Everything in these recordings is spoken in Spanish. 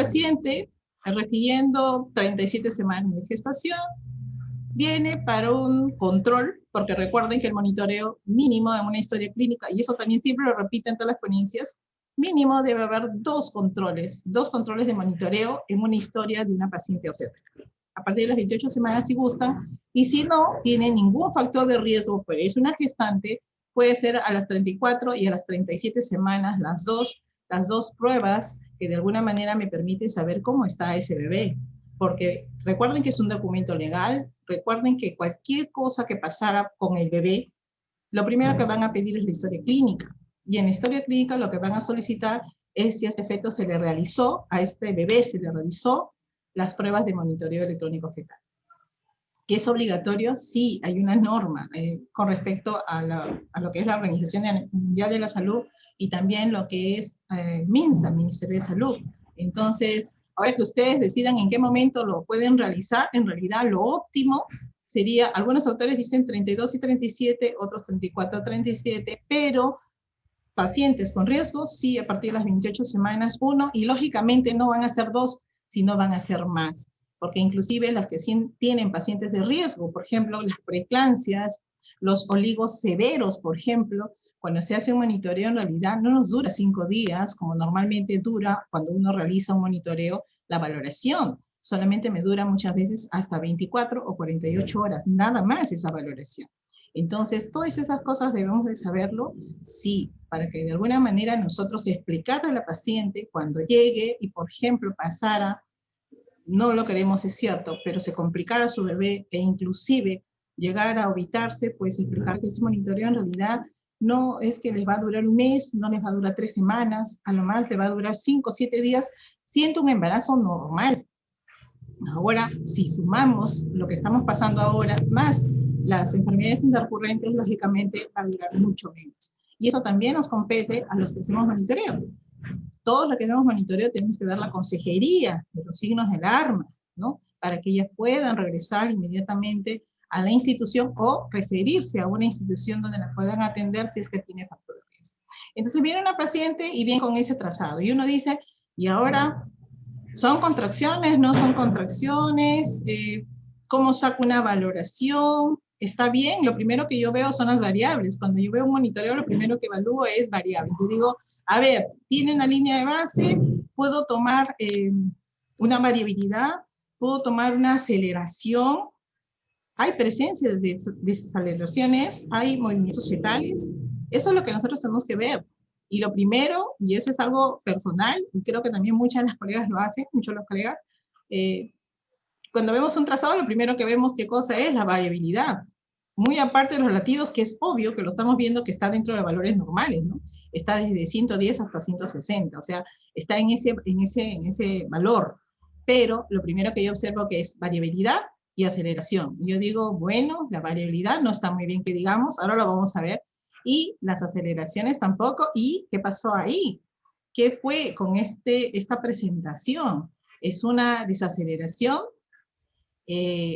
paciente, refiriendo 37 semanas de gestación, viene para un control, porque recuerden que el monitoreo mínimo en una historia clínica, y eso también siempre lo repiten en todas las ponencias, mínimo debe haber dos controles de monitoreo en una historia de una paciente obstétrica. A partir de las 28 semanas si gustan, y si no tiene ningún factor de riesgo, pero es una gestante, puede ser a las 34 y a las 37 semanas las dos pruebas que de alguna manera me permiten saber cómo está ese bebé. Porque recuerden que es un documento legal, recuerden que cualquier cosa que pasara con el bebé, lo primero que van a pedir es la historia clínica. Y en la historia clínica lo que van a solicitar es si a este feto se le realizó, a este bebé se le realizó las pruebas de monitoreo electrónico fetal. ¿Que es obligatorio? Sí, hay una norma con respecto a lo que es la Organización Mundial de la Salud y también lo que es MINSA, Ministerio de Salud. Entonces, ahora que ustedes decidan en qué momento lo pueden realizar, en realidad lo óptimo sería, algunos autores dicen 32 y 37, otros 34 y 37, pero pacientes con riesgo, sí, a partir de las 28 semanas, uno, y lógicamente no van a ser dos, sino van a ser más, porque inclusive las que tienen pacientes de riesgo, por ejemplo, las preeclampsias, los oligos severos, por ejemplo, cuando se hace un monitoreo en realidad no nos dura 5 días, como normalmente dura cuando uno realiza un monitoreo, la valoración. Solamente me dura muchas veces hasta 24 o 48 horas, nada más esa valoración. Entonces, todas esas cosas debemos de saberlo, sí, para que de alguna manera nosotros explicarle a la paciente cuando llegue y, por ejemplo, pasara, no lo queremos, es cierto, pero se complicara su bebé e inclusive llegar a ovitarse, pues explicar que este monitoreo en realidad no es que les va a durar un mes, no les va a durar 3 semanas, a lo más le va a durar 5 o 7 días, siendo un embarazo normal. Ahora, si sumamos lo que estamos pasando ahora, más las enfermedades intercurrentes, lógicamente va a durar mucho menos. Y eso también nos compete a los que hacemos monitoreo. Todos los que hacemos monitoreo tenemos que dar la consejería de los signos de alarma, ¿no? Para que ellas puedan regresar inmediatamente a la institución o referirse a una institución donde la puedan atender si es que tiene factor de riesgo. Entonces viene una paciente y viene con ese trazado. Y uno dice, y ahora, ¿son contracciones? ¿No son contracciones? ¿Cómo saco una valoración? ¿Está bien? Lo primero que yo veo son las variables. Cuando yo veo un monitoreo, lo primero que evalúo es variables. Yo digo, a ver, tiene una línea de base, puedo tomar una variabilidad, puedo tomar una aceleración, hay presencia de desaceleraciones, hay movimientos fetales. Eso es lo que nosotros tenemos que ver. Y lo primero, y eso es algo personal, y creo que también muchas de las colegas lo hacen, muchos de los colegas, cuando vemos un trazado, lo primero que vemos qué cosa es la variabilidad. Muy aparte de los latidos, que es obvio que lo estamos viendo que está dentro de valores normales, ¿no? Está desde 110 hasta 160, o sea, está en ese valor. Pero lo primero que yo observo que es variabilidad y aceleración. Yo digo, bueno, la variabilidad no está muy bien que digamos, ahora lo vamos a ver, y las aceleraciones tampoco, y ¿qué pasó ahí? ¿Qué fue con esta presentación? ¿Es una desaceleración?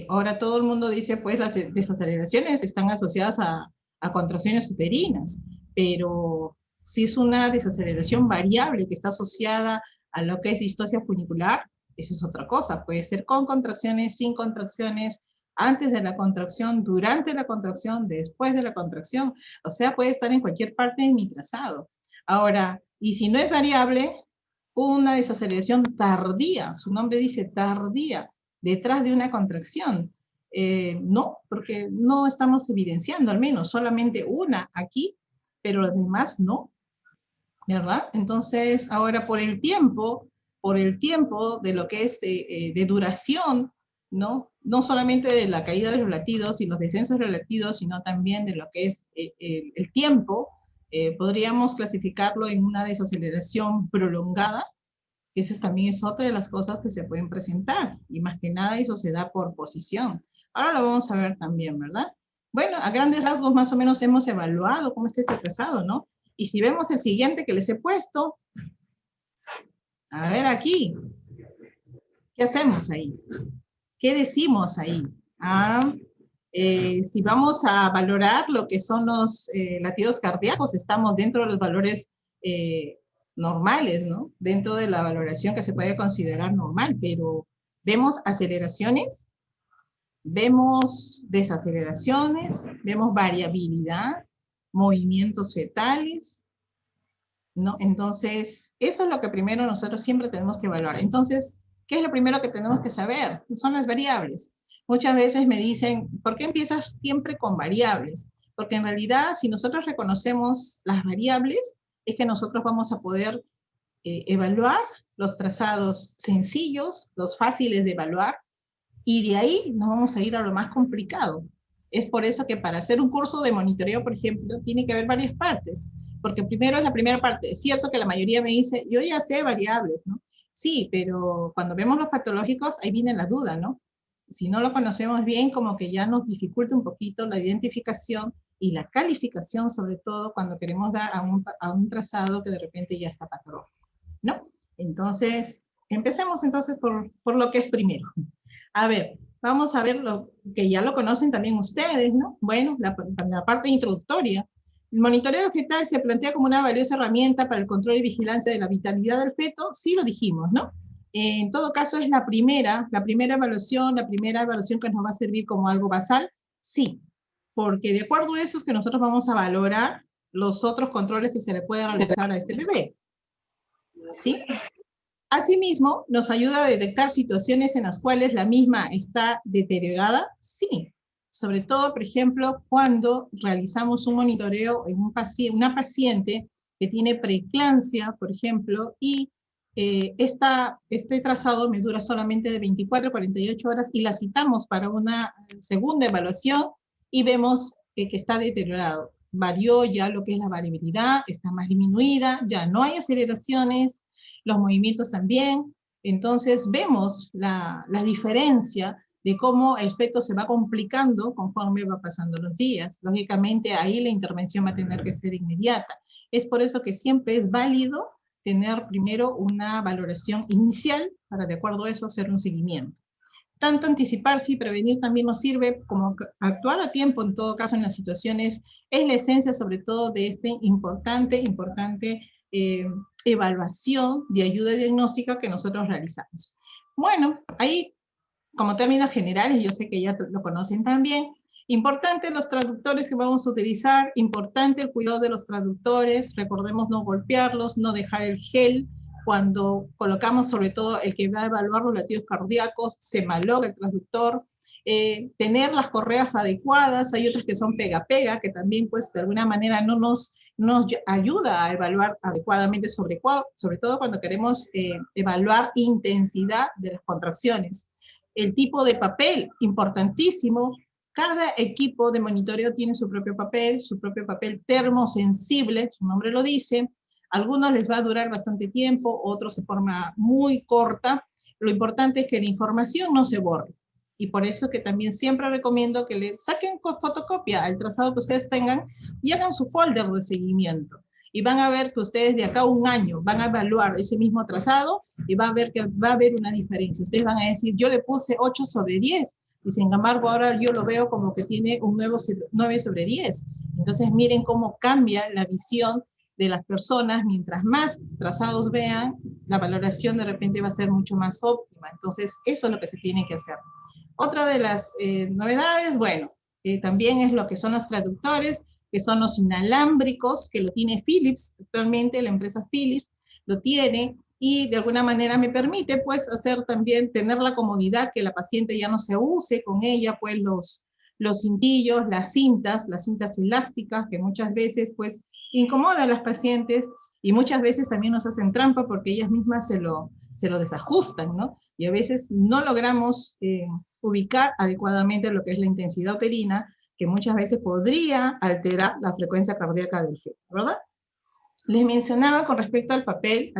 Ahora todo el mundo dice, pues las desaceleraciones están asociadas a contracciones uterinas, pero si es una desaceleración variable que está asociada a lo que es distocia funicular, eso es otra cosa. Puede ser con contracciones, sin contracciones, antes de la contracción, durante la contracción, después de la contracción. O sea, puede estar en cualquier parte de mi trazado. Ahora, y si no es variable, una desaceleración tardía, su nombre dice tardía, detrás de una contracción. No, porque no estamos evidenciando al menos solamente una aquí, pero las demás no, ¿verdad? Entonces, ahora por el tiempo de lo que es de duración, ¿no? No solamente de la caída de los latidos y los descensos de los latidos, sino también de lo que es el tiempo, podríamos clasificarlo en una desaceleración prolongada. Esa también es otra de las cosas que se pueden presentar, y más que nada eso se da por posición. Ahora lo vamos a ver también, ¿verdad? Bueno, a grandes rasgos más o menos hemos evaluado cómo está este trazado, ¿no? Y si vemos el siguiente que les he puesto, a ver aquí, ¿qué hacemos ahí? ¿Qué decimos ahí? Si vamos a valorar lo que son los latidos cardíacos, estamos dentro de los valores normales, ¿no? Dentro de la valoración que se puede considerar normal, pero vemos aceleraciones, vemos desaceleraciones, vemos variabilidad, movimientos fetales, ¿no? Entonces, eso es lo que primero nosotros siempre tenemos que evaluar. Entonces, ¿qué es lo primero que tenemos que saber? Son las variables. Muchas veces me dicen, ¿por qué empiezas siempre con variables? Porque en realidad, si nosotros reconocemos las variables, es que nosotros vamos a poder evaluar los trazados sencillos, los fáciles de evaluar, y de ahí nos vamos a ir a lo más complicado. Es por eso que para hacer un curso de monitoreo, por ejemplo, tiene que haber varias partes, porque primero es la primera parte. Es cierto que la mayoría me dice, yo ya sé variables, ¿no? Sí, pero cuando vemos los patológicos, ahí viene la duda, ¿no? Si no lo conocemos bien, como que ya nos dificulta un poquito la identificación y la calificación, sobre todo cuando queremos dar a un trazado que de repente ya está patológico, ¿no? Entonces, empecemos entonces por lo que es primero. A ver, vamos a ver lo que ya lo conocen también ustedes, ¿no? Bueno, la parte introductoria. El monitoreo fetal se plantea como una valiosa herramienta para el control y vigilancia de la vitalidad del feto, sí lo dijimos, ¿no? En todo caso es la primera evaluación que nos va a servir como algo basal, sí, porque de acuerdo a eso es que nosotros vamos a valorar los otros controles que se le pueden realizar a este bebé, ¿sí? Asimismo, ¿nos ayuda a detectar situaciones en las cuales la misma está deteriorada? Sí. Sobre todo, por ejemplo, cuando realizamos un monitoreo en una paciente que tiene preeclampsia, por ejemplo, y este trazado me dura solamente de 24 a 48 horas y la citamos para una segunda evaluación y vemos que está deteriorado. Varió ya lo que es la variabilidad, está más disminuida, ya no hay aceleraciones, los movimientos también. Entonces vemos la diferencia de cómo el feto se va complicando conforme va pasando los días. Lógicamente ahí la intervención va a tener que ser inmediata. Es por eso que siempre es válido tener primero una valoración inicial para de acuerdo a eso hacer un seguimiento. Tanto anticiparse y prevenir también nos sirve como actuar a tiempo en todo caso en las situaciones, es la esencia sobre todo de este importante evaluación de ayuda diagnóstica que nosotros realizamos. Bueno, ahí como términos generales, yo sé que ya lo conocen también, importante los traductores que vamos a utilizar, importante el cuidado de los traductores, recordemos no golpearlos, no dejar el gel, cuando colocamos sobre todo el que va a evaluar los latidos cardíacos, se malogra el traductor, tener las correas adecuadas, hay otras que son pega-pega, que también pues de alguna manera no nos ayuda a evaluar adecuadamente, sobre todo cuando queremos evaluar intensidad de las contracciones. El tipo de papel, importantísimo. Cada equipo de monitoreo tiene su propio papel termosensible, su nombre lo dice. Algunos les va a durar bastante tiempo, otros de forma muy corta. Lo importante es que la información no se borre. Y por eso que también siempre recomiendo que le saquen fotocopia al trazado que ustedes tengan y hagan su folder de seguimiento. Y van a ver que ustedes de acá a un año van a evaluar ese mismo trazado y va a ver que va a haber una diferencia. Ustedes van a decir, yo le puse 8 sobre 10, y sin embargo ahora yo lo veo como que tiene un nuevo 9 sobre 10. Entonces miren cómo cambia la visión de las personas, mientras más trazados vean, la valoración de repente va a ser mucho más óptima. Entonces eso es lo que se tiene que hacer. Otra de las novedades, bueno, también es lo que son los traductores, que son los inalámbricos, que lo tiene Philips, actualmente la empresa Philips lo tiene, y de alguna manera me permite pues hacer también, tener la comodidad que la paciente ya no se use con ella, pues los cintillos, las cintas elásticas, que muchas veces pues incomodan a las pacientes, y muchas veces también nos hacen trampa porque ellas mismas se lo desajustan, ¿no? Y a veces no logramos ubicar adecuadamente lo que es la intensidad uterina, que muchas veces podría alterar la frecuencia cardíaca del feto, ¿verdad? Les mencionaba con respecto al papel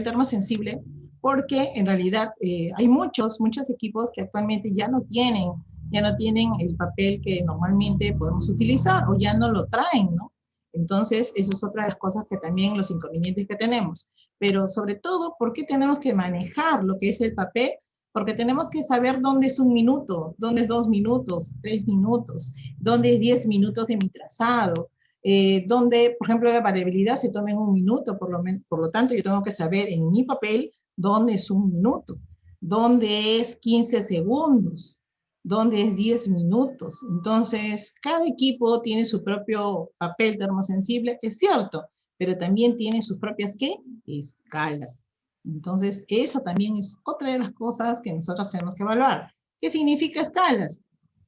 termosensible, porque en realidad hay muchos equipos que actualmente ya no tienen el papel que normalmente podemos utilizar, o ya no lo traen, ¿no? Entonces, eso es otra de las cosas que también, los inconvenientes que tenemos. Pero sobre todo, ¿por qué tenemos que manejar lo que es el papel? Porque tenemos que saber dónde es 1 minuto, dónde es 2 minutos, 3 minutos, dónde es 10 minutos de mi trazado. donde, por ejemplo, la variabilidad se toma en 1 minuto, por lo tanto, yo tengo que saber en mi papel dónde es 1 minuto, dónde es 15 segundos, dónde es 10 minutos. Entonces, cada equipo tiene su propio papel termosensible, es cierto, pero también tiene sus propias, ¿qué? Escalas. Entonces, eso también es otra de las cosas que nosotros tenemos que evaluar. ¿Qué significa escalas?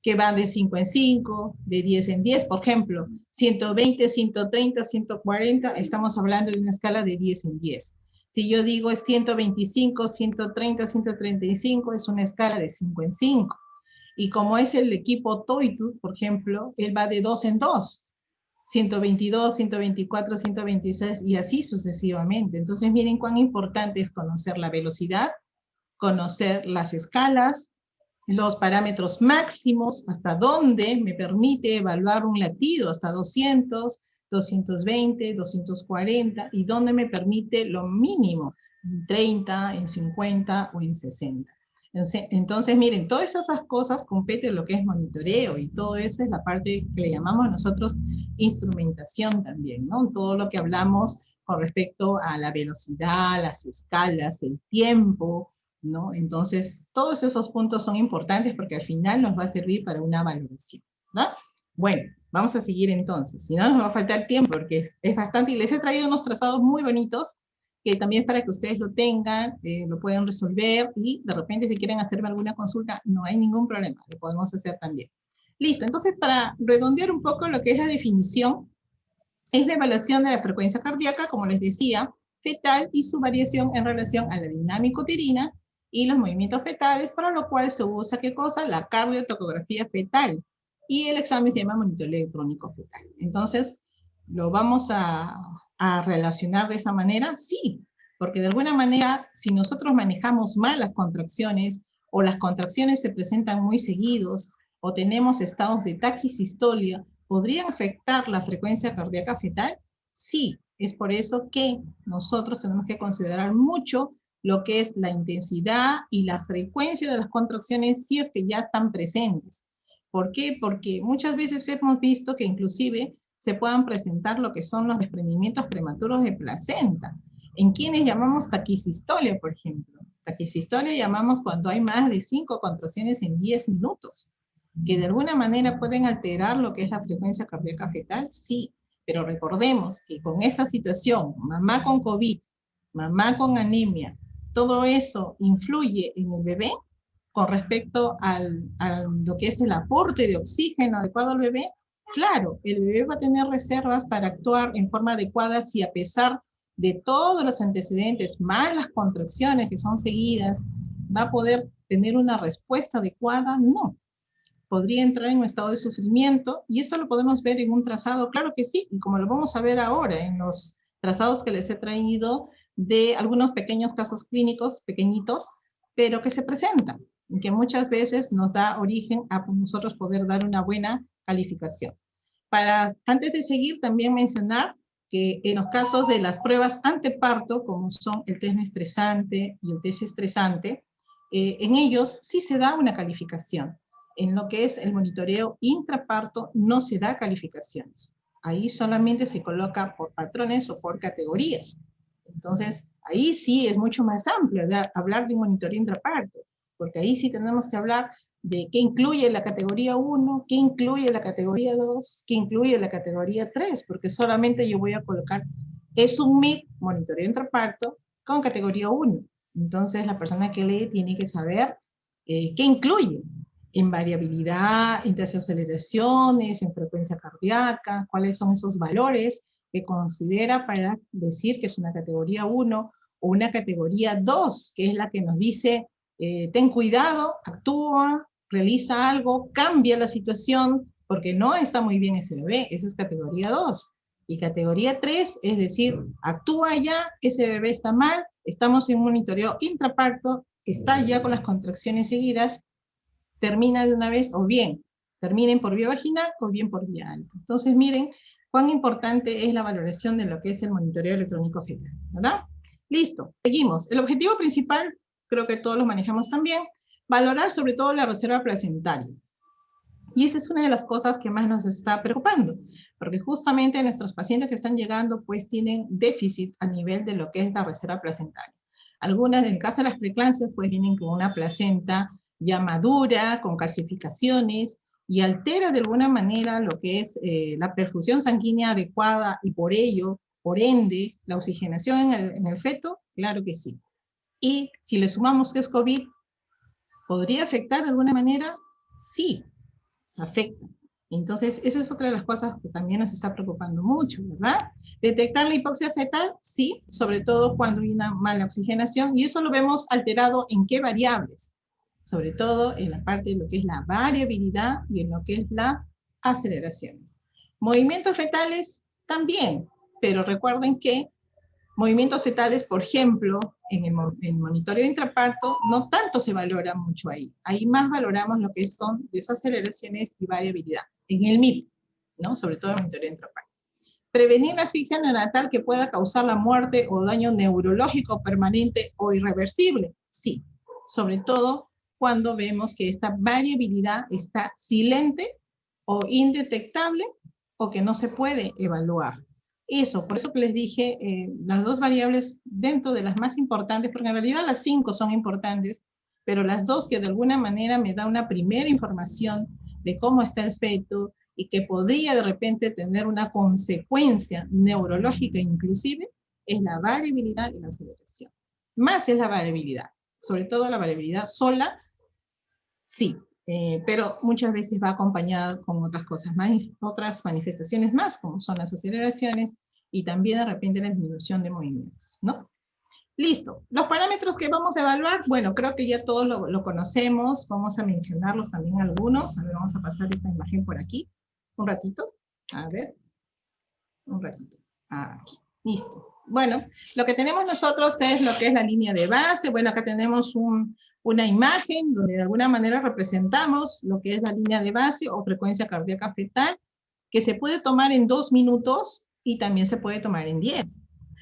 Que van de 5 en 5, de 10 en 10, por ejemplo, 120, 130, 140, estamos hablando de una escala de 10 en 10. Si yo digo es 125, 130, 135, es una escala de 5 en 5. Y como es el equipo Toitu, por ejemplo, él va de 2 en 2. 122, 124, 126 y así sucesivamente. Entonces miren cuán importante es conocer la velocidad, conocer las escalas, los parámetros máximos, hasta dónde me permite evaluar un latido, hasta 200, 220, 240, y dónde me permite lo mínimo, en 30, en 50 o en 60. Entonces, miren, todas esas cosas competen lo que es monitoreo, y todo eso es la parte que le llamamos nosotros instrumentación también, ¿no? Todo lo que hablamos con respecto a la velocidad, las escalas, el tiempo, ¿no? Entonces, todos esos puntos son importantes porque al final nos va a servir para una valoración, ¿no? Bueno, vamos a seguir entonces. Si no, nos va a faltar tiempo porque es bastante, y les he traído unos trazados muy bonitos que también para que ustedes lo tengan, lo pueden resolver, y de repente si quieren hacerme alguna consulta, no hay ningún problema, lo podemos hacer también. Listo, entonces para redondear un poco lo que es la definición, es la evaluación de la frecuencia cardíaca, como les decía, fetal y su variación en relación a la dinámica uterina y los movimientos fetales, para lo cual se usa, ¿qué cosa? La cardiotocografía fetal. Y el examen se llama monitoreo electrónico fetal. Entonces, ¿lo vamos a relacionar de esa manera? Sí, porque de alguna manera, si nosotros manejamos mal las contracciones, o las contracciones se presentan muy seguidos, o tenemos estados de taquisistolia, ¿podrían afectar la frecuencia cardíaca fetal? Sí, es por eso que nosotros tenemos que considerar mucho lo que es la intensidad y la frecuencia de las contracciones si es que ya están presentes. ¿Por qué? Porque muchas veces hemos visto que inclusive se puedan presentar lo que son los desprendimientos prematuros de placenta, en quienes llamamos taquisistolia, por ejemplo. Taquisistolia llamamos cuando hay más de 5 contracciones en 10 minutos, que de alguna manera pueden alterar lo que es la frecuencia cardíaca fetal, sí, pero recordemos que con esta situación, mamá con COVID, mamá con anemia, todo eso influye en el bebé con respecto a lo que es el aporte de oxígeno adecuado al bebé. Claro, el bebé va a tener reservas para actuar en forma adecuada si a pesar de todos los antecedentes, más las contracciones que son seguidas, va a poder tener una respuesta adecuada. No, podría entrar en un estado de sufrimiento, y eso lo podemos ver en un trazado, claro que sí, y como lo vamos a ver ahora en los trazados que les he traído de algunos pequeños casos clínicos, pequeñitos, pero que se presentan, y que muchas veces nos da origen a nosotros poder dar una buena calificación. Antes de seguir, también mencionar que en los casos de las pruebas anteparto, como son el test no estresante y el test estresante, en ellos sí se da una calificación. En lo que es el monitoreo intraparto no se da calificaciones. Ahí solamente se coloca por patrones o por categorías. Entonces, ahí sí es mucho más amplio hablar de un monitoreo intraparto, porque ahí sí tenemos que hablar de qué incluye la categoría 1, qué incluye la categoría 2, qué incluye la categoría 3, porque solamente yo voy a colocar, es un MIP, monitoreo intraparto, con categoría 1. Entonces, la persona que lee tiene que saber qué incluye en variabilidad, en desaceleraciones, en frecuencia cardíaca, cuáles son esos valores que considera para decir que es una categoría 1 o una categoría 2, que es la que nos dice, ten cuidado, actúa, realiza algo, cambia la situación, porque no está muy bien ese bebé, esa es categoría 2. Y categoría 3, es decir, actúa ya, ese bebé está mal, estamos en un monitoreo intraparto, está ya con las contracciones seguidas, termina de una vez, o bien terminen por vía vaginal o bien por vía anal. Entonces miren cuán importante es la valoración de lo que es el monitoreo electrónico fetal, ¿verdad? Listo, seguimos. El objetivo principal, creo que todos lo manejamos también, valorar sobre todo la reserva placentaria. Y esa es una de las cosas que más nos está preocupando, porque justamente nuestros pacientes que están llegando pues tienen déficit a nivel de lo que es la reserva placentaria. Algunas, en el caso de las preeclampsias, pues vienen con una placenta ya madura, con calcificaciones, y altera de alguna manera lo que es la perfusión sanguínea adecuada, y por ello, por ende, la oxigenación en el feto, claro que sí. Y si le sumamos que es COVID, ¿podría afectar de alguna manera? Sí, afecta. Entonces, eso es otra de las cosas que también nos está preocupando mucho, ¿verdad? Detectar la hipoxia fetal, sí, sobre todo cuando hay una mala oxigenación, y eso lo vemos alterado en qué variables, sobre todo en la parte de lo que es la variabilidad y en lo que es la aceleraciones. Movimientos fetales también, pero recuerden que movimientos fetales, por ejemplo, en el monitoreo de intraparto, no tanto se valora mucho ahí. Ahí más valoramos lo que son desaceleraciones y variabilidad, en el MIP, ¿no? Sobre todo en el monitoreo de intraparto. Prevenir la asfixia neonatal que pueda causar la muerte o daño neurológico permanente o irreversible, sí. Sobre todo cuando vemos que esta variabilidad está silente o indetectable o que no se puede evaluar. Eso, por eso que les dije, las dos variables dentro de las más importantes, porque en realidad las 5 son importantes, pero las dos que de alguna manera me da una primera información de cómo está el feto y que podría de repente tener una consecuencia neurológica inclusive, es la variabilidad y la aceleración. Más es la variabilidad, sobre todo la variabilidad sola, sí, pero muchas veces va acompañada con otras cosas más, otras manifestaciones más, como son las aceleraciones y también de repente la disminución de movimientos, ¿no? Listo. Los parámetros que vamos a evaluar, bueno, creo que ya todos lo conocemos, vamos a mencionarlos también algunos. A ver, vamos a pasar esta imagen por aquí, un ratito, a ver, un ratito, aquí, listo. Bueno, lo que tenemos nosotros es lo que es la línea de base. Bueno, acá tenemos una imagen donde de alguna manera representamos lo que es la línea de base o frecuencia cardíaca fetal, que se puede tomar en 2 minutos y también se puede tomar en 10.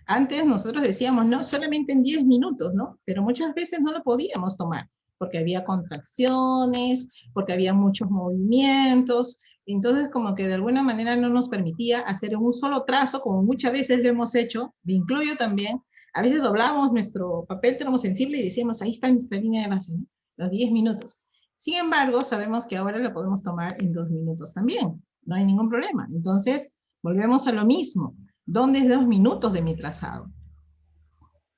Antes nosotros decíamos, no, solamente en 10 minutos, ¿no? Pero muchas veces no lo podíamos tomar, porque había contracciones, porque había muchos movimientos, entonces como que de alguna manera no nos permitía hacer en un solo trazo, como muchas veces lo hemos hecho, me incluyo también, a veces doblamos nuestro papel termosensible y decíamos, ahí está nuestra línea de base, ¿no? Los 10 minutos. Sin embargo, sabemos que ahora lo podemos tomar en 2 minutos también, no hay ningún problema. Entonces, volvemos a lo mismo. ¿Dónde es 2 minutos de mi trazado?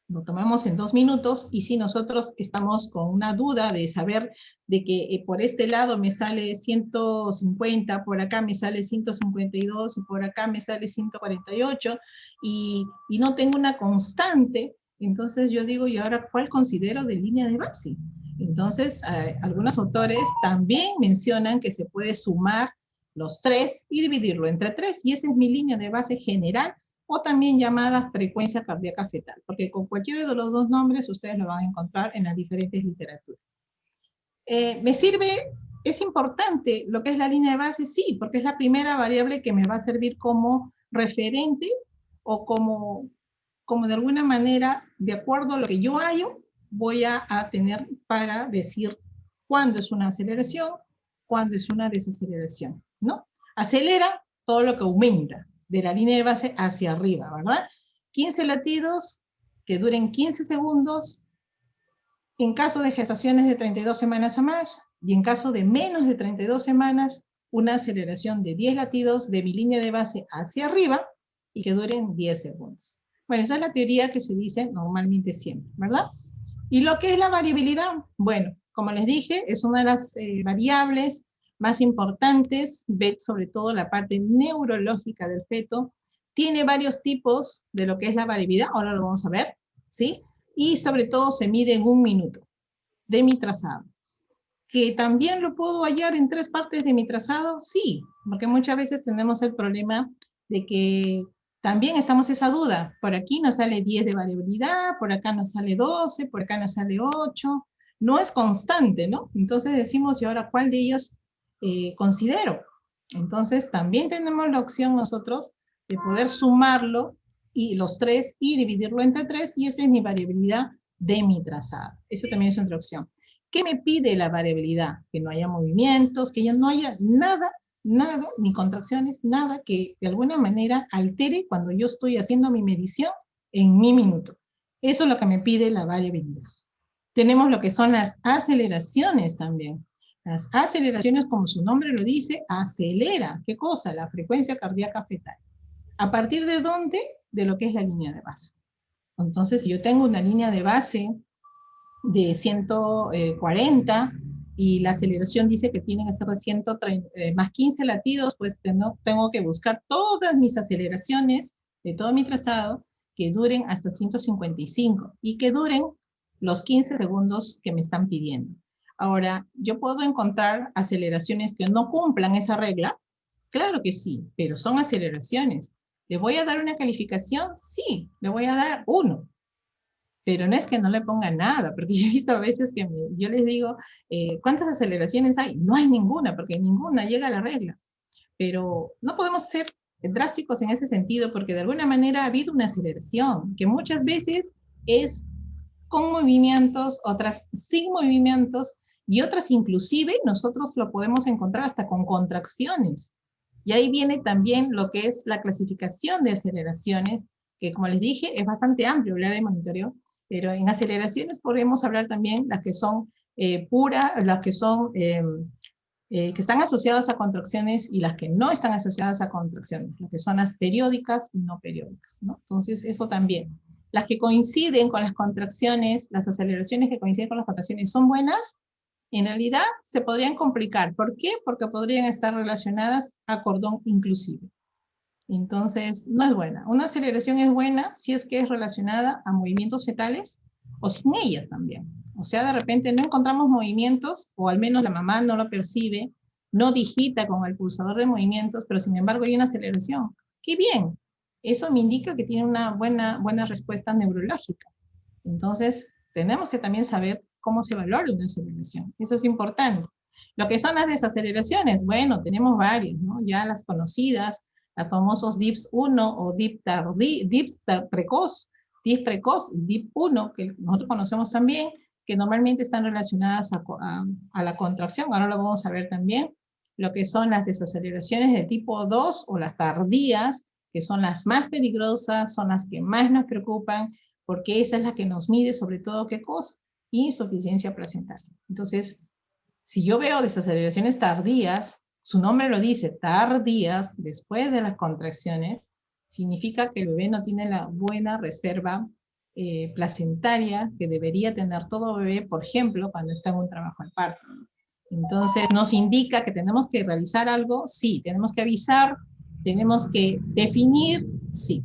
Lo tomamos en 2 minutos y si nosotros estamos con una duda de saber de que por este lado me sale 150, por acá me sale 152 y por acá me sale 148 y no tengo una constante, entonces yo digo, ¿y ahora cuál considero de línea de base? Entonces, algunos autores también mencionan que se puede sumar los 3 y dividirlo entre 3, y esa es mi línea de base general, o también llamada frecuencia cardíaca fetal, porque con cualquiera de los dos nombres ustedes lo van a encontrar en las diferentes literaturas. ¿Me sirve? ¿Es importante lo que es la línea de base? Sí, porque es la primera variable que me va a servir como referente o como de alguna manera, de acuerdo a lo que yo hallo, voy a tener para decir cuándo es una aceleración, cuándo es una desaceleración, ¿no? Acelera todo lo que aumenta de la línea de base hacia arriba, ¿verdad? 15 latidos que duren 15 segundos, en caso de gestaciones de 32 semanas a más, y en caso de menos de 32 semanas, una aceleración de 10 latidos de mi línea de base hacia arriba y que duren 10 segundos. Bueno, esa es la teoría que se dice normalmente siempre, ¿verdad? Y lo que es la variabilidad, bueno, como les dije, es una de las variables más importantes, ve sobre todo la parte neurológica del feto, tiene varios tipos de lo que es la variabilidad, ahora lo vamos a ver, ¿sí? Y sobre todo se mide en 1 minuto de mi trazado. ¿Que también lo puedo hallar en 3 partes de mi trazado? Sí, porque muchas veces tenemos el problema de que también estamos esa duda. Por aquí nos sale 10 de variabilidad, por acá nos sale 12, por acá nos sale 8. No es constante, ¿no? Entonces decimos, ¿y ahora cuál de ellos considero? Entonces también tenemos la opción nosotros de poder sumarlo y los 3 y dividirlo entre 3, y esa es mi variabilidad de mi trazado. Esa también es otra opción. ¿Qué me pide la variabilidad? Que no haya movimientos, que ya no haya nada, nada, ni contracciones, nada que de alguna manera altere cuando yo estoy haciendo mi medición en mi minuto. Eso es lo que me pide la variabilidad. Tenemos lo que son las aceleraciones también. Las aceleraciones, como su nombre lo dice, acelera. ¿Qué cosa? La frecuencia cardíaca fetal. ¿A partir de dónde? De lo que es la línea de base. Entonces, si yo tengo una línea de base de 140 y la aceleración dice que tienen que ser de 130, más 15 latidos, pues tengo que buscar todas mis aceleraciones de todo mi trazado que duren hasta 155 y que duren los 15 segundos que me están pidiendo. Ahora, ¿yo puedo encontrar aceleraciones que no cumplan esa regla? Claro que sí, pero son aceleraciones. ¿Le voy a dar una calificación? Sí, le voy a dar 1. Pero no es que no le ponga nada, porque yo he visto a veces que yo les digo, ¿cuántas aceleraciones hay? No hay ninguna, porque ninguna llega a la regla. Pero no podemos ser drásticos en ese sentido, porque de alguna manera ha habido una aceleración, que muchas veces es con movimientos, otras sin movimientos, y otras inclusive nosotros lo podemos encontrar hasta con contracciones. Y ahí viene también lo que es la clasificación de aceleraciones, que como les dije, es bastante amplio hablar de monitoreo, pero en aceleraciones podemos hablar también las que son puras, las que son que están asociadas a contracciones y las que no están asociadas a contracciones, las que son las periódicas y no periódicas, ¿no? Entonces, eso también. Las que coinciden con las contracciones, las aceleraciones que coinciden con las contracciones son buenas, en realidad se podrían complicar. ¿Por qué? Porque podrían estar relacionadas a cordón inclusive. Entonces, no es buena. Una aceleración es buena si es que es relacionada a movimientos fetales o sin ellas también. O sea, de repente no encontramos movimientos, o al menos la mamá no lo percibe, no digita con el pulsador de movimientos, pero sin embargo hay una aceleración. ¡Qué bien! Eso me indica que tiene una buena respuesta neurológica. Entonces, tenemos que también saber cómo se valora una aceleración. Eso es importante. Lo que son las desaceleraciones, bueno, tenemos varias, ¿no? Ya las conocidas, los famosos DIPS 1 o DIPS precoz, DIP 1, que nosotros conocemos también, que normalmente están relacionadas a la contracción. Ahora lo vamos a ver también. Lo que son las desaceleraciones de tipo 2 o las tardías, que son las más peligrosas, son las que más nos preocupan, porque esa es la que nos mide sobre todo qué cosa, insuficiencia placentaria. Entonces, si yo veo desaceleraciones tardías, su nombre lo dice, tardías, después de las contracciones, significa que el bebé no tiene la buena reserva placentaria que debería tener todo bebé, por ejemplo, cuando está en un trabajo de parto. Entonces, nos indica que tenemos que realizar algo, sí, tenemos que avisar, tenemos que definir, sí.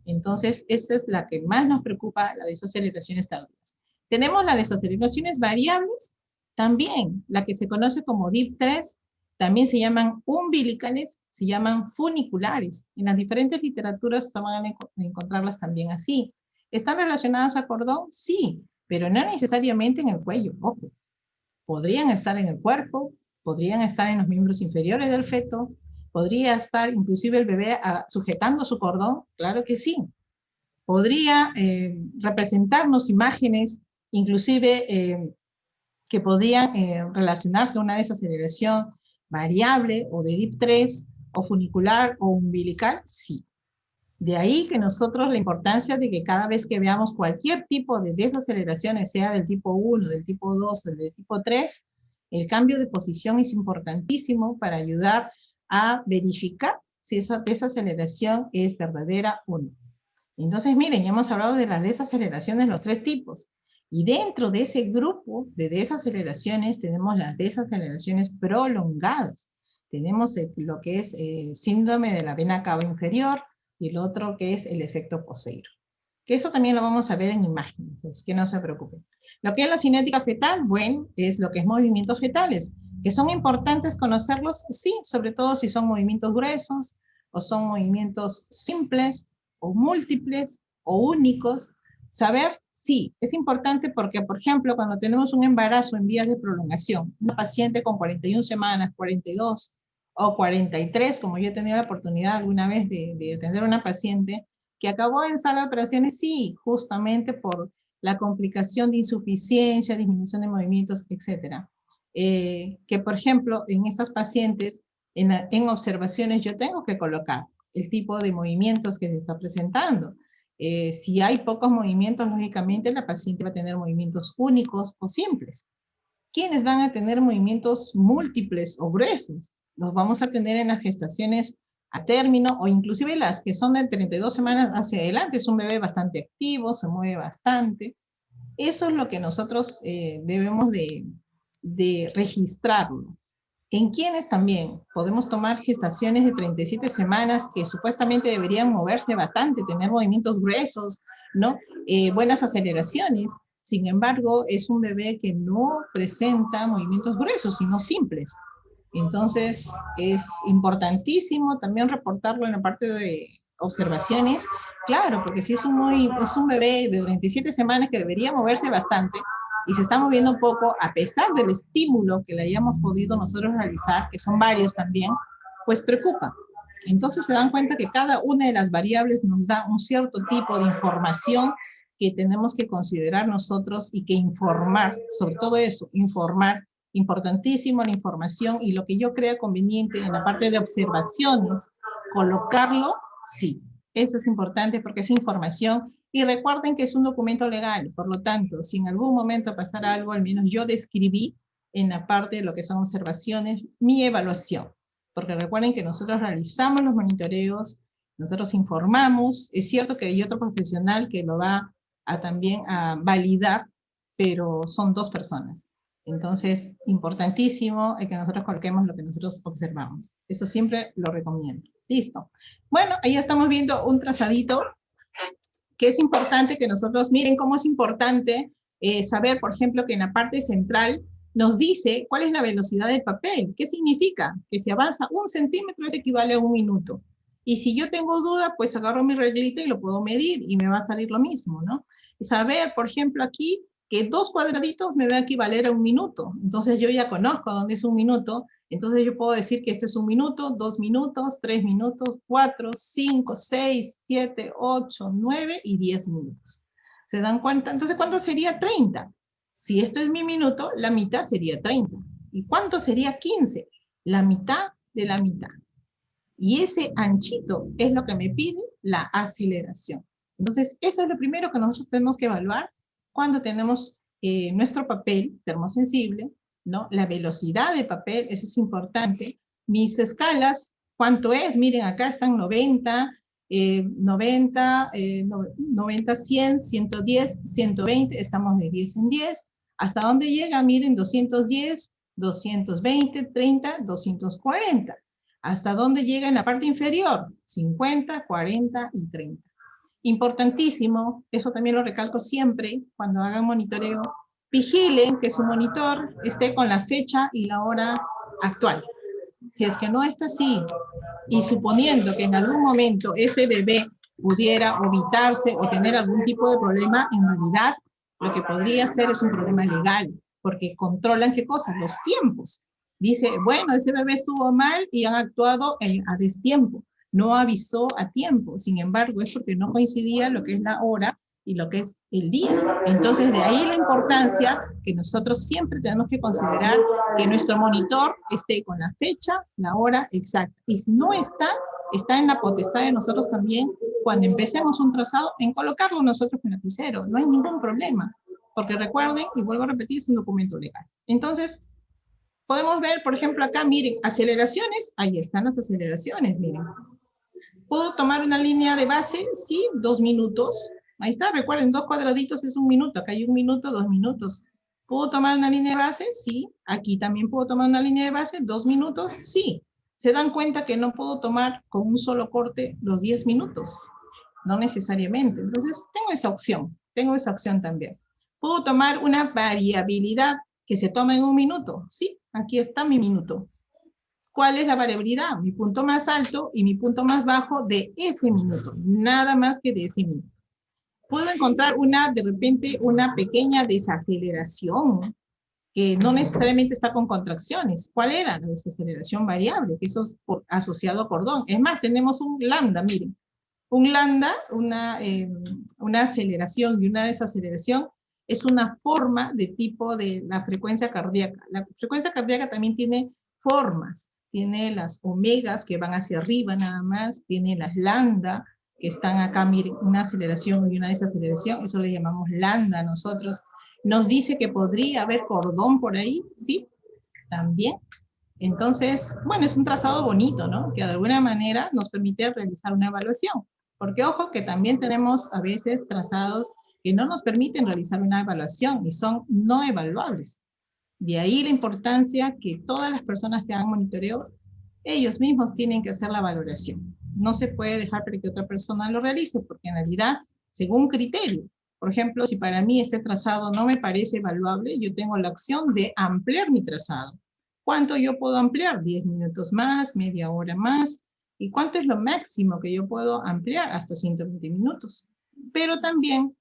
Entonces, esa es la que más nos preocupa, las desaceleraciones tardías. Tenemos las desaceleraciones variables, también, la que se conoce como DIP3, también se llaman umbilicales, se llaman funiculares. En las diferentes literaturas van a encontrarlas también así. ¿Están relacionadas a cordón? Sí, pero no necesariamente en el cuello, ojo. Podrían estar en el cuerpo, podrían estar en los miembros inferiores del feto, podría estar inclusive el bebé sujetando su cordón, claro que sí. Podría representarnos imágenes, inclusive que podrían relacionarse a una desaceleración variable o de DIP3 o funicular o umbilical, sí. De ahí que nosotros la importancia de que cada vez que veamos cualquier tipo de desaceleraciones, sea del tipo 1, del tipo 2, del tipo 3, el cambio de posición es importantísimo para ayudar a verificar si esa desaceleración es verdadera o no. Entonces, miren, ya hemos hablado de las desaceleraciones, los 3 tipos. Y dentro de ese grupo de desaceleraciones tenemos las desaceleraciones prolongadas. Tenemos lo que es el síndrome de la vena cava inferior y el otro que es el efecto Poseiro. Que eso también lo vamos a ver en imágenes, así que no se preocupen. Lo que es la cinética fetal, bueno, es lo que es movimientos fetales, que son importantes conocerlos, sí, sobre todo si son movimientos gruesos o son movimientos simples o múltiples o únicos. Saber, sí, es importante porque, por ejemplo, cuando tenemos un embarazo en vías de prolongación, una paciente con 41 semanas, 42 o 43, como yo he tenido la oportunidad alguna vez de atender a una paciente que acabó en sala de operaciones, sí, justamente por la complicación de insuficiencia, disminución de movimientos, etc. Que, por ejemplo, en estas pacientes, en observaciones yo tengo que colocar el tipo de movimientos que se está presentando. Si hay pocos movimientos, lógicamente la paciente va a tener movimientos únicos o simples. ¿Quiénes van a tener movimientos múltiples o gruesos? Los vamos a tener en las gestaciones a término o inclusive las que son de 32 semanas hacia adelante. Es un bebé bastante activo, se mueve bastante. Eso es lo que nosotros debemos de registrarlo. En quienes también podemos tomar gestaciones de 37 semanas que supuestamente deberían moverse bastante, tener movimientos gruesos, ¿no? Buenas aceleraciones. Sin embargo, es un bebé que no presenta movimientos gruesos, sino simples. Entonces, es importantísimo también reportarlo en la parte de observaciones. Claro, porque si es un bebé de 27 semanas que debería moverse bastante, y se está moviendo un poco, a pesar del estímulo que le hayamos podido nosotros realizar, que son varios también, pues preocupa. Entonces se dan cuenta que cada una de las variables nos da un cierto tipo de información que tenemos que considerar nosotros y que informar, sobre todo eso, informar, importantísimo la información y lo que yo crea conveniente en la parte de observaciones, colocarlo, sí, eso es importante porque es información. Y recuerden que es un documento legal, por lo tanto, si en algún momento pasara algo, al menos yo describí en la parte de lo que son observaciones, mi evaluación. Porque recuerden que nosotros realizamos los monitoreos, nosotros informamos, es cierto que hay otro profesional que lo va también a validar, pero son dos personas. Entonces, importantísimo que nosotros coloquemos lo que nosotros observamos. Eso siempre lo recomiendo. Listo. Bueno, ahí estamos viendo un trazadito que es importante que nosotros miren cómo es importante saber, por ejemplo, que en la parte central nos dice cuál es la velocidad del papel. ¿Qué significa? Que si avanza 1 centímetro, eso equivale a 1 minuto. Y si yo tengo duda, pues agarro mi reglita y lo puedo medir y me va a salir lo mismo, ¿no? Saber, por ejemplo, aquí que 2 cuadraditos me va a equivaler a 1 minuto. Entonces yo ya conozco dónde es 1 minuto. Entonces yo puedo decir que este es 1 minuto, 2 minutos, 3 minutos, 4, 5, 6, 7, 8, 9 y 10 minutos. ¿Se dan cuenta? Entonces, ¿cuánto sería 30? Si esto es mi minuto, la mitad sería 30. ¿Y cuánto sería 15? La mitad de la mitad. Y ese anchito es lo que me pide la aceleración. Entonces, eso es lo primero que nosotros tenemos que evaluar cuando tenemos nuestro papel termosensible, ¿no? La velocidad del papel, eso es importante. Mis escalas, ¿cuánto es? Miren, acá están 90, 90, 100, 110, 120, estamos de 10 en 10. ¿Hasta dónde llega? Miren, 210, 220, 30, 240. ¿Hasta dónde llega en la parte inferior? 50, 40 y 30. Importantísimo, eso también lo recalco siempre cuando hagan monitoreo, vigilen que su monitor esté con la fecha y la hora actual. Si es que no está así, y suponiendo que en algún momento ese bebé pudiera vomitarse o tener algún tipo de problema, en realidad lo que podría ser es un problema legal, porque controlan qué cosas, los tiempos. Dice, bueno, ese bebé estuvo mal y han actuado a destiempo, no avisó a tiempo, sin embargo es porque no coincidía lo que es la hora y lo que es el día. Entonces, de ahí la importancia que nosotros siempre tenemos que considerar que nuestro monitor esté con la fecha, la hora exacta. Y si no está, está en la potestad de nosotros también, cuando empecemos un trazado, en colocarlo nosotros con lapicero. No hay ningún problema. Porque recuerden, y vuelvo a repetir, es un documento legal. Entonces, podemos ver, por ejemplo, acá, miren, aceleraciones. Ahí están las aceleraciones, miren. ¿Puedo tomar una línea de base? Sí, 2 minutos. Ahí está, recuerden, 2 cuadraditos es 1 minuto. Acá hay 1 minuto, 2 minutos. ¿Puedo tomar una línea de base? Sí. Aquí también puedo tomar una línea de base, 2 minutos. Sí. ¿Se dan cuenta que no puedo tomar con un solo corte los 10 minutos? No necesariamente. Entonces, tengo esa opción también. ¿Puedo tomar una variabilidad que se toma en 1 minuto? Sí, aquí está mi minuto. ¿Cuál es la variabilidad? Mi punto más alto y mi punto más bajo de ese minuto, nada más que de ese minuto. Puedo encontrar de repente, una pequeña desaceleración que no necesariamente está con contracciones. ¿Cuál era? La desaceleración variable, que eso es asociado a cordón. Es más, tenemos un lambda, miren, Un lambda, una aceleración y una desaceleración, es una forma de tipo de la frecuencia cardíaca. La frecuencia cardíaca también tiene formas. Tiene las omegas que van hacia arriba nada más, tiene las lambda que están acá, miren, una aceleración y una desaceleración, eso le llamamos lambda a nosotros. Nos dice que podría haber cordón por ahí, sí, también. Entonces, bueno, es un trazado bonito, ¿no? Que de alguna manera nos permite realizar una evaluación. Porque ojo que también tenemos a veces trazados que no nos permiten realizar una evaluación y son no evaluables. De ahí la importancia que todas las personas que hagan monitoreo, ellos mismos tienen que hacer la valoración. No se puede dejar para que otra persona lo realice, porque en realidad, según criterio, por ejemplo, si para mí este trazado no me parece evaluable, yo tengo la opción de ampliar mi trazado. ¿Cuánto yo puedo ampliar? 10 minutos más, media hora más. ¿Y cuánto es lo máximo que yo puedo ampliar? Hasta 120 minutos. Pero también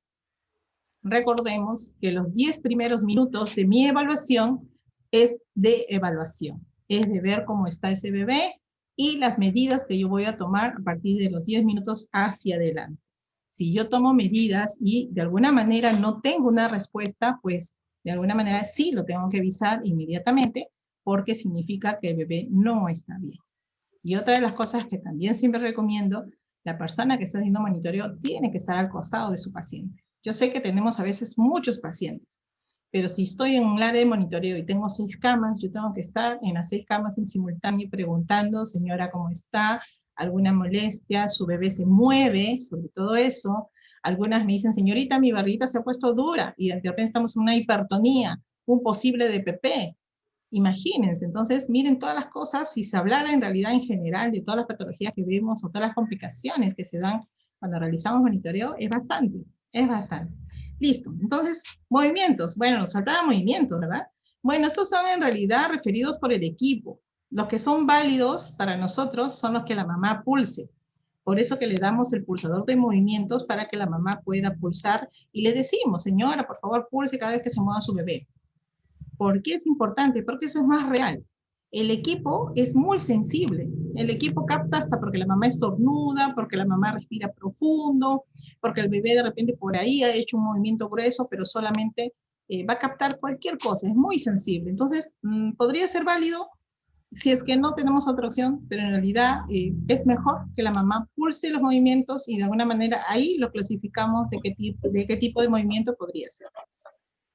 recordemos que los 10 primeros minutos de mi evaluación es de evaluación, es de ver cómo está ese bebé y las medidas que yo voy a tomar a partir de los 10 minutos hacia adelante. Si yo tomo medidas y de alguna manera no tengo una respuesta, pues de alguna manera sí lo tengo que avisar inmediatamente porque significa que el bebé no está bien. Y otra de las cosas que también siempre recomiendo, la persona que está haciendo monitoreo tiene que estar al costado de su paciente. Yo sé que tenemos a veces muchos pacientes, pero si estoy en un área de monitoreo y tengo 6 camas, yo tengo que estar en las 6 camas en simultáneo preguntando, señora, ¿cómo está? ¿Alguna molestia? ¿Su bebé se mueve? Sobre todo eso. Algunas me dicen, señorita, mi barriguita se ha puesto dura y de repente estamos en una hipertonía, un posible DPP. Imagínense, entonces miren todas las cosas, si se hablara en realidad en general de todas las patologías que vemos o todas las complicaciones que se dan cuando realizamos monitoreo, es bastante, es bastante. Listo, entonces, movimientos, bueno, nos faltaba movimientos, ¿verdad? Bueno, estos son en realidad referidos por el equipo. Los que son válidos para nosotros son los que la mamá pulse. Por eso que le damos el pulsador de movimientos para que la mamá pueda pulsar y le decimos, señora, por favor, pulse cada vez que se mueva su bebé. ¿Por qué es importante? Porque eso es más real. El equipo es muy sensible. El equipo capta hasta porque la mamá estornuda, porque la mamá respira profundo, porque el bebé de repente por ahí ha hecho un movimiento grueso, pero solamente va a captar cualquier cosa. Es muy sensible. Entonces, podría ser válido si es que no tenemos otra opción, pero en realidad es mejor que la mamá pulse los movimientos y de alguna manera ahí lo clasificamos de qué tipo de movimiento podría ser.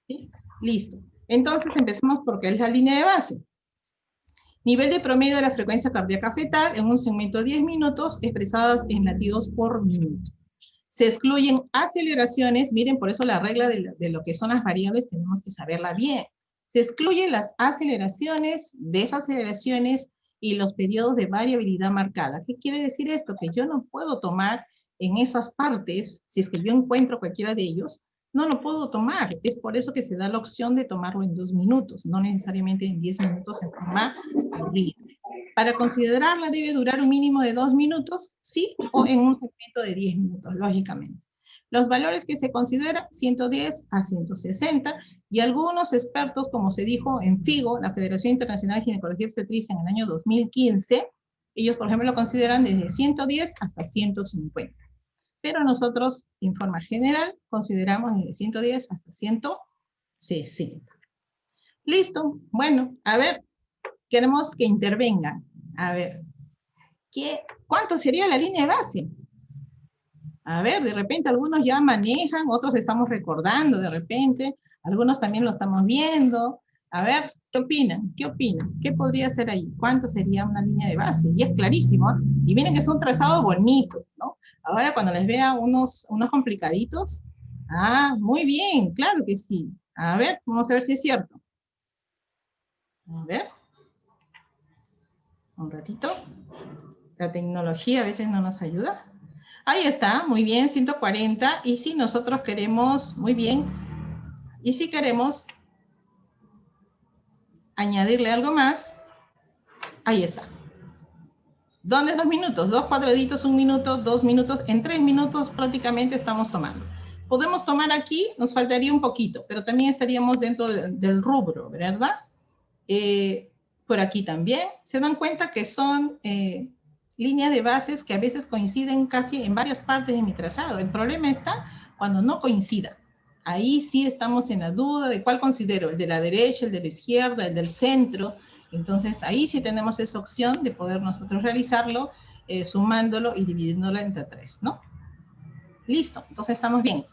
¿Sí? Listo. Entonces empecemos porque es la línea de base. Nivel de promedio de la frecuencia cardíaca fetal en un segmento de 10 minutos expresadas en latidos por minuto. Se excluyen aceleraciones, miren, por eso la regla de lo que son las variables tenemos que saberla bien. Se excluyen las aceleraciones, desaceleraciones y los periodos de variabilidad marcada. ¿Qué quiere decir esto? Que yo no puedo tomar en esas partes, si es que yo encuentro cualquiera de ellos, no lo puedo tomar. Es por eso que se da la opción de tomarlo en 2 minutos, no necesariamente en 10 minutos en forma libre. Para considerarla debe durar un mínimo de 2 minutos, sí, o en un segmento de 10 minutos, lógicamente. Los valores que se consideran, 110 a 160, y algunos expertos, como se dijo en FIGO, la Federación Internacional de Ginecología y Obstetricia, en el año 2015, ellos, por ejemplo, lo consideran desde 110 hasta 150. Pero nosotros, en forma general, consideramos desde 110 hasta 160. Listo. Bueno, a ver, queremos que intervengan. A ver, ¿cuánto sería la línea de base? A ver, de repente algunos ya manejan, otros estamos recordando de repente, algunos también lo estamos viendo. A ver, ¿qué opinan? ¿Qué opinan? ¿Qué podría ser ahí? ¿Cuánto sería una línea de base? Y es clarísimo, ¿eh? Y miren que es un trazado bonito, ¿no? Ahora cuando les vea unos complicaditos, muy bien, claro que sí. A ver, vamos a ver si es cierto. A ver. Un ratito. La tecnología a veces no nos ayuda. Ahí está, muy bien, 140. Y si nosotros queremos, muy bien, y si queremos añadirle algo más, ahí está. ¿Dónde es 2 minutos? 2 cuadraditos, 1 minuto, 2 minutos. En 3 minutos prácticamente estamos tomando. Podemos tomar aquí, nos faltaría un poquito, pero también estaríamos dentro del rubro, ¿verdad? Por aquí también. Se dan cuenta que son líneas de bases que a veces coinciden casi en varias partes de mi trazado. El problema está cuando no coincida. Ahí sí estamos en la duda de cuál considero, el de la derecha, el de la izquierda, el del centro. Entonces ahí sí tenemos esa opción de poder nosotros realizarlo sumándolo y dividiéndolo entre 3, ¿no? Listo, entonces estamos bien.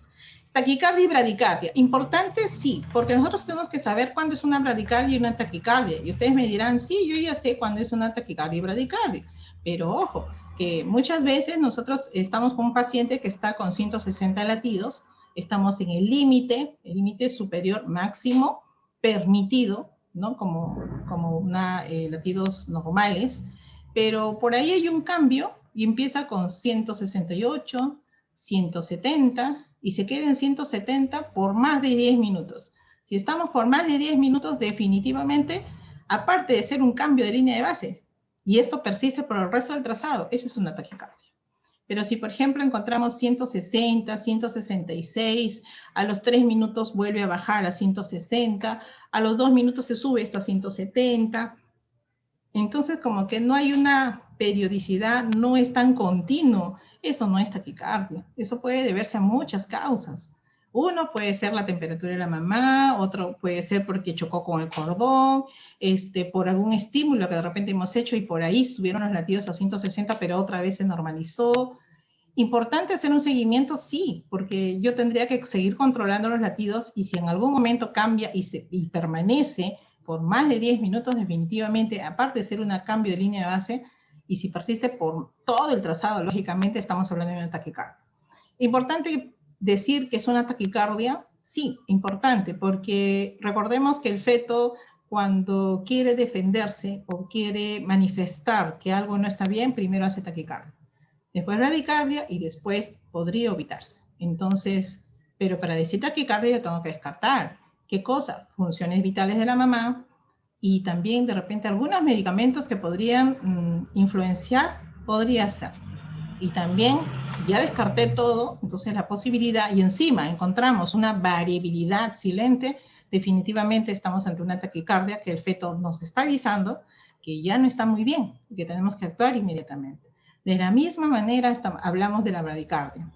Taquicardia y bradicardia. Importante, sí, porque nosotros tenemos que saber cuándo es una bradicardia y una taquicardia. Y ustedes me dirán, sí, yo ya sé cuándo es una taquicardia y bradicardia. Pero ojo, que muchas veces nosotros estamos con un paciente que está con 160 latidos, estamos en el límite superior máximo permitido, ¿no? Como latidos normales, pero por ahí hay un cambio y empieza con 168, 170 y se queda en 170 por más de 10 minutos. Si estamos por más de 10 minutos, definitivamente, aparte de ser un cambio de línea de base, y esto persiste por el resto del trazado, eso es una taquicardia. Pero si, por ejemplo, encontramos 160, 166, a los 3 minutos vuelve a bajar a 160, a los 2 minutos se sube hasta 170, entonces como que no hay una periodicidad, no es tan continuo. Eso no es taquicardia. Eso puede deberse a muchas causas. Uno puede ser la temperatura de la mamá, otro puede ser porque chocó con el cordón, por algún estímulo que de repente hemos hecho y por ahí subieron los latidos a 160, pero otra vez se normalizó. Importante hacer un seguimiento, sí, porque yo tendría que seguir controlando los latidos y si en algún momento cambia y permanece por más de 10 minutos, definitivamente, aparte de ser un cambio de línea de base, y si persiste por todo el trazado, lógicamente estamos hablando de una taquicardia. Importante decir que es una taquicardia, sí, importante, porque recordemos que el feto cuando quiere defenderse o quiere manifestar que algo no está bien, primero hace taquicardia, después bradicardia y después podría evitarse. Entonces, pero para decir taquicardia yo tengo que descartar ¿qué cosa? Funciones vitales de la mamá y también de repente algunos medicamentos que podrían influenciar, podría ser. Y también, si ya descarté todo, entonces la posibilidad, y encima encontramos una variabilidad silente, definitivamente estamos ante una taquicardia que el feto nos está avisando que ya no está muy bien, que tenemos que actuar inmediatamente. De la misma manera hablamos de la bradicardia.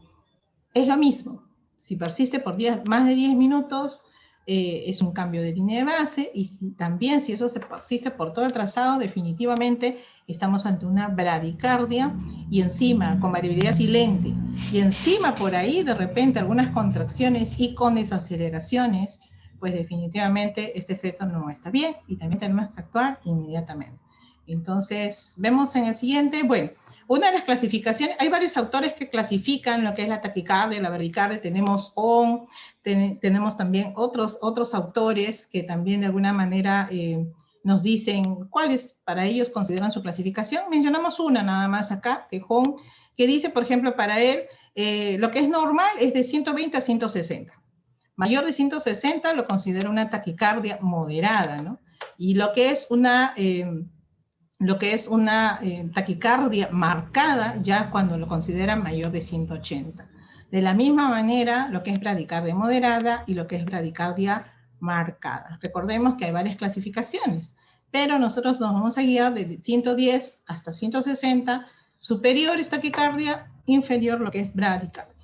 Es lo mismo, si persiste por más de 10 minutos, es un cambio de línea de base, y también si eso se persiste por todo el trazado, definitivamente estamos ante una bradicardia, y encima con variabilidad silente, y encima por ahí de repente algunas contracciones y con desaceleraciones, pues definitivamente este feto no está bien, y también tenemos que actuar inmediatamente. Entonces, vemos en el siguiente, bueno, una de las clasificaciones, hay varios autores que clasifican lo que es la taquicardia, la bradicardia, tenemos ON, tenemos también otros autores que también de alguna manera nos dicen cuáles para ellos consideran su clasificación. Mencionamos una nada más acá, de Hong, que dice, por ejemplo, para él, lo que es normal es de 120 a 160. Mayor de 160 lo considera una taquicardia moderada, ¿no? Y lo que es una taquicardia marcada ya cuando lo consideran mayor de 180. De la misma manera, lo que es bradicardia moderada y lo que es bradicardia marcada. Recordemos que hay varias clasificaciones, pero nosotros nos vamos a guiar de 110 hasta 160, superior es taquicardia, inferior lo que es bradicardia.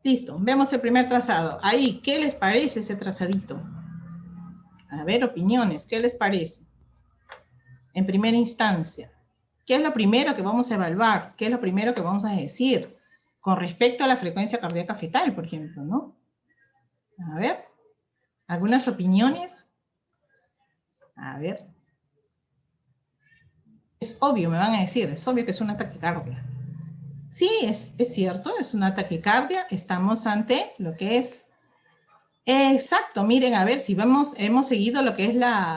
Listo, vemos el primer trazado. Ahí, ¿qué les parece ese trazadito? A ver, opiniones, ¿qué les parece? En primera instancia, ¿qué es lo primero que vamos a evaluar? ¿Qué es lo primero que vamos a decir? Con respecto a la frecuencia cardíaca fetal, por ejemplo, ¿no? A ver, ¿algunas opiniones? A ver. Es obvio, me van a decir, es obvio que es una taquicardia. Sí, es cierto, es una taquicardia, estamos ante lo que es... Exacto, miren, a ver, si vemos, hemos seguido lo que es las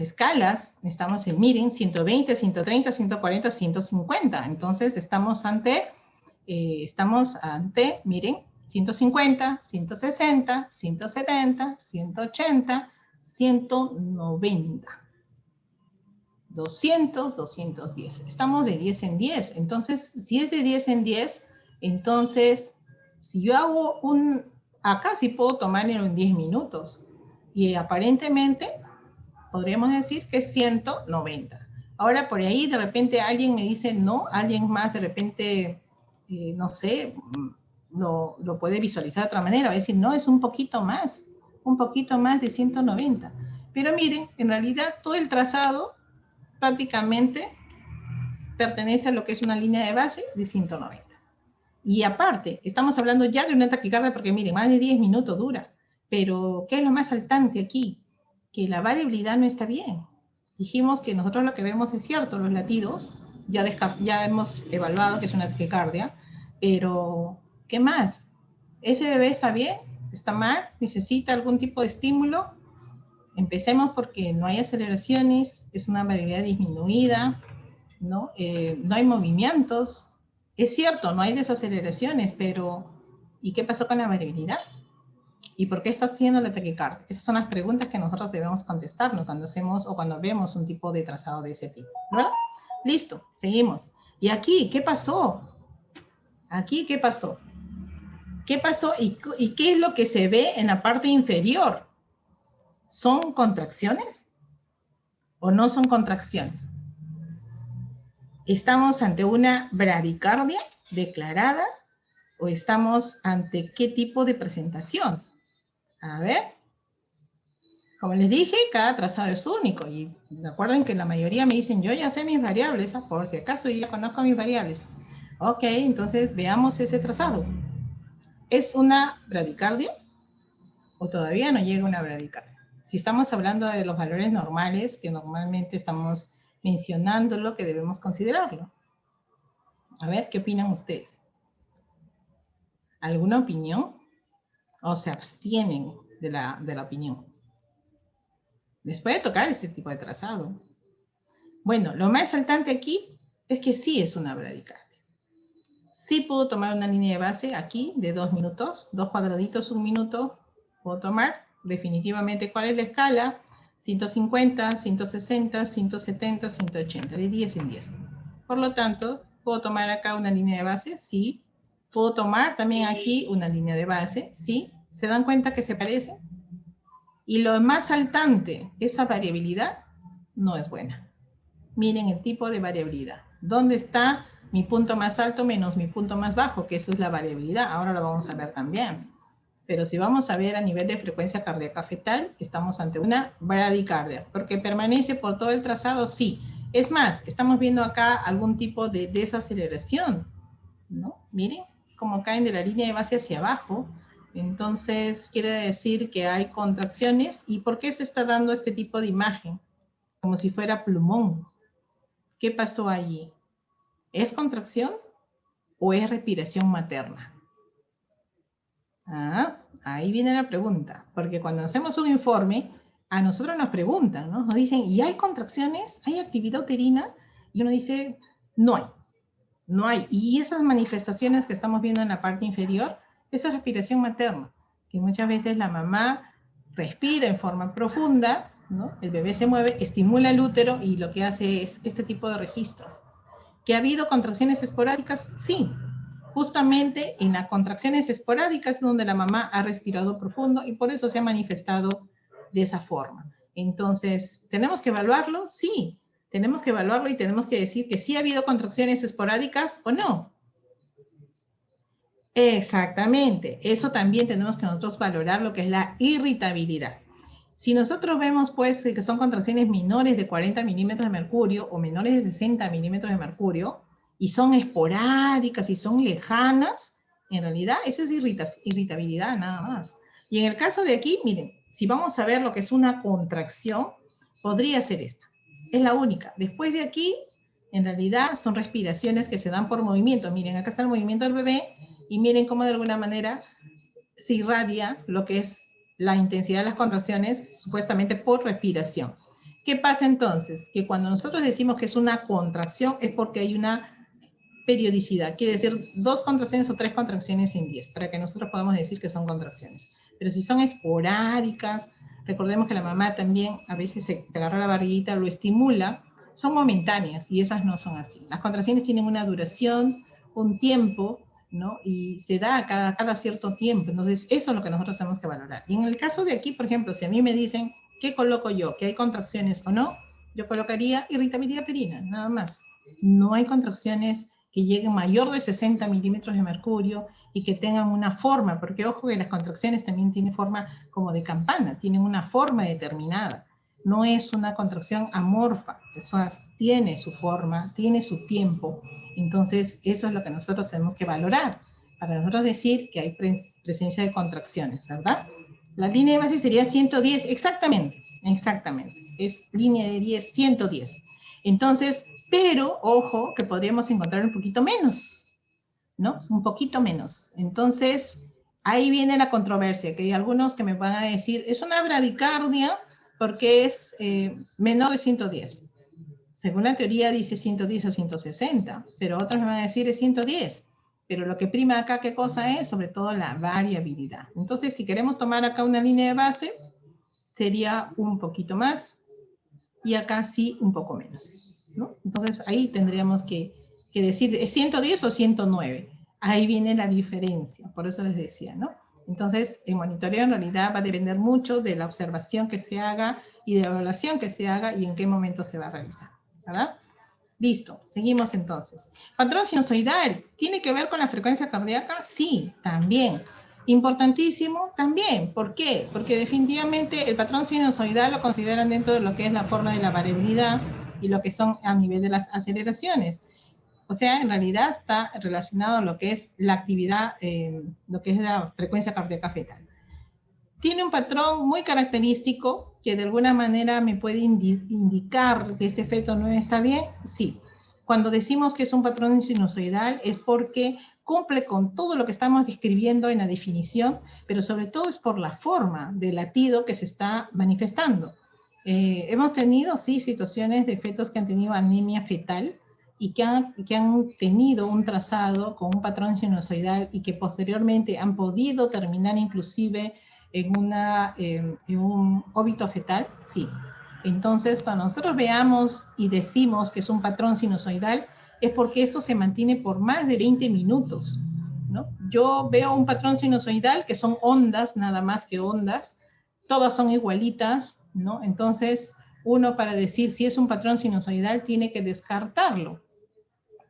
escalas, estamos en, miren, 120, 130, 140, 150. Entonces estamos ante, miren, 150, 160, 170, 180, 190. 200, 210. Estamos de 10 en 10. Entonces, si es de 10 en 10, entonces, si yo hago acá sí puedo tomarlo en 10 minutos. Y aparentemente, podríamos decir que es 190. Ahora por ahí de repente alguien me dice no, alguien más de repente, no sé, lo puede visualizar de otra manera, va a decir no, es un poquito más de 190. Pero miren, en realidad todo el trazado prácticamente pertenece a lo que es una línea de base de 190. Y aparte, estamos hablando ya de una taquicardia porque miren, más de 10 minutos dura. Pero, ¿qué es lo más saltante aquí? Que la variabilidad no está bien. Dijimos que nosotros lo que vemos es cierto, los latidos, ya hemos evaluado que es una taquicardia, pero ¿qué más? ¿Ese bebé está bien? ¿Está mal? ¿Necesita algún tipo de estímulo? Empecemos porque no hay aceleraciones, es una variabilidad disminuida, ¿no? No hay movimientos. Es cierto, no hay desaceleraciones, pero ¿y qué pasó con la variabilidad? ¿Y por qué está haciendo la taquicardia? Esas son las preguntas que nosotros debemos contestarnos cuando hacemos o cuando vemos un tipo de trazado de ese tipo, ¿verdad? Listo, seguimos. ¿Y aquí qué pasó? ¿Aquí qué pasó? ¿Qué pasó y qué es lo que se ve en la parte inferior? ¿Son contracciones o no son contracciones? ¿Estamos ante una bradicardia declarada o estamos ante qué tipo de presentación? A ver, como les dije, cada trazado es único y recuerden que la mayoría me dicen, yo ya sé mis variables, por si acaso yo ya conozco mis variables. Ok, entonces veamos ese trazado. ¿Es una bradicardia o todavía no llega una bradicardia? Si estamos hablando de los valores normales, que normalmente estamos mencionando lo que debemos considerarlo. A ver, ¿qué opinan ustedes? ¿Alguna opinión? ¿O se abstienen de la opinión? Les puede tocar este tipo de trazado. Bueno, lo más saltante aquí es que sí es una bradicardia. Sí puedo tomar una línea de base aquí de 2 minutos, 2 cuadraditos, 1 minuto. Puedo tomar definitivamente cuál es la escala. 150, 160, 170, 180, de 10 en 10. Por lo tanto, puedo tomar acá una línea de base, sí. Puedo tomar también aquí una línea de base, sí. ¿Se dan cuenta que se parecen? Y lo más saltante, esa variabilidad, no es buena. Miren el tipo de variabilidad. ¿Dónde está mi punto más alto menos mi punto más bajo? Que eso es la variabilidad. Ahora lo vamos a ver también. Pero si vamos a ver a nivel de frecuencia cardíaca fetal, estamos ante una bradicardia. Porque permanece por todo el trazado, sí. Es más, estamos viendo acá algún tipo de desaceleración, ¿no? Miren cómo caen de la línea de base hacia abajo. Entonces, quiere decir que hay contracciones. ¿Y por qué se está dando este tipo de imagen? Como si fuera plumón. ¿Qué pasó allí? ¿Es contracción o es respiración materna? Ah, ahí viene la pregunta. Porque cuando hacemos un informe, a nosotros nos preguntan, ¿no? Nos dicen, ¿y hay contracciones? ¿Hay actividad uterina? Y uno dice, no hay. No hay. Y esas manifestaciones que estamos viendo en la parte inferior, esa es respiración materna, que muchas veces la mamá respira en forma profunda, ¿no? El bebé se mueve, estimula el útero y lo que hace es este tipo de registros. ¿Que ha habido contracciones esporádicas? Sí. Justamente en las contracciones esporádicas donde la mamá ha respirado profundo y por eso se ha manifestado de esa forma. Entonces, ¿tenemos que evaluarlo? Sí. Tenemos que evaluarlo y tenemos que decir que sí ha habido contracciones esporádicas o no. Exactamente. Eso también tenemos que nosotros valorar lo que es la irritabilidad. Si nosotros vemos, pues, que son contracciones menores de 40 milímetros de mercurio o menores de 60 milímetros de mercurio y son esporádicas y son lejanas, en realidad eso es irritabilidad nada más. Y en el caso de aquí, miren, si vamos a ver lo que es una contracción, podría ser esta. Es la única. Después de aquí, en realidad son respiraciones que se dan por movimiento. Miren, acá está el movimiento del bebé y miren cómo de alguna manera se irradia lo que es la intensidad de las contracciones supuestamente por respiración. ¿Qué pasa entonces? Que cuando nosotros decimos que es una contracción es porque hay una periodicidad, quiere decir 2 contracciones o 3 contracciones en 10, para que nosotros podamos decir que son contracciones. Pero si son esporádicas, recordemos que la mamá también a veces se agarra la barriguita, lo estimula, son momentáneas y esas no son así. Las contracciones tienen una duración, un tiempo, ¿no? Y se da cada cierto tiempo. Entonces, eso es lo que nosotros tenemos que valorar. Y en el caso de aquí, por ejemplo, si a mí me dicen, ¿qué coloco yo? ¿Que hay contracciones o no? yo colocaría irritabilidad uterina, nada más. No hay contracciones que lleguen mayor de 60 milímetros de mercurio y que tengan una forma, porque ojo que las contracciones también tienen forma como de campana, tienen una forma determinada. No es una contracción amorfa, eso tiene su forma, tiene su tiempo. Entonces, eso es lo que nosotros tenemos que valorar, para nosotros decir que hay presencia de contracciones, ¿verdad? La línea de base sería 110, exactamente, exactamente. Es línea de 10, 110. Entonces, pero, ojo, que podríamos encontrar un poquito menos, ¿no? Un poquito menos. Entonces, ahí viene la controversia, que hay algunos que me van a decir, es una bradicardia porque es menor de 110. Según la teoría dice 110 a 160, pero otros me van a decir es 110. Pero lo que prima acá, ¿qué cosa es? Sobre todo la variabilidad. Entonces, si queremos tomar acá una línea de base, sería un poquito más y acá sí un poco menos, ¿no? Entonces, ahí tendríamos que decir, ¿es 110 o 109? Ahí viene la diferencia, por eso les decía, ¿no? Entonces, el monitoreo en realidad va a depender mucho de la observación que se haga y de la evaluación que se haga y en qué momento se va a realizar, ¿verdad? Listo, seguimos entonces. Patrón sinusoidal, ¿tiene que ver con la frecuencia cardíaca? Sí, también. Importantísimo, también. ¿Por qué? Porque definitivamente el patrón sinusoidal lo consideran dentro de lo que es la forma de la variabilidad y lo que son a nivel de las aceleraciones. O sea, en realidad está relacionado a lo que es la actividad, lo que es la frecuencia cardíaca fetal. Tiene un patrón muy característico que de alguna manera me puede indicar que este feto no está bien. Sí, cuando decimos que es un patrón sinusoidal es porque cumple con todo lo que estamos describiendo en la definición, pero sobre todo es por la forma del latido que se está manifestando. Hemos tenido, sí, situaciones de fetos que han tenido anemia fetal y que han tenido un trazado con un patrón sinusoidal y que posteriormente han podido terminar inclusive en un óbito fetal, sí. Entonces, cuando nosotros veamos y decimos que es un patrón sinusoidal, es porque esto se mantiene por más de 20 minutos, ¿no? Yo veo un patrón sinusoidal que son ondas, nada más que ondas, todas son igualitas, ¿no? Entonces, uno para decir si es un patrón sinusoidal tiene que descartarlo,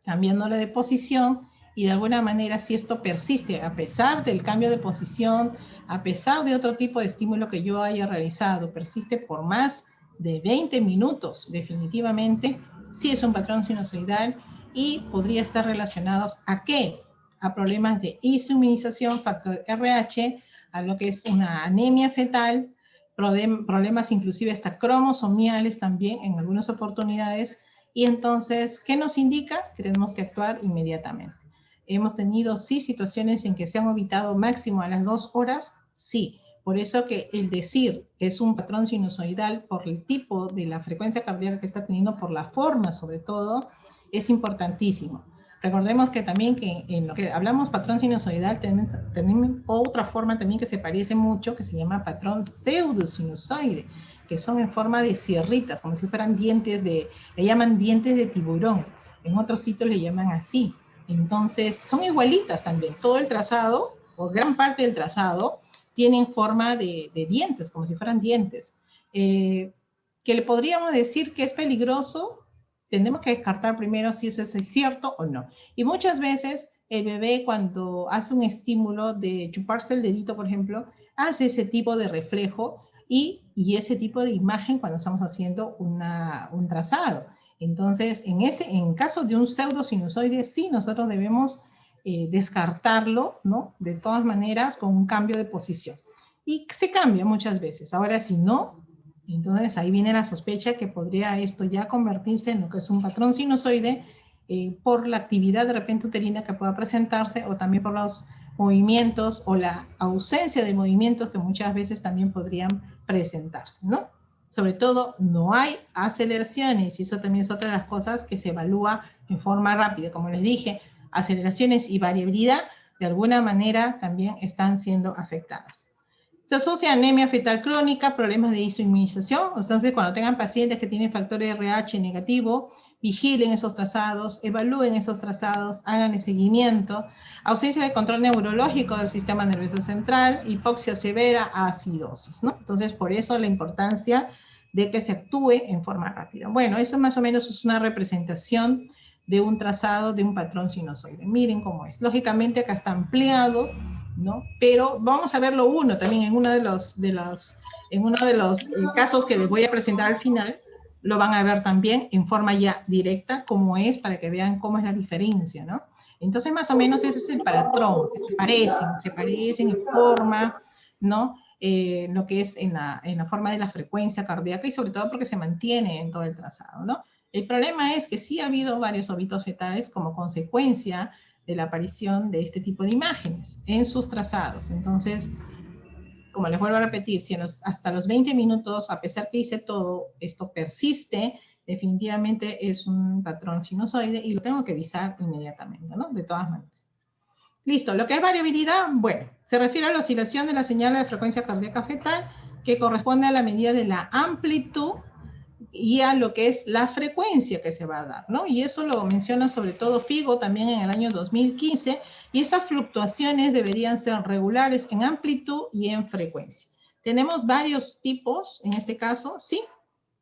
cambiándole de posición, y de alguna manera si esto persiste a pesar del cambio de posición, a pesar de otro tipo de estímulo que yo haya realizado, persiste por más de 20 minutos, definitivamente, sí es un patrón sinusoidal y podría estar relacionados ¿a qué? A problemas de insuministración, factor RH, a lo que es una anemia fetal, problemas inclusive hasta cromosomiales también en algunas oportunidades. Y entonces, ¿qué nos indica? Que tenemos que actuar inmediatamente. Hemos tenido, sí, situaciones en que se han ovitado máximo a las 2 horas, sí. Por eso que el decir es un patrón sinusoidal por el tipo de la frecuencia cardíaca que está teniendo, por la forma sobre todo, es importantísimo. Recordemos que también que en lo que hablamos patrón sinusoidal, tenemos otra forma también que se parece mucho, que se llama patrón pseudosinusoide, que son en forma de sierritas, como si fueran dientes le llaman dientes de tiburón, en otros sitios le llaman así. Entonces, son igualitas también, todo el trazado, o gran parte del trazado, tienen forma de dientes, como si fueran dientes. Que le podríamos decir que es peligroso, tenemos que descartar primero si eso es cierto o no. Y muchas veces el bebé cuando hace un estímulo de chuparse el dedito, por ejemplo, hace ese tipo de reflejo y ese tipo de imagen cuando estamos haciendo un trazado. Entonces, en caso de un pseudosinusoide, sí, nosotros debemos descartarlo, ¿no? De todas maneras, con un cambio de posición. Y se cambia muchas veces. Ahora, si no, entonces ahí viene la sospecha que podría esto ya convertirse en lo que es un patrón sinusoide por la actividad de repente uterina que pueda presentarse o también por los movimientos o la ausencia de movimientos que muchas veces también podrían presentarse, ¿no? Sobre todo, no hay aceleraciones y eso también es otra de las cosas que se evalúa en forma rápida. Como les dije, aceleraciones y variabilidad de alguna manera también están siendo afectadas. Se asocia a anemia fetal crónica, problemas de insuministración. Entonces, cuando tengan pacientes que tienen factor RH negativo, vigilen esos trazados, evalúen esos trazados, hagan el seguimiento. Ausencia de control neurológico del sistema nervioso central, hipoxia severa, acidosis, ¿no? Entonces, por eso la importancia de que se actúe en forma rápida. Bueno, eso más o menos es una representación de un trazado de un patrón sinusoide. Miren cómo es. Lógicamente acá está ampliado, ¿no? Pero vamos a verlo uno también en uno de los casos que les voy a presentar al final. Lo van a ver también en forma ya directa, como es, para que vean cómo es la diferencia, ¿no? Entonces, más o menos ese es el patrón, se parecen en forma, ¿no? Lo que es en la forma de la frecuencia cardíaca y sobre todo porque se mantiene en todo el trazado, ¿no? El problema es que sí ha habido varios óbitos fetales como consecuencia de la aparición de este tipo de imágenes en sus trazados. Entonces, como les vuelvo a repetir, si hasta los 20 minutos, a pesar que hice todo, esto persiste, definitivamente es un patrón sinusoide y lo tengo que avisar inmediatamente, ¿no? De todas maneras. Listo, lo que es variabilidad, bueno, se refiere a la oscilación de la señal de frecuencia cardíaca fetal que corresponde a la medida de la amplitud y a lo que es la frecuencia que se va a dar, ¿no? Y eso lo menciona sobre todo Figo también en el año 2015, y estas fluctuaciones deberían ser regulares en amplitud y en frecuencia. Tenemos varios tipos, en este caso, ¿sí?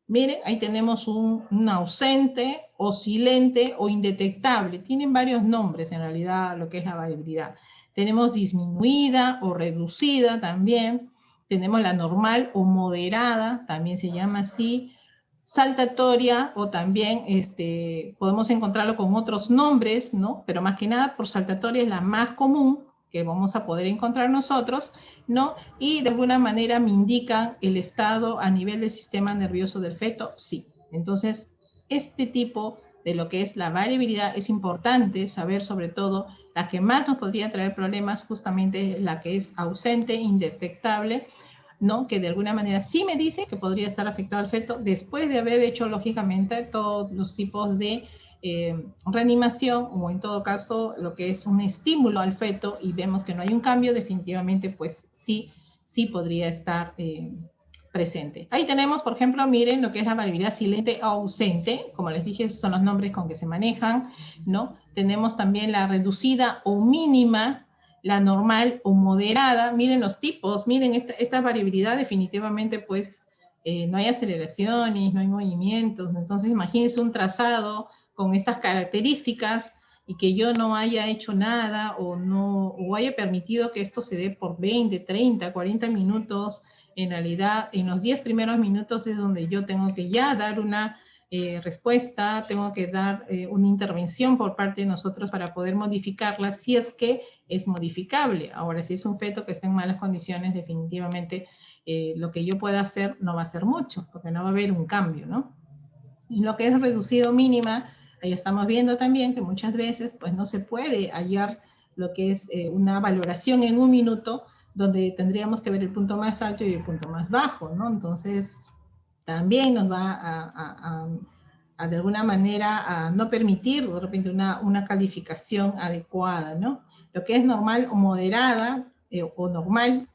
Miren, ahí tenemos un ausente, oscilante o indetectable. Tienen varios nombres en realidad lo que es la variabilidad. Tenemos disminuida o reducida también. Tenemos la normal o moderada, también se llama así. Saltatoria o también podemos encontrarlo con otros nombres, ¿no? Pero más que nada por saltatoria es la más común que vamos a poder encontrar nosotros, ¿no? Y de alguna manera me indican el estado a nivel del sistema nervioso del feto, sí. Entonces, este tipo de lo que es la variabilidad es importante saber, sobre todo, la que más nos podría traer problemas, justamente la que es ausente, indetectable, ¿no? Que de alguna manera sí me dice que podría estar afectado al feto después de haber hecho, lógicamente, todos los tipos de reanimación o en todo caso lo que es un estímulo al feto y vemos que no hay un cambio, definitivamente pues sí podría estar presente. Ahí tenemos, por ejemplo, miren lo que es la variabilidad silente o ausente, como les dije, son los nombres con que se manejan, ¿no? Tenemos también la reducida o mínima, la normal o moderada. Miren los tipos, miren esta variabilidad definitivamente pues no hay aceleraciones, no hay movimientos, entonces imagínense un trazado con estas características y que yo no haya hecho nada o haya permitido que esto se dé por 20, 30, 40 minutos, en realidad en los 10 primeros minutos es donde yo tengo que ya dar una respuesta, tengo que dar una intervención por parte de nosotros para poder modificarla si es que es modificable. Ahora, si es un feto que está en malas condiciones, definitivamente lo que yo pueda hacer no va a ser mucho, porque no va a haber un cambio, ¿no? En lo que es reducido mínima, ahí estamos viendo también que muchas veces pues no se puede hallar lo que es una valoración en un minuto, donde tendríamos que ver el punto más alto y el punto más bajo, ¿no? Entonces, también nos va de alguna manera a no permitir de repente una calificación adecuada, ¿no? Lo que es normal o moderada o normal,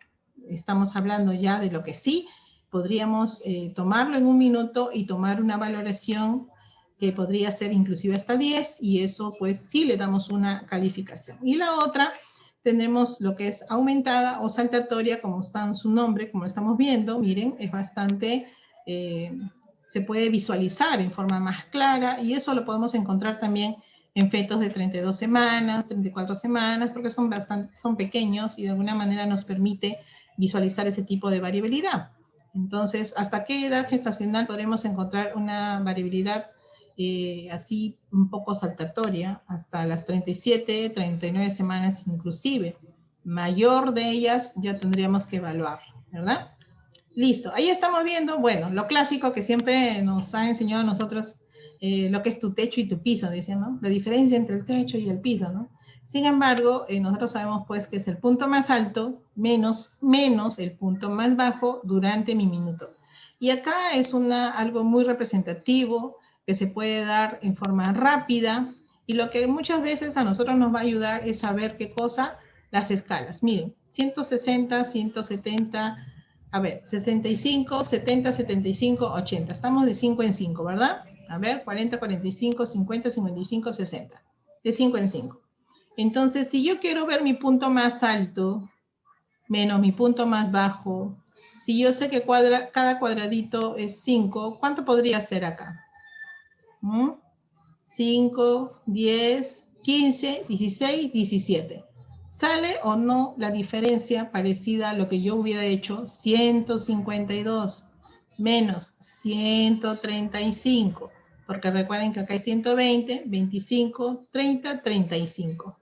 estamos hablando ya de lo que sí podríamos tomarlo en un minuto y tomar una valoración que podría ser inclusive hasta 10 y eso pues sí le damos una calificación. Y la otra, tenemos lo que es aumentada o saltatoria, como está en su nombre, como lo estamos viendo, miren, es bastante, se puede visualizar en forma más clara y eso lo podemos encontrar también en fetos de 32 semanas, 34 semanas, porque son pequeños y de alguna manera nos permite visualizar ese tipo de variabilidad. Entonces, ¿hasta qué edad gestacional podremos encontrar una variabilidad así un poco saltatoria? Hasta las 37, 39 semanas inclusive. Mayor de ellas ya tendríamos que evaluar, ¿verdad? Listo, ahí estamos viendo, bueno, lo clásico que siempre nos ha enseñado a nosotros, lo que es tu techo y tu piso, dicen, ¿no? La diferencia entre el techo y el piso, ¿no? Sin embargo, nosotros sabemos pues que es el punto más alto menos el punto más bajo durante mi minuto. Y acá es algo muy representativo que se puede dar en forma rápida y lo que muchas veces a nosotros nos va a ayudar es saber qué cosa, las escalas. Miren, 160, 170, a ver, 65, 70, 75, 80. Estamos de 5 en 5, ¿verdad? A ver, 40, 45, 50, 55, 60. De 5 en 5. Entonces, si yo quiero ver mi punto más alto menos mi punto más bajo, Si yo sé que cada cuadradito es 5, ¿cuánto podría ser acá? 5, 10, 15, 16, 17. ¿Sale o no la diferencia parecida a lo que yo hubiera hecho? 152 menos 135. Porque recuerden que acá hay 120, 25, 30, 35.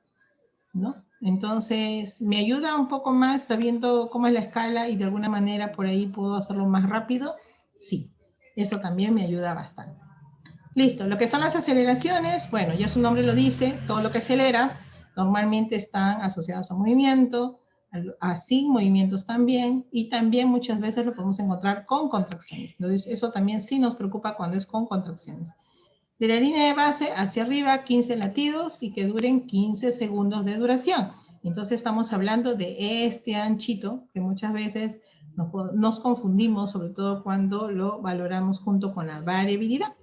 ¿No? Entonces, ¿me ayuda un poco más sabiendo cómo es la escala y de alguna manera por ahí puedo hacerlo más rápido? Sí, eso también me ayuda bastante. Listo, lo que son las aceleraciones, bueno, ya su nombre lo dice, todo lo que acelera normalmente están asociados a movimiento, así movimientos también, y también muchas veces lo podemos encontrar con contracciones. Entonces, eso también sí nos preocupa cuando es con contracciones. De la línea de base hacia arriba, 15 latidos y que duren 15 segundos de duración. Entonces estamos hablando de este anchito que muchas veces nos confundimos, sobre todo cuando lo valoramos junto con la variabilidad.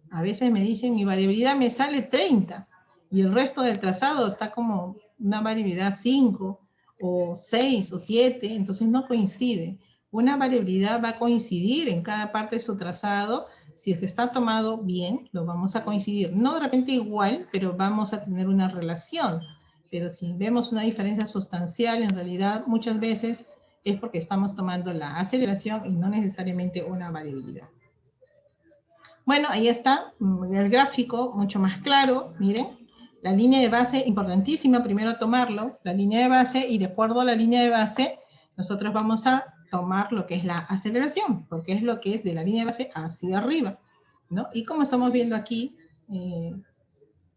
A veces me dicen, mi variabilidad me sale 30 y el resto del trazado está como una variabilidad 5 o 6 o 7, entonces no coincide. Una variabilidad va a coincidir en cada parte de su trazado. Si es que está tomado bien, lo vamos a coincidir. No de repente igual, pero vamos a tener una relación. Pero si vemos una diferencia sustancial, en realidad muchas veces es porque estamos tomando la aceleración y no necesariamente una variabilidad. Bueno, ahí está el gráfico, mucho más claro, miren. La línea de base, importantísima, primero tomarlo, la línea de base, y de acuerdo a la línea de base, nosotros vamos a tomar lo que es la aceleración, porque es lo que es de la línea de base hacia arriba, ¿no? Y como estamos viendo aquí,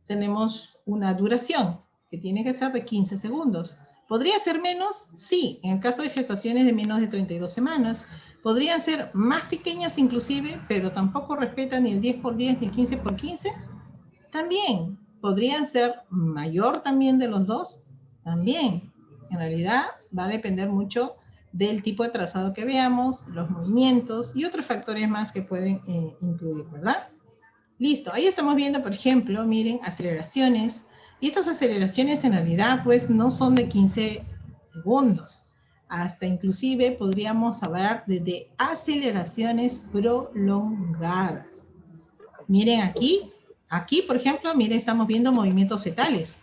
tenemos una duración que tiene que ser de 15 segundos. ¿Podría ser menos? Sí, en el caso de gestaciones de menos de 32 semanas. Podrían ser más pequeñas inclusive, pero tampoco respetan ni el 10 por 10 ni el 15 por 15. También. ¿Podrían ser mayor también de los dos? También. En realidad va a depender mucho del tipo de trazado que veamos, los movimientos y otros factores más que pueden incluir, ¿verdad? Listo, ahí estamos viendo, por ejemplo, miren, aceleraciones. Y estas aceleraciones en realidad pues no son de 15 segundos. Hasta inclusive podríamos hablar de aceleraciones prolongadas. Miren aquí por ejemplo, miren, estamos viendo movimientos fetales.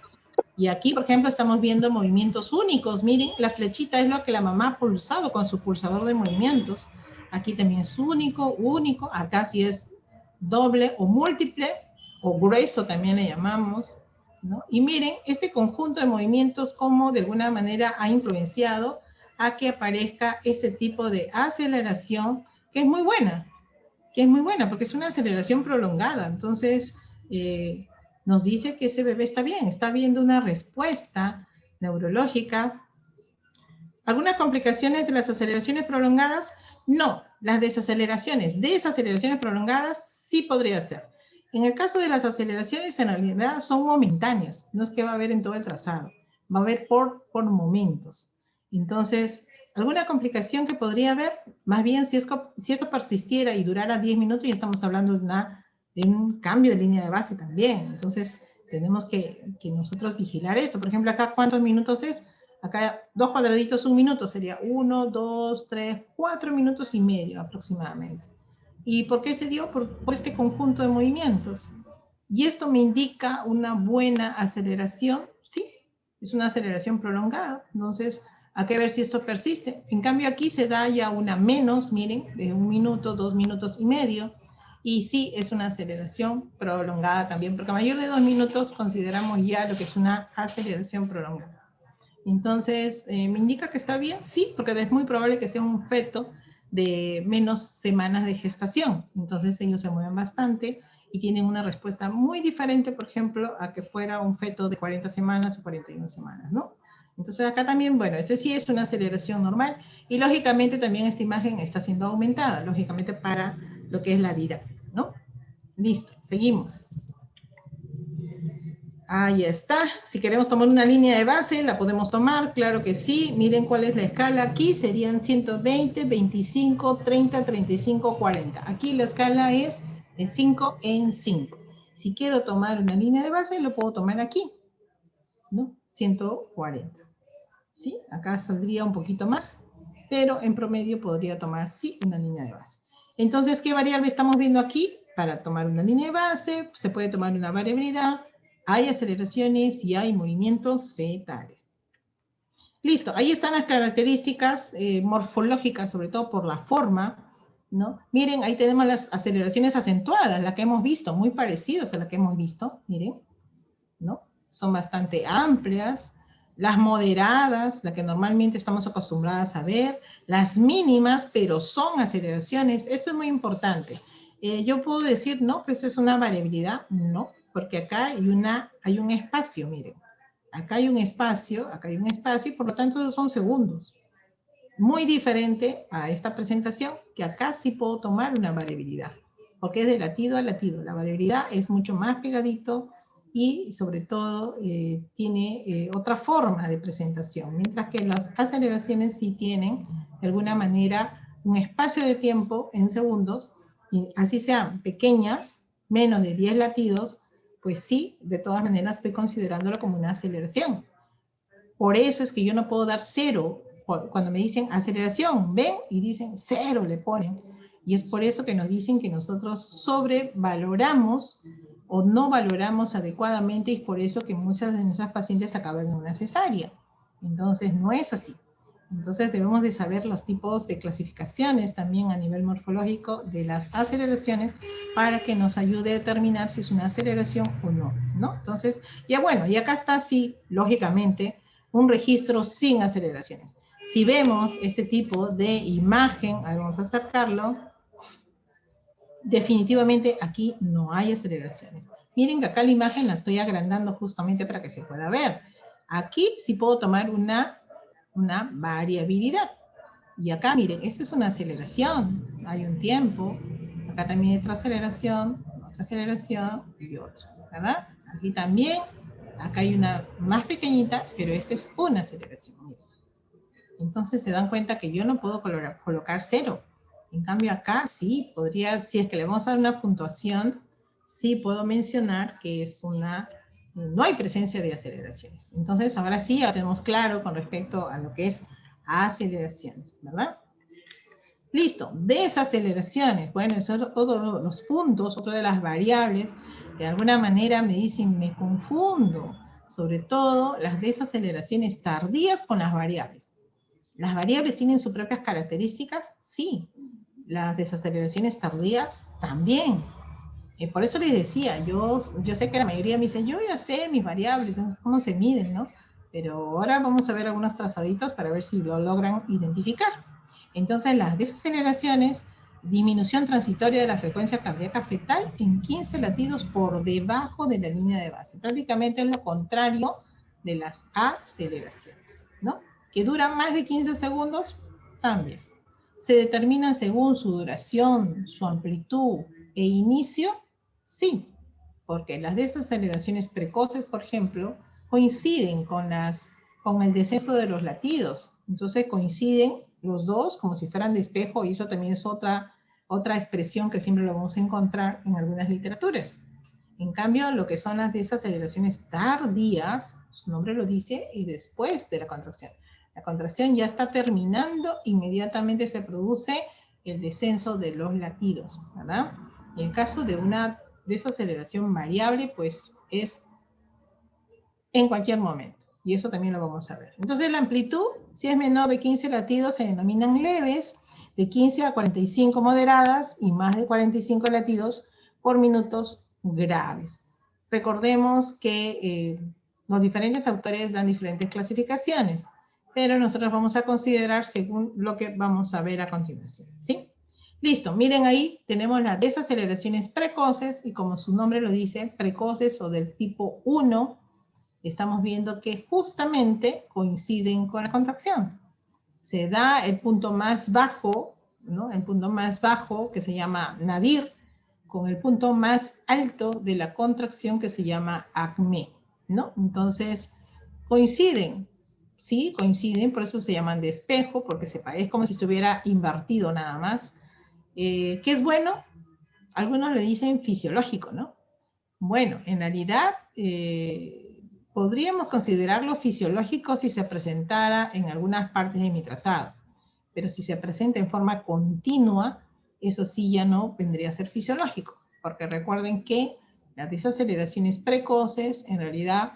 Y aquí, por ejemplo, estamos viendo movimientos únicos. Miren, la flechita es lo que la mamá ha pulsado con su pulsador de movimientos. Aquí también es único, único. Acá sí es doble o múltiple, o grueso también le llamamos, ¿no? Y miren, este conjunto de movimientos cómo de alguna manera ha influenciado a que aparezca este tipo de aceleración, que es muy buena, porque es una aceleración prolongada. Entonces, nos dice que ese bebé está bien, está viendo una respuesta neurológica. ¿Algunas complicaciones de las aceleraciones prolongadas? No, las desaceleraciones prolongadas sí podría ser. En el caso de las aceleraciones, en realidad son momentáneas, no es que va a haber en todo el trazado, va a haber por momentos. Entonces, ¿alguna complicación que podría haber? Más bien, si esto persistiera y durara 10 minutos, ya estamos hablando de un cambio de línea de base también. Entonces, tenemos que nosotros vigilar esto. Por ejemplo, acá, ¿cuántos minutos es? Acá, 2 cuadraditos, 1 minuto, sería 1, 2, 3, 4 minutos y medio aproximadamente. ¿Y por qué se dio? Por este conjunto de movimientos. ¿Y esto me indica una buena aceleración? Sí, es una aceleración prolongada. Entonces, hay que ver si esto persiste. En cambio, aquí se da ya una menos, miren, de 1 minuto, 2 minutos y medio. Y sí, es una aceleración prolongada también, porque a mayor de 2 minutos consideramos ya lo que es una aceleración prolongada. Entonces, ¿me indica que está bien? Sí, porque es muy probable que sea un feto de menos semanas de gestación. Entonces, ellos se mueven bastante y tienen una respuesta muy diferente, por ejemplo, a que fuera un feto de 40 semanas o 41 semanas, ¿no? Entonces, acá también, bueno, este sí es una aceleración normal y lógicamente también esta imagen está siendo aumentada, lógicamente para lo que es la didáctica, ¿no? Listo, seguimos. Ahí está. Si queremos tomar una línea de base, la podemos tomar, claro que sí. Miren cuál es la escala aquí. Serían 120, 25, 30, 35, 40. Aquí la escala es de 5 en 5. Si quiero tomar una línea de base, lo puedo tomar aquí, ¿no? 140. ¿Sí? Acá saldría un poquito más. pero en promedio podría tomar, sí, una línea de base. Entonces, ¿qué variable estamos viendo aquí? Para tomar una línea de base, se puede tomar una variabilidad, hay aceleraciones y hay movimientos fetales. Listo, ahí están las características morfológicas, sobre todo por la forma, ¿no? Miren, ahí tenemos las aceleraciones acentuadas, la que hemos visto, muy parecidas a la que hemos visto, miren, ¿no? Son bastante amplias. Las moderadas, la que normalmente estamos acostumbradas a ver, las mínimas, pero son aceleraciones, esto es muy importante. Yo puedo decir, no, pues es una variabilidad, no, porque acá hay un espacio, miren. Acá hay un espacio, y por lo tanto son segundos. Muy diferente a esta presentación, que acá sí puedo tomar una variabilidad, porque es de latido a latido. La variabilidad es mucho más pegadito y sobre todo tiene otra forma de presentación, mientras que las aceleraciones sí tienen de alguna manera un espacio de tiempo en segundos, y así sean pequeñas, menos de 10 latidos, pues sí, de todas maneras estoy considerándolo como una aceleración. Por eso es que yo no puedo dar cero. Cuando me dicen aceleración, ven y dicen cero, le ponen. Y es por eso que nos dicen que nosotros sobrevaloramos o no valoramos adecuadamente, y es por eso que muchas de nuestras pacientes acaban en una cesárea. Entonces no es así. Entonces debemos de saber los tipos de clasificaciones también a nivel morfológico de las aceleraciones para que nos ayude a determinar si es una aceleración o no, ¿no? Entonces, ya bueno, y acá está así, lógicamente, un registro sin aceleraciones. Si vemos este tipo de imagen, ahí vamos a acercarlo, definitivamente aquí no hay aceleraciones. Miren que acá la imagen la estoy agrandando justamente para que se pueda ver. Aquí sí puedo tomar una variabilidad. Y acá, miren, esta es una aceleración. Hay un tiempo. Acá también hay otra aceleración y otra, ¿verdad? Aquí también. Acá hay una más pequeñita, pero esta es una aceleración. Miren. Entonces se dan cuenta que yo no puedo colocar cero. En cambio acá sí, podría, si es que le vamos a dar una puntuación, sí puedo mencionar que es no hay presencia de aceleraciones. Entonces ahora sí, ya tenemos claro con respecto a lo que es aceleraciones, ¿verdad? Listo, desaceleraciones. Bueno, esos son todos los puntos, otra de las variables. De alguna manera me dicen, me confundo. Sobre todo las desaceleraciones tardías con las variables. ¿Las variables tienen sus propias características? Sí. Las desaceleraciones tardías también. Por eso les decía, yo sé que la mayoría me dice, yo ya sé mis variables, cómo se miden, ¿no? Pero ahora vamos a ver algunos trazaditos para ver si lo logran identificar. Entonces, las desaceleraciones, disminución transitoria de la frecuencia cardíaca fetal en 15 latidos por debajo de la línea de base. Prácticamente es lo contrario de las aceleraciones, ¿no? Que duran más de 15 segundos, también. Se determinan según su duración, su amplitud e inicio, sí, porque las desaceleraciones precoces, por ejemplo, coinciden con el descenso de los latidos. Entonces coinciden los dos como si fueran de espejo, y eso también es otra expresión que siempre lo vamos a encontrar en algunas literaturas. En cambio, lo que son las desaceleraciones tardías, su nombre lo dice, y después de la contracción. La contracción ya está terminando, inmediatamente se produce el descenso de los latidos, ¿verdad? Y en caso de una desaceleración variable, pues es en cualquier momento. Y eso también lo vamos a ver. Entonces la amplitud, si es menor de 15 latidos, se denominan leves, de 15 a 45 moderadas y más de 45 latidos por minutos graves. Recordemos que los diferentes autores dan diferentes clasificaciones, pero nosotros vamos a considerar según lo que vamos a ver a continuación, ¿sí? Listo, miren ahí tenemos las desaceleraciones precoces, y como su nombre lo dice, precoces o del tipo 1, estamos viendo que justamente coinciden con la contracción. Se da el punto más bajo, ¿no? El punto más bajo que se llama nadir, con el punto más alto de la contracción que se llama acme, ¿no? Entonces, coinciden, ¿sí? Coinciden, por eso se llaman de espejo, porque es como si se hubiera invertido nada más. ¿Qué es bueno? Algunos le dicen fisiológico, ¿no? Bueno, en realidad podríamos considerarlo fisiológico si se presentara en algunas partes de mi trazado. pero si se presenta en forma continua, eso sí ya no vendría a ser fisiológico, porque recuerden que las desaceleraciones precoces en realidad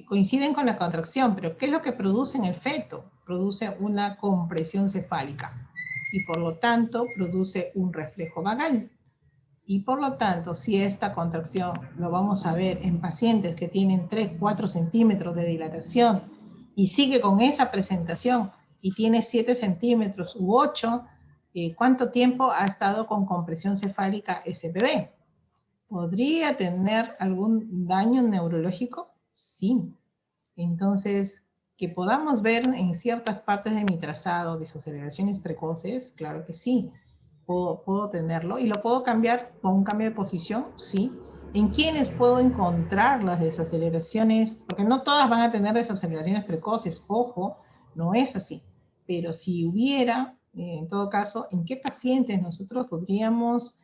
coinciden con la contracción, pero ¿qué es lo que produce en el feto? Produce una compresión cefálica y por lo tanto produce un reflejo vagal. Y por lo tanto, si esta contracción lo vamos a ver en pacientes que tienen 3, 4 centímetros de dilatación y sigue con esa presentación y tiene 7 centímetros u 8, ¿cuánto tiempo ha estado con compresión cefálica ese bebé? ¿Podría tener algún daño neurológico? Sí. Entonces, que podamos ver en ciertas partes de mi trazado desaceleraciones precoces, claro que sí. Puedo tenerlo y lo puedo cambiar con un cambio de posición, sí. ¿En quiénes puedo encontrar las desaceleraciones? Porque no todas van a tener desaceleraciones precoces, ojo, no es así. Pero si hubiera, en todo caso, ¿en qué pacientes nosotros podríamos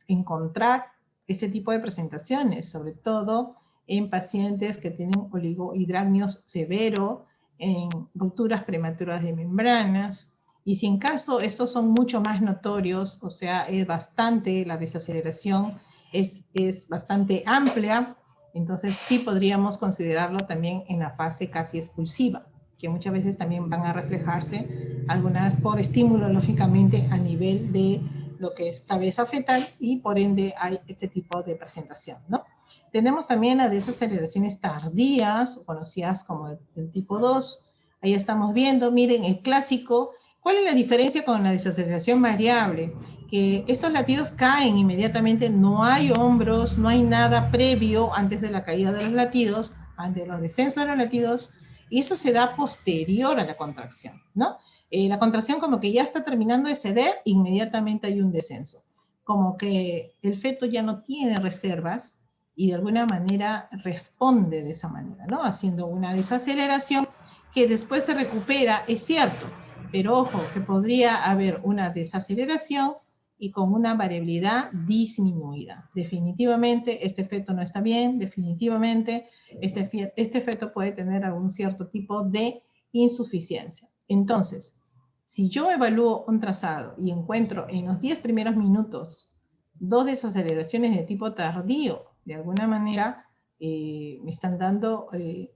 encontrar este tipo de presentaciones? Sobre todo en pacientes que tienen oligohidramios severo, en rupturas prematuras de membranas, y si en caso estos son mucho más notorios, o sea, es bastante, la desaceleración es bastante amplia, entonces sí podríamos considerarlo también en la fase casi expulsiva, que muchas veces también van a reflejarse, algunas por estímulo, lógicamente, a nivel de lo que es cabeza fetal, y por ende hay este tipo de presentación, ¿no? Tenemos también las desaceleraciones tardías, conocidas como el tipo 2. Ahí estamos viendo, miren, el clásico. ¿Cuál es la diferencia con la desaceleración variable? Que estos latidos caen inmediatamente, no hay hombros, no hay nada previo antes de la caída de los latidos, antes de los descensos de los latidos, y eso se da posterior a la contracción, ¿no? La contracción como que ya está terminando de ceder, inmediatamente hay un descenso. Como que el feto ya no tiene reservas y de alguna manera responde de esa manera, ¿no? Haciendo una desaceleración que después se recupera, es cierto, pero ojo, que podría haber una desaceleración y con una variabilidad disminuida. Definitivamente este feto no está bien, definitivamente este feto puede tener algún cierto tipo de insuficiencia. Entonces, si yo evalúo un trazado y encuentro en los 10 primeros minutos 2 desaceleraciones de tipo tardío, de alguna manera me están dando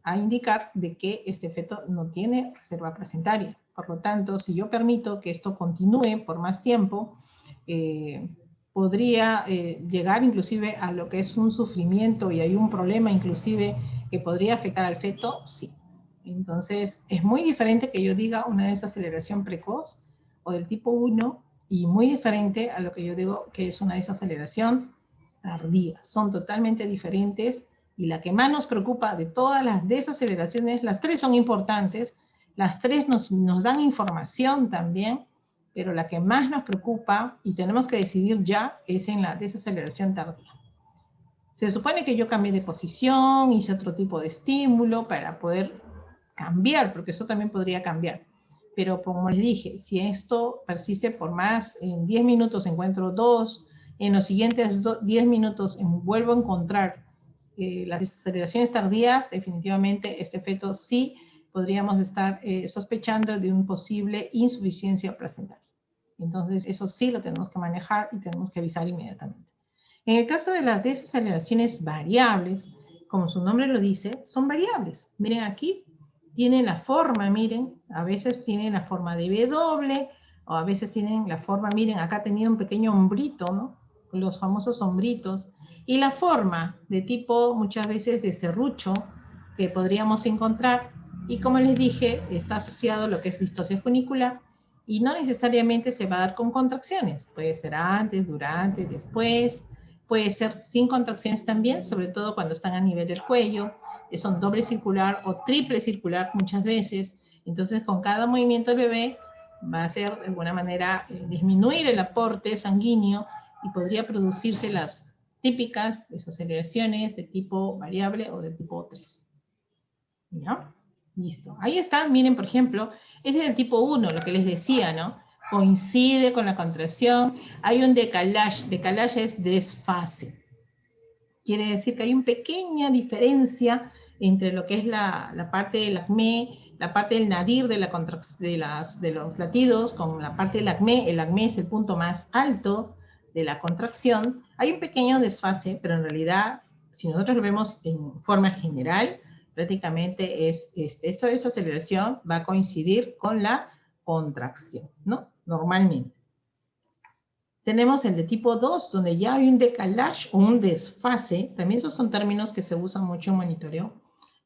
a indicar de que este feto no tiene reserva placentaria. Por lo tanto, si yo permito que esto continúe por más tiempo, podría llegar inclusive a lo que es un sufrimiento y hay un problema inclusive que podría afectar al feto, sí. Entonces, es muy diferente que yo diga una desaceleración precoz o del tipo 1 y muy diferente a lo que yo digo que es una desaceleración tardía. Son totalmente diferentes y la que más nos preocupa de todas las desaceleraciones, las tres son importantes, las tres nos dan información también, pero la que más nos preocupa y tenemos que decidir ya es en la desaceleración tardía. Se supone que yo cambié de posición, hice otro tipo de estímulo para poder cambiar, porque eso también podría cambiar. Pero como les dije, si esto persiste por más, en 10 minutos encuentro 2, en los siguientes 10 minutos vuelvo a encontrar las desaceleraciones tardías, definitivamente este feto sí podríamos estar sospechando de una posible insuficiencia placentaria. Entonces eso sí lo tenemos que manejar y tenemos que avisar inmediatamente. En el caso de las desaceleraciones variables, como su nombre lo dice, son variables. Miren aquí, tienen la forma, miren, a veces tienen la forma de W, o a veces tienen la forma, miren, acá tenía un pequeño hombrito, ¿no? Los famosos hombritos. Y la forma de tipo, muchas veces, de serrucho, que podríamos encontrar. Y como les dije, está asociado a lo que es distosia funicular, y no necesariamente se va a dar con contracciones. Puede ser antes, durante, después. Puede ser sin contracciones también, sobre todo cuando están a nivel del cuello, que son doble circular o triple circular muchas veces. Entonces, con cada movimiento del bebé va a ser de alguna manera disminuir el aporte sanguíneo y podría producirse las típicas desaceleraciones de tipo variable o de tipo 3. ¿Ya? Listo. Ahí está, miren, por ejemplo, este es el tipo 1, lo que les decía, ¿no? Coincide con la contracción, hay un decalage es desfase. Quiere decir que hay una pequeña diferencia entre lo que es la parte del acné, la parte del nadir de los latidos con la parte del acmé. El acmé es el punto más alto de la contracción. Hay un pequeño desfase, pero en realidad, si nosotros lo vemos en forma general, prácticamente esta desaceleración va a coincidir con la contracción, ¿no? Normalmente. Tenemos el de tipo 2, donde ya hay un decalage o un desfase. También esos son términos que se usan mucho en monitoreo,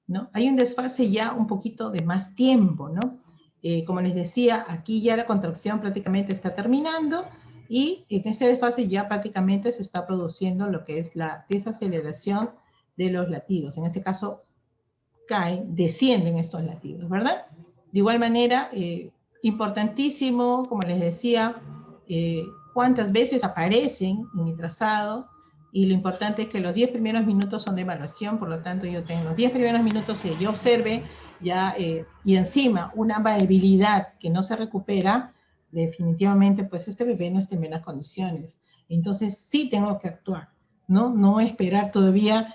¿no? Hay un desfase ya un poquito de más tiempo, ¿no? Como les decía, aquí ya la contracción prácticamente está terminando y en este desfase ya prácticamente se está produciendo lo que es la desaceleración de los latidos. En este caso, descienden estos latidos, ¿verdad? De igual manera, importantísimo, como les decía, cuántas veces aparecen en mi trazado, y lo importante es que los 10 primeros minutos son de evaluación, por lo tanto yo tengo los 10 primeros minutos que yo observe, ya, y encima una variabilidad que no se recupera, definitivamente pues este bebé no está en buenas condiciones. Entonces sí tengo que actuar, ¿no? No esperar todavía,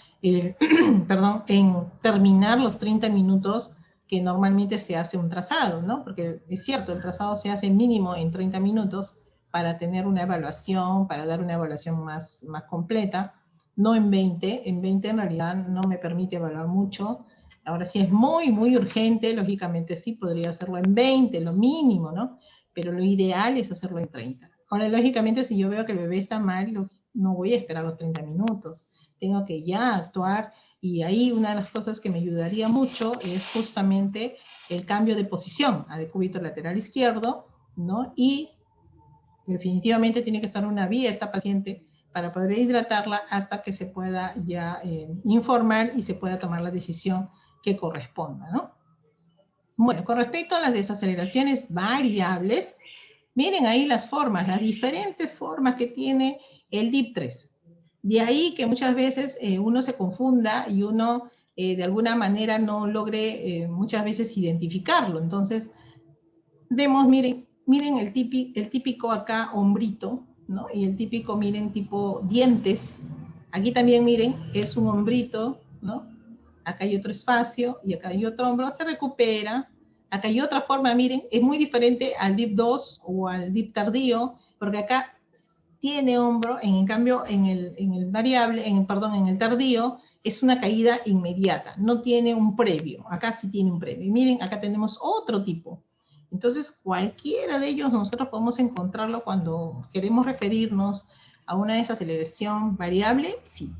perdón, en terminar los 30 minutos que normalmente se hace un trazado, ¿no? Porque es cierto, el trazado se hace mínimo en 30 minutos, para tener una evaluación, para dar una evaluación más completa, no en 20. En 20 en realidad no me permite evaluar mucho. Ahora, si es muy urgente, lógicamente sí podría hacerlo en 20, lo mínimo, ¿no? Pero lo ideal es hacerlo en 30. Ahora, lógicamente, si yo veo que el bebé está mal, no voy a esperar los 30 minutos. Tengo que ya actuar, y ahí una de las cosas que me ayudaría mucho es justamente el cambio de posición a decúbito lateral izquierdo, ¿no? Y definitivamente tiene que estar una vía esta paciente para poder hidratarla hasta que se pueda ya informar y se pueda tomar la decisión que corresponda, ¿no? Bueno, con respecto a las desaceleraciones variables, miren ahí las formas, las diferentes formas que tiene el DIP-3. De ahí que muchas veces uno se confunda y uno de alguna manera no logre muchas veces identificarlo. Entonces, vemos, miren el típico acá hombrito, ¿no? Y el típico, miren, tipo dientes. Aquí también, miren, es un hombrito, ¿no? Acá hay otro espacio y acá hay otro hombro, se recupera. Acá hay otra forma, miren, es muy diferente al DIP 2 o al DIP tardío, porque acá tiene hombro, en cambio en el variable, perdón, en el tardío, es una caída inmediata, no tiene un previo. Acá sí tiene un previo. Y miren, acá tenemos otro tipo. Entonces, cualquiera de ellos nosotros podemos encontrarlo cuando queremos referirnos a una desaceleración variable, sí.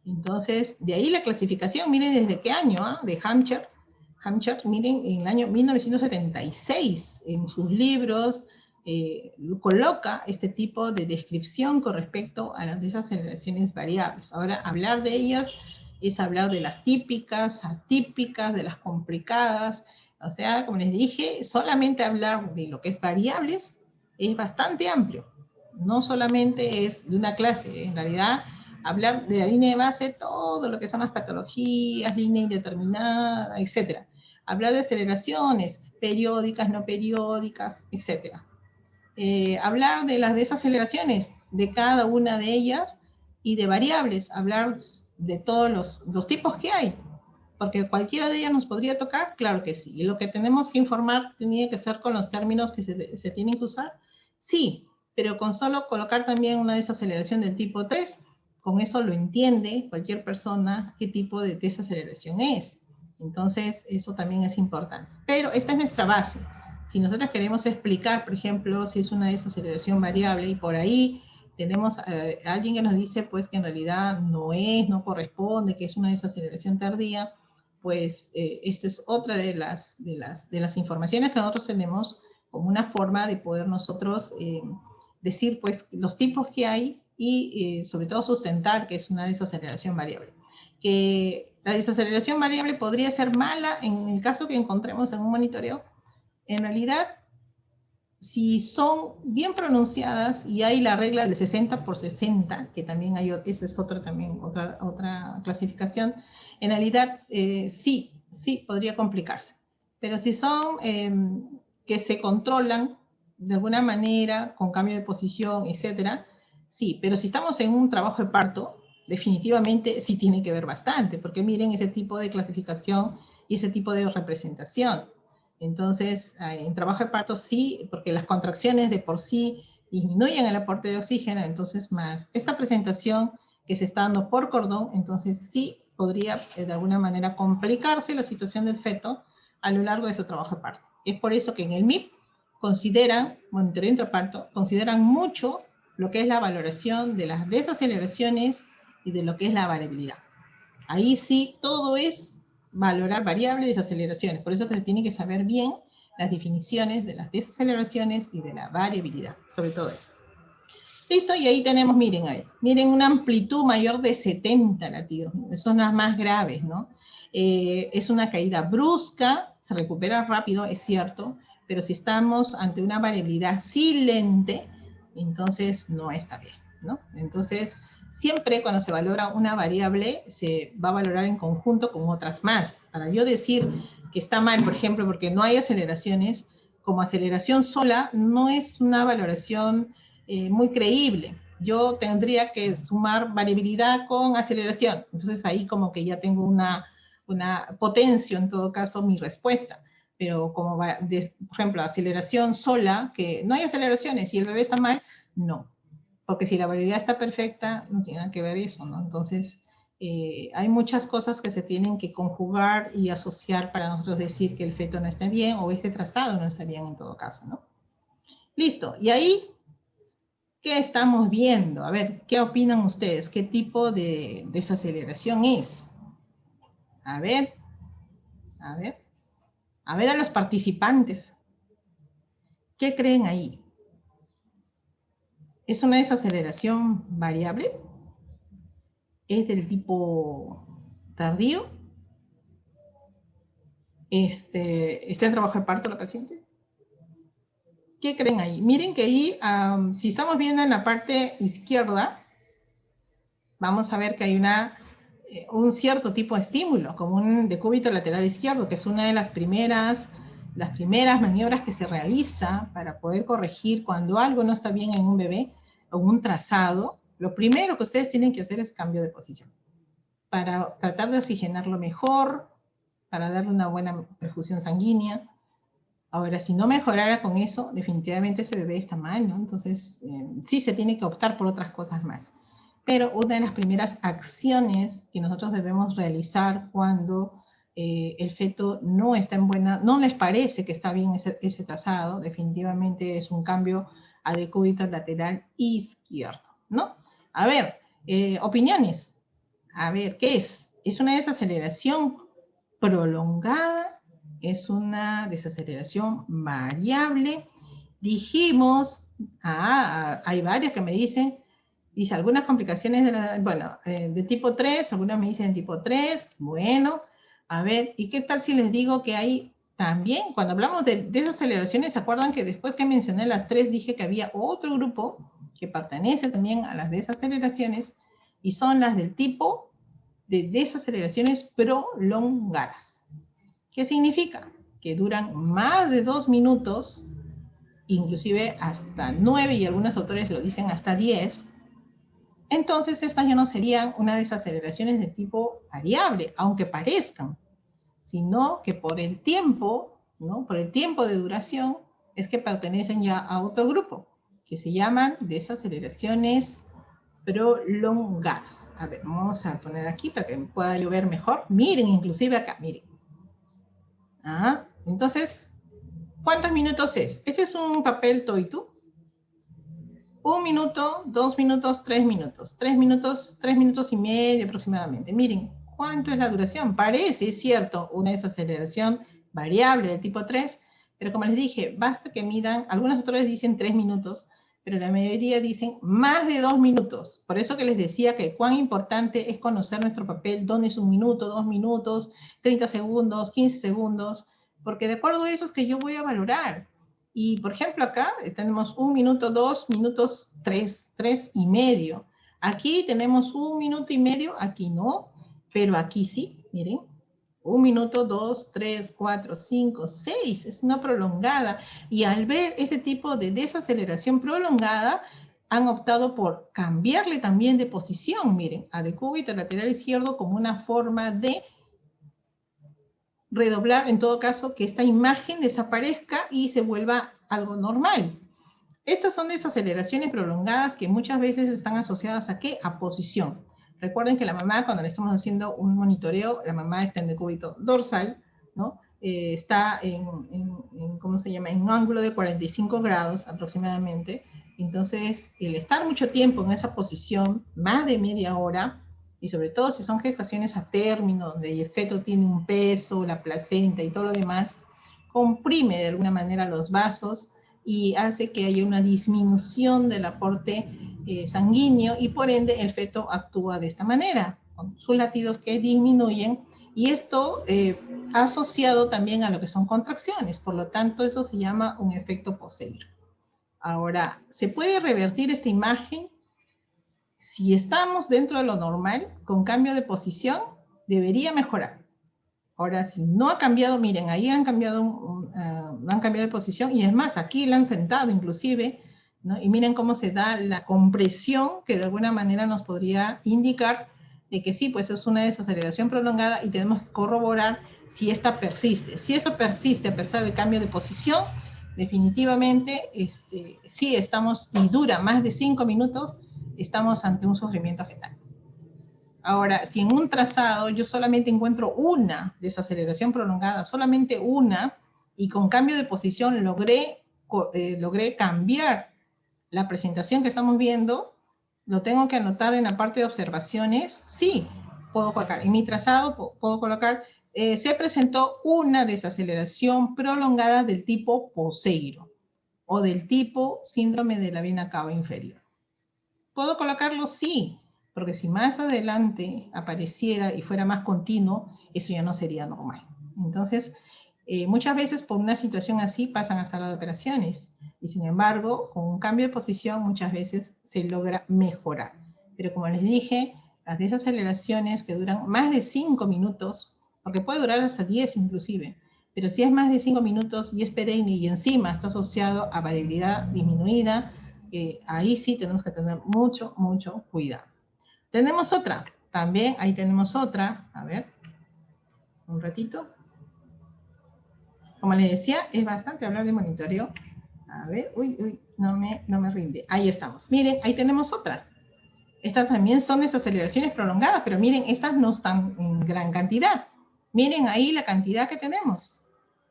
Entonces, de ahí la clasificación, miren desde qué año, de Hampshire, miren, en el año 1976, en sus libros, coloca este tipo de descripción con respecto a las desaceleraciones variables. Ahora, hablar de ellas es hablar de las típicas, atípicas, de las complicadas. O sea, como les dije, solamente hablar de lo que es variables es bastante amplio. No solamente es de una clase, en realidad hablar de la línea de base, todo lo que son las patologías, línea indeterminada, etc. Hablar de aceleraciones periódicas, no periódicas, etc. Hablar de las desaceleraciones de cada una de ellas y de variables, hablar de todos los tipos que hay. Porque cualquiera de ellas nos podría tocar, claro que sí. Y lo que tenemos que informar tiene que ser con los términos que se tienen que usar, sí, pero con solo colocar también una desaceleración del tipo 3, con eso lo entiende cualquier persona qué tipo de desaceleración es. Entonces, eso también es importante. Pero esta es nuestra base. Si nosotros queremos explicar, por ejemplo, si es una desaceleración variable y por ahí tenemos alguien que nos dice pues que en realidad no corresponde, que es una desaceleración tardía, pues esta es otra de las informaciones que nosotros tenemos como una forma de poder nosotros decir pues los tipos que hay y sobre todo sustentar que es una desaceleración variable. Que la desaceleración variable podría ser mala en el caso que encontremos en un monitoreo. En realidad, si son bien pronunciadas y hay la regla del 60/60, que también hay, esa es otra clasificación, en realidad sí podría complicarse. Pero si son que se controlan de alguna manera con cambio de posición, etcétera, sí. Pero si estamos en un trabajo de parto, definitivamente sí tiene que ver bastante, porque miren ese tipo de clasificación y ese tipo de representación. Entonces, en trabajo de parto sí, porque las contracciones de por sí disminuyen el aporte de oxígeno, entonces más esta presentación que se está dando por cordón, entonces sí podría de alguna manera complicarse la situación del feto a lo largo de su trabajo de parto. Es por eso que en el MIP consideran, monitoreo intraparto, consideran mucho lo que es la valoración de las desaceleraciones y de lo que es la variabilidad. Ahí sí todo es valorar variables y desaceleraciones, por eso que se tiene que saber bien las definiciones de las desaceleraciones y de la variabilidad, sobre todo eso. Listo, y ahí tenemos, miren ahí, miren una amplitud mayor de 70 latidos, son las más graves, ¿no? Es una caída brusca, se recupera rápido, es cierto, pero si estamos ante una variabilidad silente, entonces no está bien, ¿no? Entonces, siempre cuando se valora una variable, se va a valorar en conjunto con otras más. Para yo decir que está mal, por ejemplo, porque no hay aceleraciones, como aceleración sola, no es una valoración muy creíble. Yo tendría que sumar variabilidad con aceleración. Entonces ahí como que ya tengo una potencia, en todo caso, mi respuesta. Pero como, por ejemplo, aceleración sola, que no hay aceleraciones y el bebé está mal, no. Porque si la variabilidad está perfecta, no tiene nada que ver eso, ¿no? Entonces, hay muchas cosas que se tienen que conjugar y asociar para nosotros decir que el feto no está bien o ese trazado no está bien en todo caso, ¿no? Listo. Y ahí, ¿qué estamos viendo? A ver, ¿qué opinan ustedes? ¿Qué tipo de desaceleración es? A ver, a ver. A ver a los participantes. ¿Qué creen ahí? ¿Es una desaceleración variable? ¿Es del tipo tardío? ¿Está en trabajo de parto la paciente? ¿Qué creen ahí? Miren que ahí, si estamos viendo en la parte izquierda, vamos a ver que hay un cierto tipo de estímulo, como un decúbito lateral izquierdo, que es una de las primeras maniobras que se realiza para poder corregir cuando algo no está bien en un bebé o un trazado. Lo primero que ustedes tienen que hacer es cambio de posición para tratar de oxigenarlo mejor, para darle una buena perfusión sanguínea. Ahora, si no mejorara con eso, definitivamente ese bebé está mal, ¿no? Entonces, sí se tiene que optar por otras cosas más. Pero una de las primeras acciones que nosotros debemos realizar cuando el feto no está en buena, no les parece que está bien ese trazado, definitivamente es un cambio a decúbito lateral izquierdo, ¿no? A ver, opiniones. A ver, ¿qué es? ¿Es una desaceleración prolongada? ¿Es una desaceleración variable? Dijimos, hay varias que me dicen, dice algunas complicaciones de tipo 3, algunas me dicen de tipo 3, bueno, a ver, ¿y qué tal si les digo que hay también, cuando hablamos de desaceleraciones, ¿se acuerdan que después que mencioné las 3 dije que había otro grupo que pertenece también a las desaceleraciones y son las del tipo de desaceleraciones prolongadas? ¿Qué significa? Que duran más de 2 minutos, inclusive hasta 9, y algunos autores lo dicen hasta 10, entonces estas ya no serían unas desaceleraciones de tipo variable, aunque parezcan, sino que por el tiempo, ¿no? Por el tiempo de duración, es que pertenecen ya a otro grupo, que se llaman desaceleraciones prolongadas. A ver, vamos a poner aquí para que pueda yo ver mejor. Miren, inclusive acá, miren. Entonces, ¿cuántos minutos es? Este es un papel Toitu. 1 minuto, 2 minutos, 3 minutos. 3 minutos y medio aproximadamente. Miren, ¿cuánto es la duración? Parece, es cierto, una desaceleración variable de tipo 3, pero como les dije, basta que midan, algunos autores dicen 3 minutos, pero la mayoría dicen más de 2 minutos. Por eso que les decía que cuán importante es conocer nuestro papel, dónde es 1 minuto, 2 minutos, 30 segundos, 15 segundos, porque de acuerdo a eso es que yo voy a valorar. Y, por ejemplo, acá tenemos 1 minuto, 2 minutos, 3, 3 y medio. Aquí tenemos 1 minuto y medio, aquí no, pero aquí sí, miren. 1 minuto, 2, 3, 4, 5, 6, es una prolongada. Y al ver ese tipo de desaceleración prolongada, han optado por cambiarle también de posición, miren, a decúbito lateral izquierdo como una forma de redoblar, en todo caso, que esta imagen desaparezca y se vuelva algo normal. Estas son desaceleraciones prolongadas que muchas veces están asociadas ¿a qué? A posición. Recuerden que la mamá, cuando le estamos haciendo un monitoreo, la mamá está en decúbito dorsal, ¿no? Está ¿cómo se llama? En un ángulo de 45 grados aproximadamente. Entonces, el estar mucho tiempo en esa posición, más de media hora, y sobre todo si son gestaciones a término, donde el feto tiene un peso, la placenta y todo lo demás, comprime de alguna manera los vasos y hace que haya una disminución del aporte sanguíneo y por ende el feto actúa de esta manera, con sus latidos que disminuyen y esto asociado también a lo que son contracciones, por lo tanto eso se llama un efecto Poseidon. Ahora, ¿se puede revertir esta imagen? Si estamos dentro de lo normal, con cambio de posición, debería mejorar. Ahora, si no ha cambiado, miren, ahí han cambiado de posición, y es más, aquí la han sentado inclusive, ¿no? Y miren cómo se da la compresión, que de alguna manera nos podría indicar de que sí, pues es una desaceleración prolongada y tenemos que corroborar si esta persiste. Si esto persiste a pesar del cambio de posición, definitivamente, sí estamos, y dura más de 5 minutos, estamos ante un sufrimiento fetal. Ahora, si en un trazado yo solamente encuentro una desaceleración prolongada, solamente una, y con cambio de posición logré cambiar la presentación que estamos viendo, lo tengo que anotar en la parte de observaciones. Sí, puedo colocar, en mi trazado puedo colocar, se presentó una desaceleración prolongada del tipo Poseiro, o del tipo síndrome de la vena cava inferior. ¿Puedo colocarlo? Sí, porque si más adelante apareciera y fuera más continuo, eso ya no sería normal. Entonces, muchas veces por una situación así pasan a sala de operaciones y sin embargo, con un cambio de posición muchas veces se logra mejorar. Pero como les dije, las desaceleraciones que duran más de 5 minutos, porque puede durar hasta 10 inclusive, pero si es más de 5 minutos y es perenne y encima está asociado a variabilidad disminuida, ahí sí tenemos que tener mucho, mucho cuidado. Tenemos otra, también ahí tenemos otra, a ver, un ratito. Como les decía, es bastante hablar de monitoreo. A ver, no me rinde. Ahí estamos. Miren, ahí tenemos otra. Estas también son desaceleraciones prolongadas, pero miren, estas no están en gran cantidad. Miren ahí la cantidad que tenemos,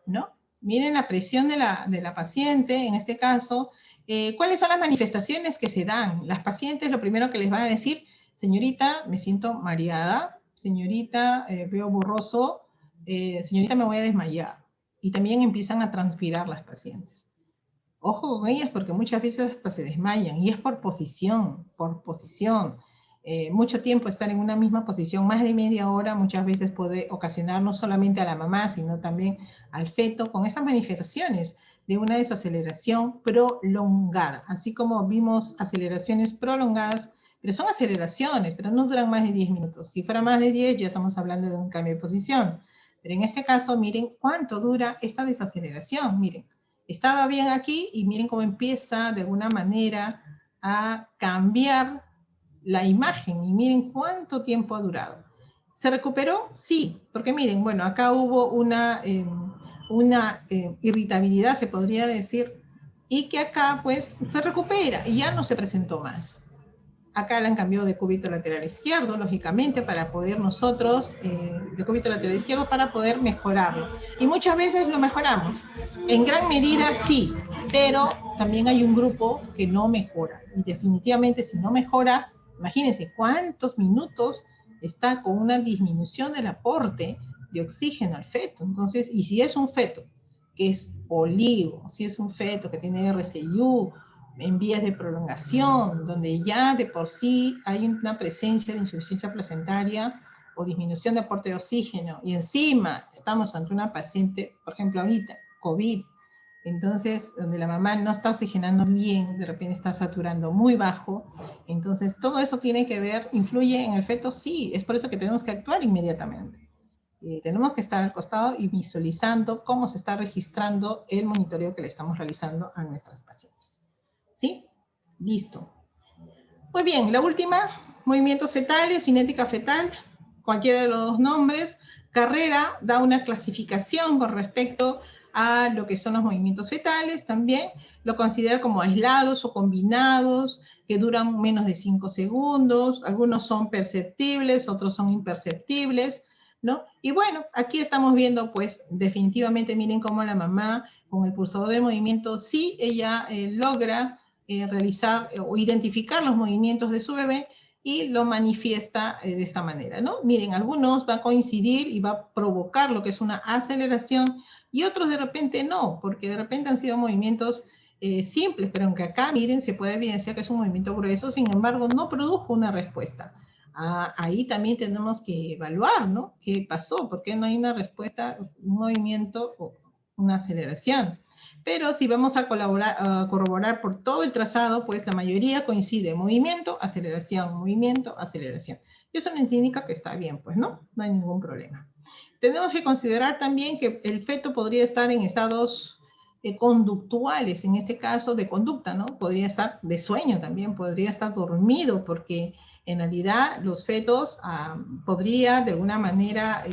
¿no? Miren la presión de la paciente, en este caso. ¿Cuáles son las manifestaciones que se dan? Las pacientes lo primero que les van a decir, señorita, me siento mareada, señorita, veo borroso, señorita, me voy a desmayar. Y también empiezan a transpirar las pacientes. Ojo con ellas porque muchas veces hasta se desmayan y es por posición, mucho tiempo estar en una misma posición, más de media hora, muchas veces puede ocasionar no solamente a la mamá, sino también al feto, con esas manifestaciones de una desaceleración prolongada, así como vimos aceleraciones prolongadas, pero son aceleraciones, pero no duran más de 10 minutos. Si fuera más de 10, ya estamos hablando de un cambio de posición. Pero en este caso, miren cuánto dura esta desaceleración, miren. Estaba bien aquí y miren cómo empieza de alguna manera a cambiar la imagen y miren cuánto tiempo ha durado. ¿Se recuperó? Sí, porque miren, bueno, acá hubo una irritabilidad, se podría decir, y que acá pues se recupera y ya no se presentó más. Acá le han cambiado de cúbito lateral izquierdo, lógicamente, para poder nosotros, de cúbito lateral izquierdo, para poder mejorarlo. Y muchas veces lo mejoramos. En gran medida sí, pero también hay un grupo que no mejora. Y definitivamente si no mejora, imagínense cuántos minutos está con una disminución del aporte de oxígeno al feto. Entonces, y si es un feto que es oligo, si es un feto que tiene RCIU, en vías de prolongación, donde ya de por sí hay una presencia de insuficiencia placentaria o disminución de aporte de oxígeno, y encima estamos ante una paciente, por ejemplo ahorita, COVID, entonces donde la mamá no está oxigenando bien, de repente está saturando muy bajo, entonces todo eso tiene que ver, influye en el feto, sí, es por eso que tenemos que actuar inmediatamente. Tenemos que estar al costado y visualizando cómo se está registrando el monitoreo que le estamos realizando a nuestras pacientes. ¿Sí? Listo. Muy bien, la última, movimientos fetales, cinética fetal, cualquiera de los dos nombres. Carrera da una clasificación con respecto a lo que son los movimientos fetales también, lo considera como aislados o combinados, que duran menos de 5 segundos, algunos son perceptibles, otros son imperceptibles, ¿no? Y bueno, aquí estamos viendo, pues, definitivamente, miren cómo la mamá, con el pulsador de movimiento, sí, ella logra realizar o identificar los movimientos de su bebé, y lo manifiesta de esta manera, ¿no? Miren, algunos va a coincidir y va a provocar lo que es una aceleración, y otros de repente no, porque de repente han sido movimientos simples, pero aunque acá, miren, se puede evidenciar que es un movimiento grueso, sin embargo, no produjo una respuesta. Ahí también tenemos que evaluar, ¿no? ¿Qué pasó? ¿Por qué no hay una respuesta, un movimiento o una aceleración? Pero si vamos a corroborar por todo el trazado, pues la mayoría coincide movimiento, aceleración, y eso nos indica que está bien, pues no hay ningún problema. Tenemos que considerar también que el feto podría estar en estados conductuales, en este caso de conducta, ¿no? Podría estar de sueño también, podría estar dormido, porque en realidad los fetos podría de alguna manera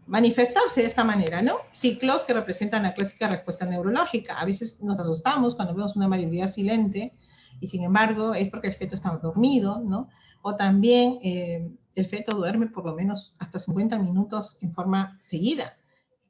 manifestarse de esta manera, ¿no? Ciclos que representan la clásica respuesta neurológica. A veces nos asustamos cuando vemos una variabilidad silente y sin embargo es porque el feto está dormido, ¿no? O también el feto duerme por lo menos hasta 50 minutos en forma seguida.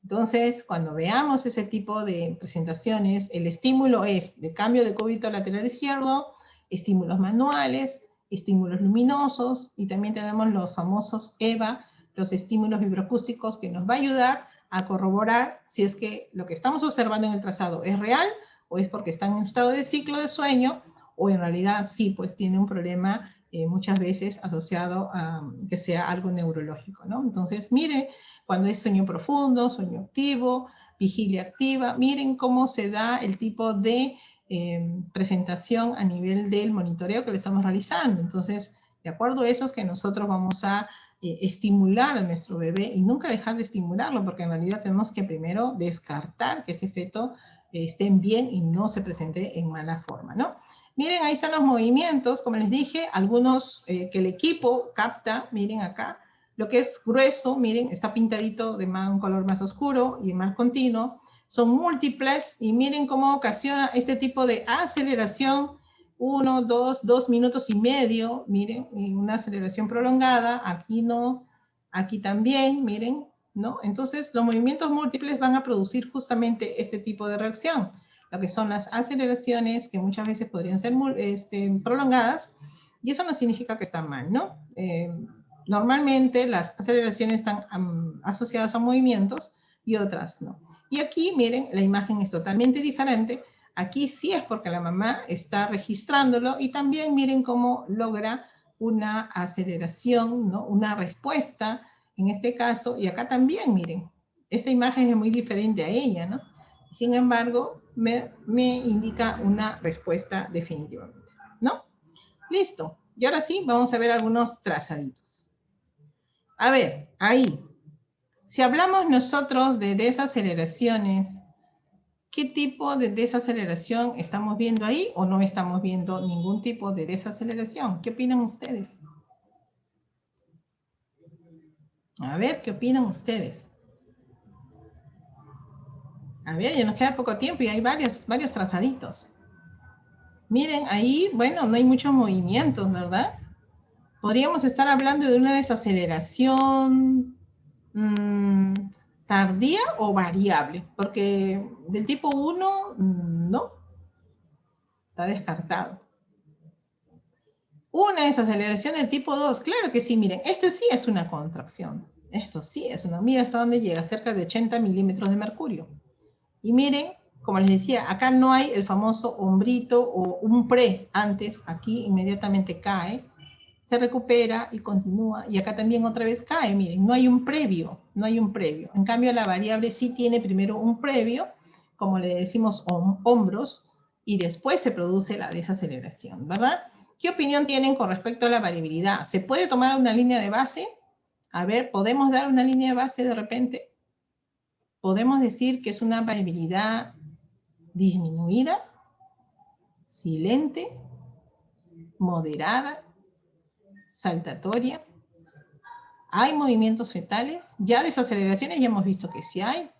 Entonces, cuando veamos ese tipo de presentaciones, el estímulo es de cambio de cúbito lateral izquierdo, estímulos manuales, estímulos luminosos, y también tenemos los famosos EVA, los estímulos vibroacústicos, que nos va a ayudar a corroborar si es que lo que estamos observando en el trazado es real o es porque está en un estado de ciclo de sueño, o en realidad sí, pues tiene un problema muchas veces asociado a que sea algo neurológico, ¿no? Entonces, mire, cuando es sueño profundo, sueño activo, vigilia activa, miren cómo se da el tipo de presentación a nivel del monitoreo que le estamos realizando. Entonces, de acuerdo a eso es que nosotros vamos a estimular a nuestro bebé y nunca dejar de estimularlo, porque en realidad tenemos que primero descartar que ese feto esté bien y no se presente en mala forma, ¿no? Miren, ahí están los movimientos, como les dije, algunos que el equipo capta, miren acá, lo que es grueso, miren, está pintadito de un color más oscuro y más continuo, son múltiples, y miren cómo ocasiona este tipo de aceleración, 1, 2 minutos y medio, miren, una aceleración prolongada, aquí no, aquí también, miren, ¿no? Entonces, los movimientos múltiples van a producir justamente este tipo de reacción, lo que son las aceleraciones, que muchas veces podrían ser prolongadas, y eso no significa que están mal, ¿no? Normalmente las aceleraciones están asociadas a movimientos y otras no. Y aquí, miren, la imagen es totalmente diferente. Aquí sí es porque la mamá está registrándolo, y también miren cómo logra una aceleración, ¿no? Una respuesta en este caso, y acá también, miren, esta imagen es muy diferente a ella, ¿no? Sin embargo, me indica una respuesta definitivamente, ¿no? Listo. Y ahora sí, vamos a ver algunos trazaditos. A ver, ahí. Si hablamos nosotros de desaceleraciones, ¿qué tipo de desaceleración estamos viendo ahí o no estamos viendo ningún tipo de desaceleración? ¿Qué opinan ustedes? A ver, ¿qué opinan ustedes? A ver, ya nos queda poco tiempo y hay varios trazaditos. Miren, ahí, bueno, no hay muchos movimientos, ¿verdad? Podríamos estar hablando de una desaceleración tardía o variable, porque del tipo 1, no, está descartado. Una desaceleración del tipo 2, claro que sí, miren, esto sí es una contracción. Esto sí es una, mira hasta dónde llega, cerca de 80 milímetros de mercurio. Y miren, como les decía, acá no hay el famoso hombrito o un pre antes, aquí inmediatamente cae, se recupera y continúa, y acá también otra vez cae, miren, no hay un previo, no hay un previo. En cambio, la variable sí tiene primero un previo, como le decimos hombros, y después se produce la desaceleración, ¿verdad? ¿Qué opinión tienen con respecto a la variabilidad? ¿Se puede tomar una línea de base? A ver, ¿podemos dar una línea de base de repente? ¿Podemos decir que es una variabilidad disminuida, silente, moderada, saltatoria, ¿Hay movimientos fetales? Ya desaceleraciones ya hemos visto que sí hay.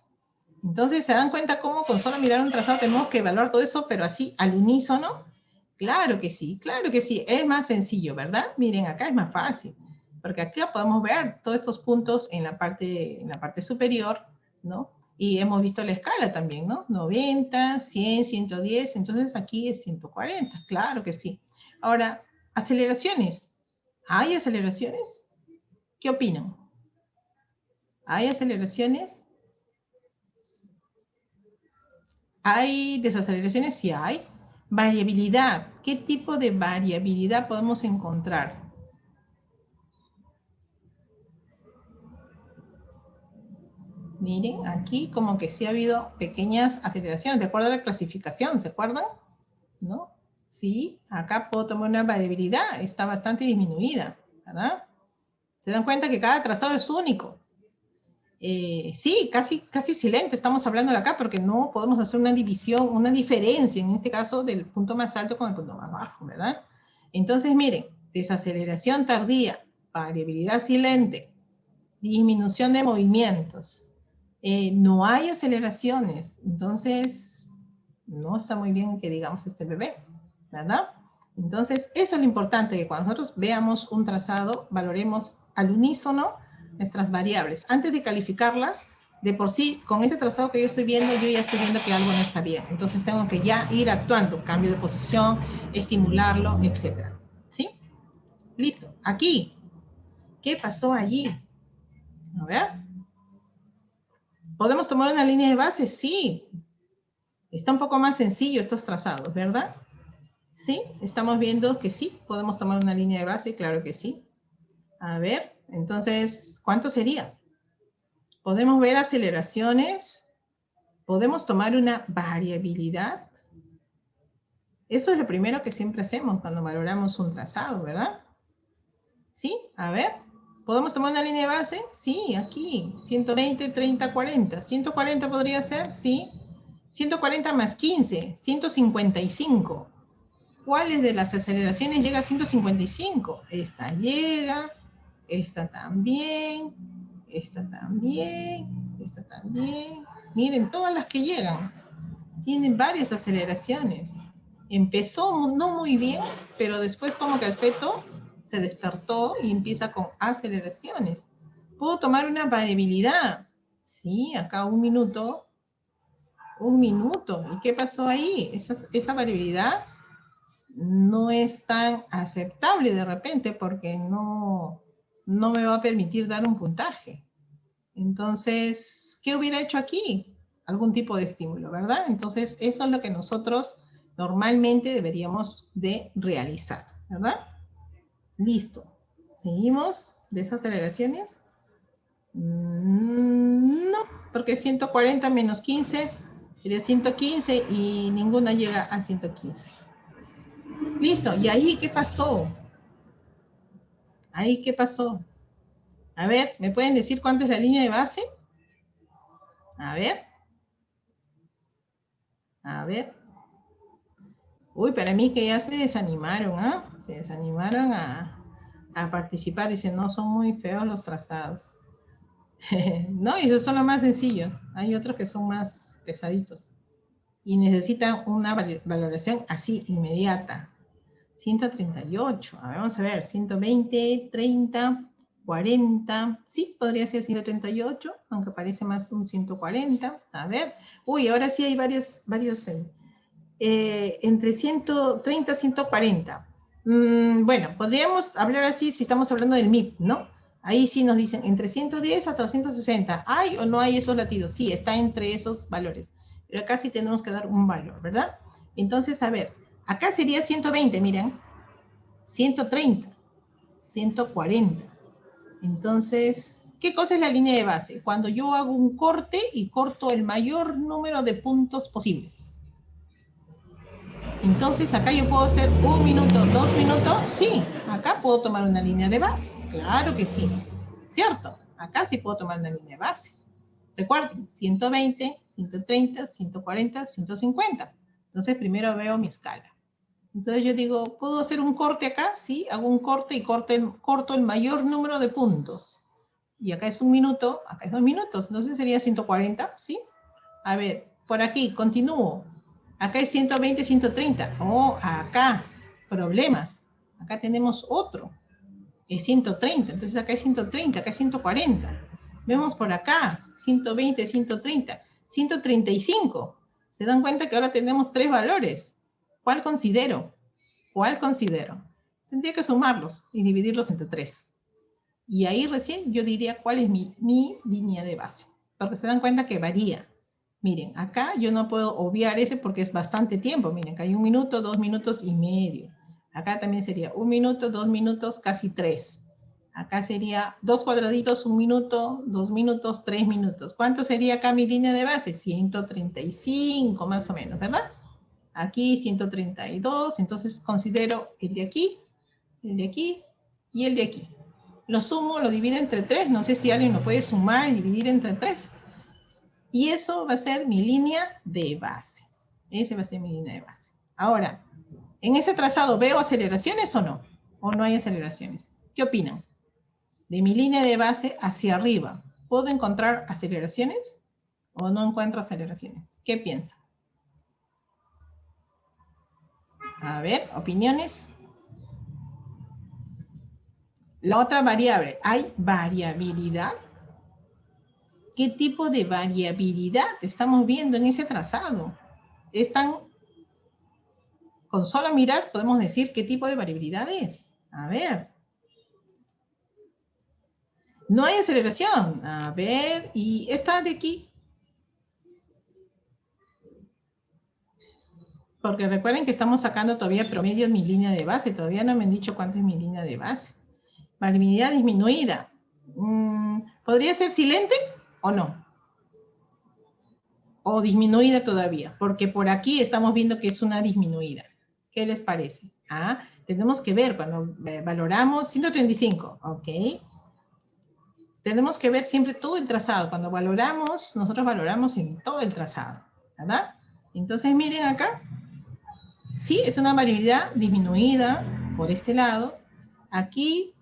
Entonces, ¿se dan cuenta cómo con solo mirar un trazado tenemos que evaluar todo eso, pero así al unísono? Claro que sí, claro que sí. Es más sencillo, ¿verdad? Miren, acá es más fácil, porque acá podemos ver todos estos puntos en la parte superior, ¿no? Y hemos visto la escala también, ¿no? 90, 100, 110, entonces aquí es 140, claro que sí. Ahora, aceleraciones. ¿Hay aceleraciones? ¿Qué opinan? ¿Hay aceleraciones? ¿Hay desaceleraciones? Sí hay. Variabilidad. ¿Qué tipo de variabilidad podemos encontrar? Miren, aquí como que sí ha habido pequeñas aceleraciones, de acuerdo a la clasificación, ¿se acuerdan? ¿No? Sí, acá puedo tomar una variabilidad, está bastante disminuida, ¿verdad? ¿Se dan cuenta que cada trazado es único? Sí, casi silente estamos hablando de acá, porque no podemos hacer una división, una diferencia, en este caso, del punto más alto con el punto más bajo, ¿verdad? Entonces, miren, desaceleración tardía, variabilidad silente, disminución de movimientos, no hay aceleraciones, entonces no está muy bien que digamos este bebé, ¿verdad? Entonces, eso es lo importante, que cuando nosotros veamos un trazado, valoremos al unísono nuestras variables. Antes de calificarlas, de por sí, con este trazado que yo estoy viendo, yo ya estoy viendo que algo no está bien. Entonces, tengo que ya ir actuando, cambio de posición, estimularlo, etc. ¿Sí? Listo. Aquí, ¿qué pasó allí? A ver. ¿Podemos tomar una línea de base? Sí. Está un poco más sencillo estos trazados, ¿verdad? Sí, estamos viendo que sí, podemos tomar una línea de base, claro que sí. A ver, entonces, ¿cuánto sería? Podemos ver aceleraciones, podemos tomar una variabilidad. Eso es lo primero que siempre hacemos cuando valoramos un trazado, ¿verdad? ¿Sí? A ver, ¿podemos tomar una línea de base? Sí, aquí, 120, 30, 40. 140 podría ser, sí. 140 más 15, 155. ¿Cuáles de las aceleraciones llega a 155? Esta llega, esta también, esta también, esta también. Miren, todas las que llegan tienen varias aceleraciones. Empezó no muy bien, pero después como que el feto se despertó y empieza con aceleraciones. ¿Puedo tomar una variabilidad? Sí, acá un minuto. Un minuto. ¿Y qué pasó ahí? Esa variabilidad no es tan aceptable de repente porque no me va a permitir dar un puntaje. Entonces, ¿qué hubiera hecho aquí? Algún tipo de estímulo, ¿verdad? Entonces, eso es lo que nosotros normalmente deberíamos de realizar, ¿verdad? Listo. ¿Seguimos? ¿Desaceleraciones? No, porque 140 menos 15 sería 115 y ninguna llega a 115. Listo, ¿y ahí qué pasó? ¿Ahí qué pasó? A ver, ¿me pueden decir cuánto es la línea de base? A ver. A ver. Uy, para mí que ya se desanimaron, ¿ah? Se desanimaron a participar. Dicen, no, son muy feos los trazados. No, y eso son los más sencillos. Hay otros que son más pesaditos. Y necesitan una valoración así, inmediata. 138. A ver, vamos a ver. 120, 30, 40. Sí, podría ser 138, aunque parece más un 140. A ver. Uy, ahora sí hay varios entre 130 y 140. Bueno, podríamos hablar así si estamos hablando del MIP, ¿no? Ahí sí nos dicen entre 110 hasta 160. ¿Hay o no hay esos latidos? Sí, está entre esos valores. Pero acá sí tenemos que dar un valor, ¿verdad? Entonces, a ver, acá sería 120, miren. 130, 140. Entonces, ¿qué cosa es la línea de base? Cuando yo hago un corte y corto el mayor número de puntos posibles. Entonces, acá yo puedo hacer 1 minuto, 2 minutos. Sí, acá puedo tomar una línea de base. Claro que sí. ¿Cierto? Acá sí puedo tomar una línea de base. Recuerden, 120, 130, 140, 150. Entonces, primero veo mi escala. Entonces yo digo, ¿puedo hacer un corte acá? Sí, hago un corte y corto el mayor número de puntos. y acá es 1 minuto, acá es 2 minutos, entonces sería 140, ¿sí? A ver, por aquí, continúo. Acá es 120, 130. Oh, acá, problemas. Acá tenemos otro, es 130, entonces acá es 130, acá es 140. Vemos por acá, 120, 130, 135. ¿Se dan cuenta que ahora tenemos 3 valores? ¿Cuál considero? ¿Cuál considero? Tendría que sumarlos y dividirlos entre 3. Y ahí recién yo diría cuál es mi línea de base. Porque se dan cuenta que varía. Miren, acá yo no puedo obviar ese porque es bastante tiempo. Miren, acá hay 1 minuto, 2 minutos y medio. Acá también sería 1 minuto, 2 minutos, casi 3. Acá sería 2 cuadraditos, 1 minuto, 2 minutos, 3 minutos. ¿Cuánto sería acá mi línea de base? 135 más o menos, ¿verdad? Aquí 132, entonces considero el de aquí y el de aquí. Lo sumo, lo divido entre 3, no sé si alguien lo puede sumar y dividir entre 3. Y eso va a ser mi línea de base. Ese va a ser mi línea de base. Ahora, ¿en ese trazado veo aceleraciones o no? ¿O no hay aceleraciones? ¿Qué opinan? De mi línea de base hacia arriba, ¿puedo encontrar aceleraciones o no encuentro aceleraciones? ¿Qué piensan? A ver, opiniones. La otra variable, ¿hay variabilidad? ¿Qué tipo de variabilidad estamos viendo en ese trazado? Con solo mirar podemos decir qué tipo de variabilidad es. A ver. No hay aceleración. A ver, y esta de aquí. Porque recuerden que estamos sacando todavía promedio en mi línea de base. Todavía no me han dicho cuánto es mi línea de base. Variabilidad disminuida. ¿Podría ser silente o no? O disminuida todavía. Porque por aquí estamos viendo que es una disminuida. ¿Qué les parece? Tenemos que ver cuando valoramos 135. Ok. Tenemos que ver siempre todo el trazado. Cuando valoramos, nosotros valoramos en todo el trazado, ¿verdad? Entonces, miren acá. Sí, es una variabilidad disminuida por este lado. Aquí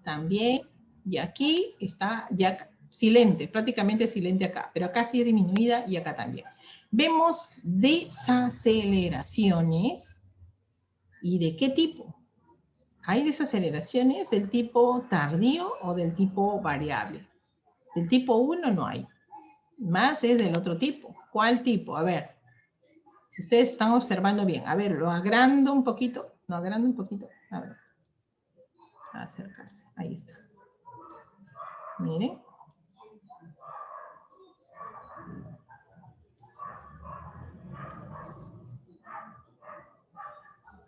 también. Y aquí está ya silente, prácticamente silente acá. Pero acá sí es disminuida y acá también. Vemos desaceleraciones. ¿Y de qué tipo? Hay desaceleraciones del tipo tardío o del tipo variable. Del tipo 1 no hay. Más es del otro tipo. ¿Cuál tipo? A ver. Si ustedes están observando bien. A ver, lo agrando un poquito. Lo agrando un poquito. A ver. Acercarse. Ahí está. Miren.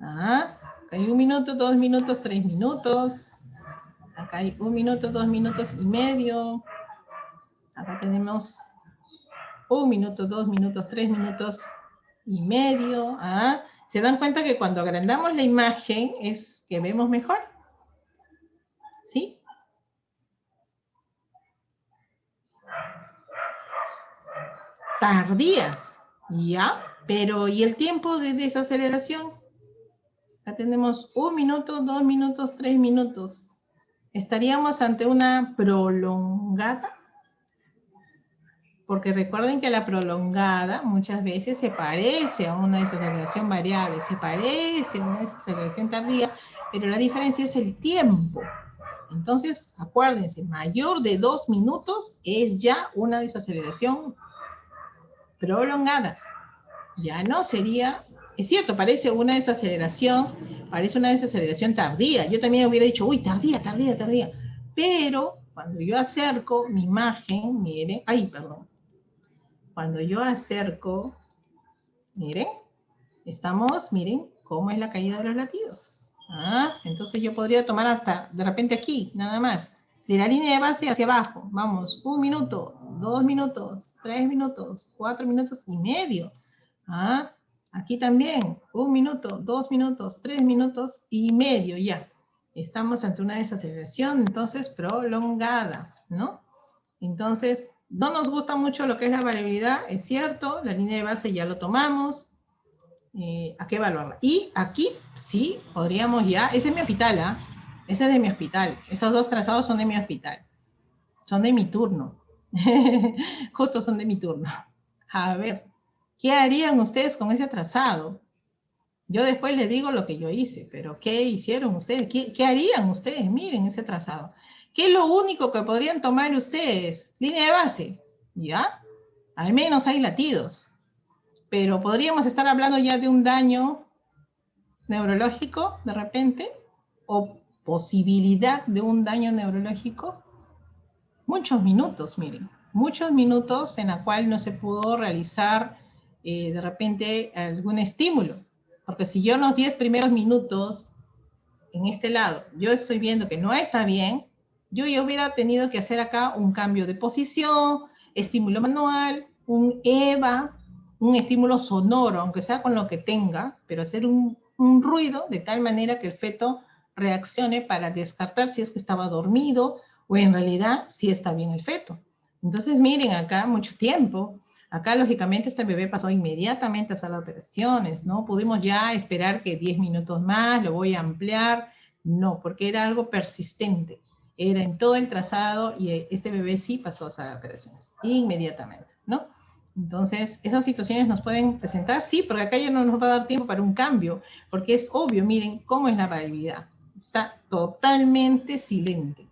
Acá hay 1 minuto, 2 minutos, 3 minutos. Acá hay 1 minuto, 2 minutos y medio. Acá tenemos 1 minuto, 2 minutos, 3 minutos y medio. ¿Se dan cuenta que cuando agrandamos la imagen es que vemos mejor? ¿Sí? Tardías, ¿ya? Pero, ¿y el tiempo de desaceleración? Acá tenemos 1 minuto, 2 minutos, 3 minutos. ¿Estaríamos ante una prolongada? Porque recuerden que la prolongada muchas veces se parece a una desaceleración variable, se parece a una desaceleración tardía, pero la diferencia es el tiempo. Entonces, acuérdense, mayor de 2 minutos es ya una desaceleración prolongada. Ya no sería, es cierto, parece una desaceleración tardía. Yo también hubiera dicho, uy, tardía. Pero cuando yo acerco mi imagen, miren, cuando yo acerco, miren, miren cómo es la caída de los latidos. Entonces yo podría tomar hasta, de repente aquí, nada más, de la línea de base hacia abajo. Vamos, 1 minuto, 2 minutos, 3 minutos, 4 minutos y medio. Aquí también, 1 minuto, 2 minutos, 3 minutos y medio ya. Estamos ante una desaceleración, entonces, prolongada, ¿no? Entonces, no nos gusta mucho lo que es la variabilidad, es cierto, la línea de base ya lo tomamos, ¿a qué evaluarla? Y aquí, sí, podríamos ya, ese es mi hospital, ese es de mi hospital, esos dos trazados son de mi hospital. Son de mi turno. Justo son de mi turno. A ver, ¿qué harían ustedes con ese trazado? Yo después les digo lo que yo hice, pero ¿qué hicieron ustedes? ¿Qué harían ustedes? Miren ese trazado. ¿Qué es lo único que podrían tomar ustedes? Línea de base, ¿ya? Al menos hay latidos. Pero podríamos estar hablando ya de un daño neurológico, de repente, o posibilidad de un daño neurológico. Muchos minutos, miren, muchos minutos en la cual no se pudo realizar de repente algún estímulo. Porque si yo en los 10 primeros minutos, en este lado, yo estoy viendo que no está bien, yo ya hubiera tenido que hacer acá un cambio de posición, estímulo manual, un EVA, un estímulo sonoro, aunque sea con lo que tenga, pero hacer un ruido de tal manera que el feto reaccione para descartar si es que estaba dormido o en realidad si está bien el feto. Entonces miren acá mucho tiempo. Acá, lógicamente, este bebé pasó inmediatamente a sala de operaciones, ¿no? Pudimos ya esperar que 10 minutos más, lo voy a ampliar. No, porque era algo persistente. Era en todo el trazado y este bebé sí pasó a sala de operaciones, inmediatamente, ¿no? Entonces, esas situaciones nos pueden presentar, sí, porque acá ya no nos va a dar tiempo para un cambio, porque es obvio, miren cómo es la variabilidad. Está totalmente silente.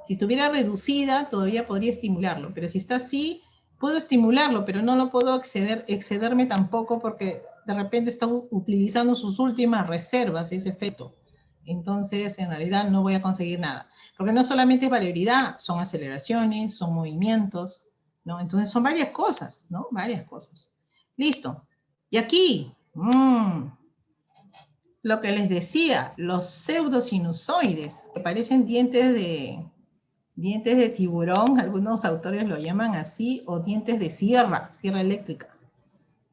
Si estuviera reducida, todavía podría estimularlo, pero si está así, puedo estimularlo, pero no lo puedo excederme tampoco porque de repente está utilizando sus últimas reservas ese feto. Entonces, en realidad no voy a conseguir nada. Porque no solamente es variabilidad, son aceleraciones, son movimientos, ¿no? Entonces son varias cosas, ¿no? Varias cosas. Listo. Y aquí, lo que les decía, los pseudosinusoides, que parecen dientes de tiburón, algunos autores lo llaman así, o dientes de sierra eléctrica.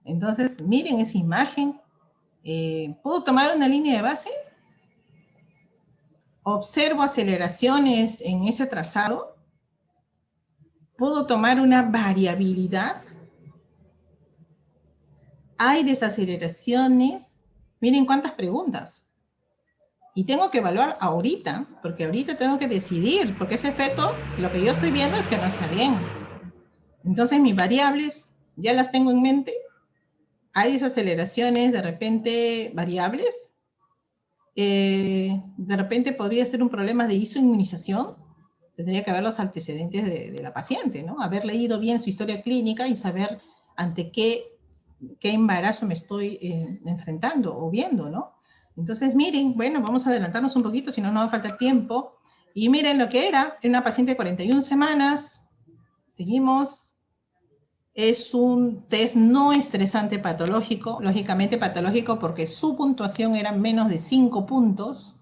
Entonces, miren esa imagen. ¿Puedo tomar una línea de base? Observo aceleraciones en ese trazado. ¿Puedo tomar una variabilidad? ¿Hay desaceleraciones? Miren cuántas preguntas. Y tengo que evaluar ahorita, porque ahorita tengo que decidir, porque ese feto, lo que yo estoy viendo es que no está bien. Entonces mis variables ya las tengo en mente. ¿Hay desaceleraciones de repente variables? De repente podría ser un problema de isoinmunización. Tendría que ver los antecedentes de la paciente, ¿no? Haber leído bien su historia clínica y saber ante qué embarazo me estoy enfrentando o viendo, ¿no? Entonces, miren, bueno, vamos a adelantarnos un poquito, si no, no va a faltar tiempo. Y miren lo que era una paciente de 41 semanas. Seguimos. Es un test no estresante patológico, lógicamente patológico porque su puntuación era menos de 5 puntos,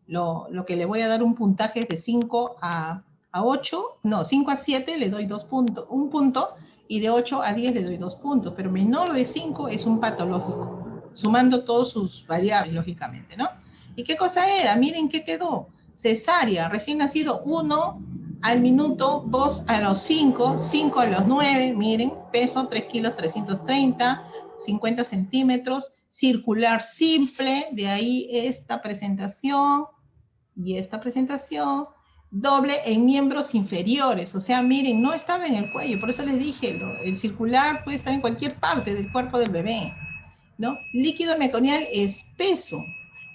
lo que le voy a dar un puntaje es de 5 a 8, no, 5 a 7 le doy 2 puntos, un punto, y de 8 a 10 le doy 2 puntos, pero menor de 5 es un patológico, sumando todas sus variables, lógicamente, ¿no? ¿Y qué cosa era? Miren qué quedó. Cesárea, recién nacido 1 al minuto, 2 a los 5, 5 a los 9, miren, peso 3 kilos 330, 50 centímetros, circular simple, de ahí esta presentación y esta presentación, doble en miembros inferiores, o sea, miren, no estaba en el cuello, por eso les dije, el circular puede estar en cualquier parte del cuerpo del bebé, ¿no? Líquido meconial espeso,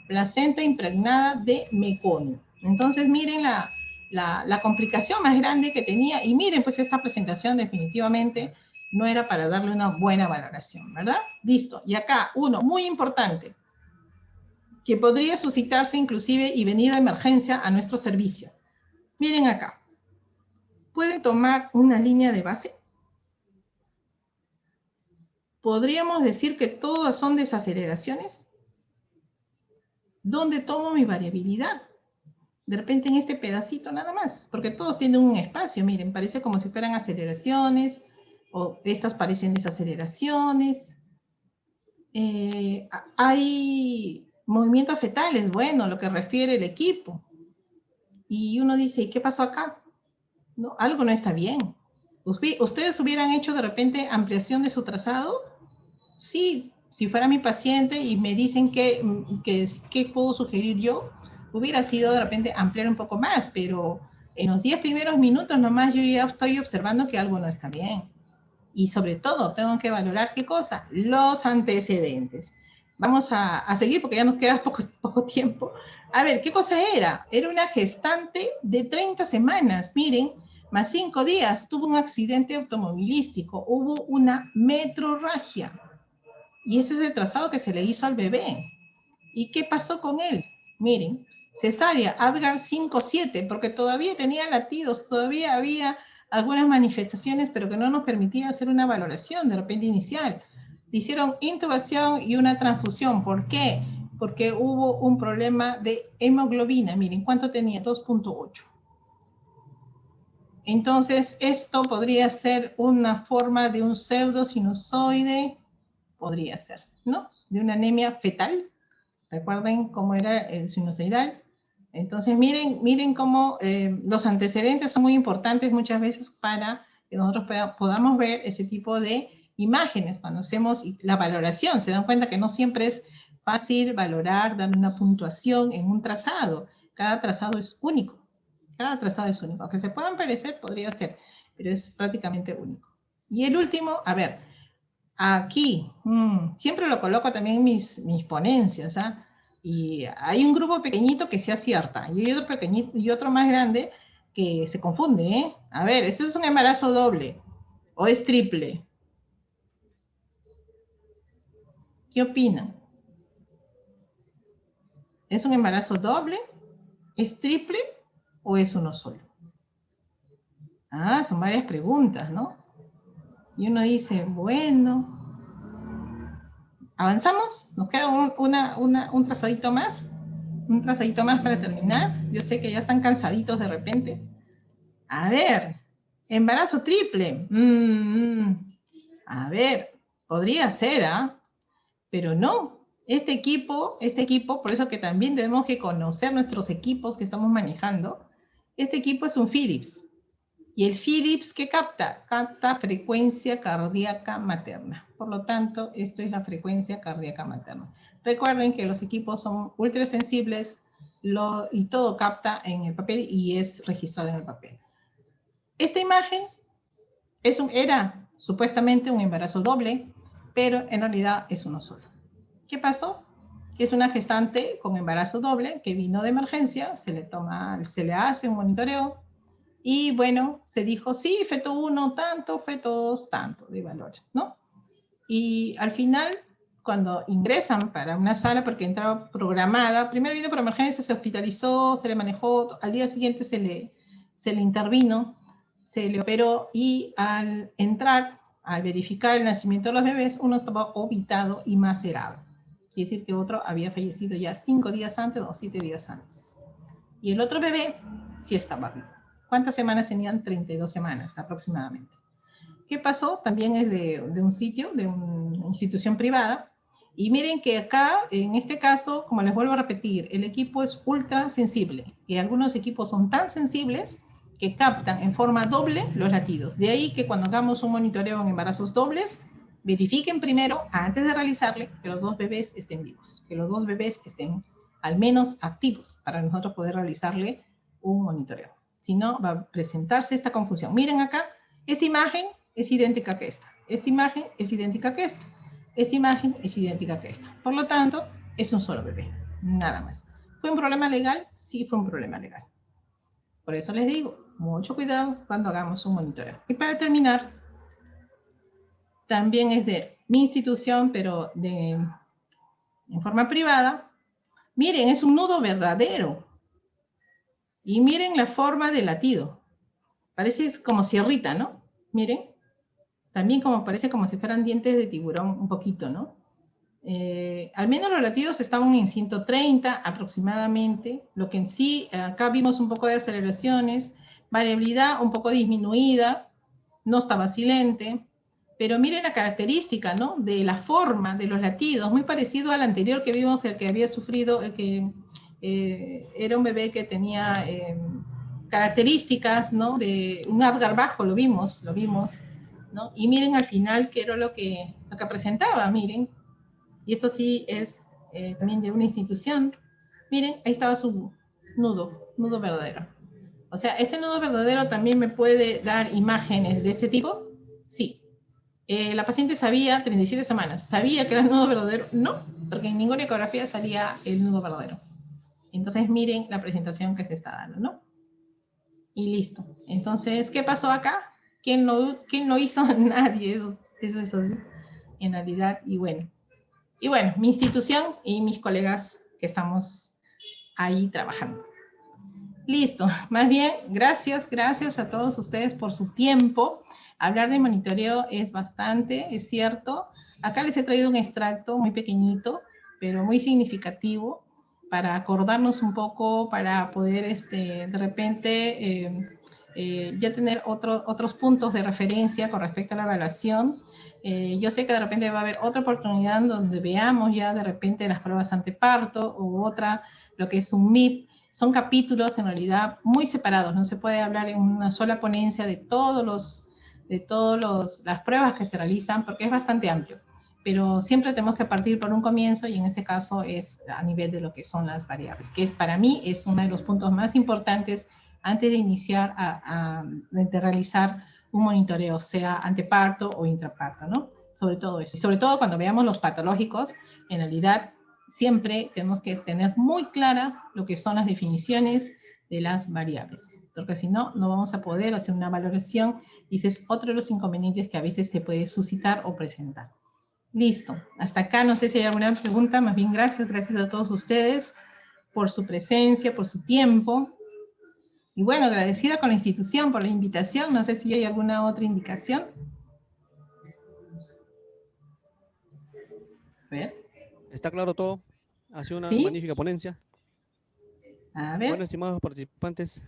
placenta impregnada de meconio. Entonces, miren la complicación más grande que tenía, y miren, pues esta presentación definitivamente no era para darle una buena valoración, ¿verdad? Listo. Y acá, uno, muy importante, que podría suscitarse inclusive y venir a emergencia a nuestro servicio. Miren acá. ¿Pueden tomar una línea de base? ¿Podríamos decir que todas son desaceleraciones? ¿Dónde tomo mi variabilidad? De repente en este pedacito nada más, porque todos tienen un espacio, miren, parece como si fueran aceleraciones, o estas parecen desaceleraciones. Hay movimientos fetales, bueno, lo que refiere el equipo. Y uno dice, ¿y qué pasó acá? ¿No? Algo no está bien. ¿Ustedes hubieran hecho de repente ampliación de su trazado? Sí, si fuera mi paciente y me dicen qué puedo sugerir yo, hubiera sido de repente ampliar un poco más, pero En los 10 primeros minutos nomás yo ya estoy observando que algo no está bien. Y sobre todo, tengo que valorar ¿qué cosa? Los antecedentes. Vamos a seguir porque ya nos queda poco tiempo. A ver, ¿qué cosa era? Era una gestante de 30 semanas, miren, más 5 días. Tuvo un accidente automovilístico, hubo una metrorragia. Y ese es el trazado que se le hizo al bebé. ¿Y qué pasó con él? Miren, cesárea, Apgar 5-7, porque todavía tenía latidos, todavía había algunas manifestaciones, pero que no nos permitía hacer una valoración de repente inicial. Le hicieron intubación y una transfusión. ¿Por qué? Porque hubo un problema de hemoglobina. Miren, ¿cuánto tenía? 2.8. Entonces, esto podría ser una forma de un pseudosinusoide, podría ser, ¿no? De una anemia fetal. Recuerden cómo era el sinusoidal. Entonces, miren cómo los antecedentes son muy importantes muchas veces para que nosotros podamos ver ese tipo de imágenes cuando hacemos la valoración. Se dan cuenta que no siempre es fácil valorar, dar una puntuación en un trazado. Cada trazado es único. Cada trazado es único. Aunque se puedan parecer, podría ser, pero es prácticamente único. Y el último, a ver, aquí, siempre lo coloco también en mis ponencias, ¿ah? Y hay un grupo pequeñito que se acierta, y hay otro pequeñito y otro más grande que se confunde, ¿eh? A ver, ¿este es un embarazo doble o es triple? ¿Qué opinan? ¿Es un embarazo doble? ¿Es triple o es uno solo? Ah, son varias preguntas, ¿no? Y uno dice, bueno, ¿avanzamos? ¿Nos queda un trazadito más? Un trazadito más para terminar. Yo sé que ya están cansaditos de repente. A ver, embarazo triple. A ver, podría ser, ¿ah? Pero no. Este equipo, por eso que también tenemos que conocer nuestros equipos que estamos manejando. Este equipo es un Philips. Y el Philips, ¿qué capta? Capta frecuencia cardíaca materna. Por lo tanto, esto es la frecuencia cardíaca materna. Recuerden que los equipos son ultrasensibles y todo capta en el papel y es registrado en el papel. Esta imagen era supuestamente un embarazo doble, pero en realidad es uno solo. ¿Qué pasó? Que es una gestante con embarazo doble que vino de emergencia, se le hace un monitoreo, y bueno, se dijo, sí, feto 1 tanto, feto 2 tanto de valor, ¿no? Y al final, cuando ingresan para una sala, porque entraba programada, primero vino por emergencia, se hospitalizó, se le manejó, al día siguiente se le intervino, se le operó, y al entrar, al verificar el nacimiento de los bebés, uno estaba obitado y macerado. Quiere decir que otro había fallecido ya 5 días antes o 7 días antes. Y el otro bebé sí estaba vivo. ¿Cuántas semanas tenían? 32 semanas aproximadamente. ¿Qué pasó? También es de un sitio, de una institución privada. Y miren que acá, en este caso, como les vuelvo a repetir, el equipo es ultra sensible. Y algunos equipos son tan sensibles que captan en forma doble los latidos. De ahí que cuando hagamos un monitoreo en embarazos dobles, verifiquen primero, antes de realizarle, que los dos bebés estén vivos, que los dos bebés estén al menos activos para nosotros poder realizarle un monitoreo. Si no, va a presentarse esta confusión. Miren acá, esta imagen es idéntica que esta. Esta imagen es idéntica que esta. Esta imagen es idéntica que esta. Por lo tanto, es un solo bebé, nada más. ¿Fue un problema legal? Sí, fue un problema legal. Por eso les digo, mucho cuidado cuando hagamos un monitoreo. Y para terminar, también es de mi institución, pero en forma privada. Miren, es un nudo verdadero. Y miren la forma del latido. Parece como sierrita, ¿no? Miren. También parece como si fueran dientes de tiburón un poquito, ¿no? Al menos los latidos estaban en 130 aproximadamente, lo que en sí, acá vimos un poco de aceleraciones, variabilidad un poco disminuida, no estaba silente, pero miren la característica, ¿no? De la forma de los latidos, muy parecido al anterior que vimos, el que había sufrido, el que era un bebé que tenía características, ¿no? De un Apgar bajo, lo vimos, ¿no? Y miren al final qué era lo que presentaba, miren, y esto sí es también de una institución. Miren, ahí estaba su nudo verdadero. O sea, ¿este nudo verdadero también me puede dar imágenes de este tipo? Sí. La paciente sabía, 37 semanas, ¿sabía que era el nudo verdadero? No, porque en ninguna ecografía salía el nudo verdadero. Entonces miren la presentación que se está dando, ¿no? Y listo. Entonces, ¿qué pasó acá? ¿Quién lo hizo? Nadie, eso es así, en realidad. Y bueno, mi institución y mis colegas que estamos ahí trabajando. Listo, más bien, gracias a todos ustedes por su tiempo. Hablar de monitoreo es bastante, es cierto. Acá les he traído un extracto muy pequeñito, pero muy significativo, para acordarnos un poco, para poder de repente ya tener otros puntos de referencia con respecto a la evaluación. Yo sé que de repente va a haber otra oportunidad donde veamos ya de repente las pruebas anteparto o otra, lo que es un MIP. Son capítulos en realidad muy separados, no se puede hablar en una sola ponencia de todas las pruebas que se realizan porque es bastante amplio, pero siempre tenemos que partir por un comienzo y en este caso es a nivel de lo que son las variables, que es para mí es uno de los puntos más importantes antes de iniciar de realizar un monitoreo, sea anteparto o intraparto, ¿no? Sobre todo eso. Y sobre todo cuando veamos los patológicos, en realidad siempre tenemos que tener muy clara lo que son las definiciones de las variables, porque si no, no vamos a poder hacer una valoración y ese es otro de los inconvenientes que a veces se puede suscitar o presentar. Listo, hasta acá no sé si hay alguna pregunta, más bien gracias a todos ustedes por su presencia, por su tiempo. Y bueno, agradecida con la institución por la invitación, no sé si hay alguna otra indicación. A ver. Está claro todo. Ha sido una ¿Sí? magnífica ponencia. A Bueno, ver. estimados participantes,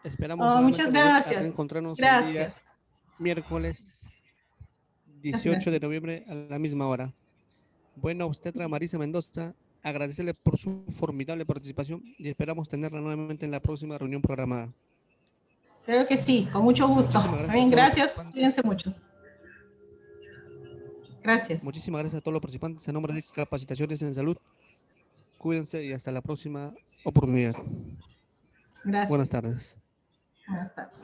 esperamos Oh, nuevamente muchas volver a gracias. reencontrarnos el día Gracias. miércoles Muchas 18 de gracias. noviembre a la misma hora. Bueno, obstetra Marisa Mendoza, agradecerle por su formidable participación y esperamos tenerla nuevamente en la próxima reunión programada. Claro que sí, con mucho gusto. Muchísimas gracias a También todos los gracias, participantes. cuídense mucho. Gracias. Muchísimas gracias a todos los participantes en nombre de Capacitaciones en Salud. Cuídense y hasta la próxima oportunidad. Buenas Gracias. tardes. Buenas tardes.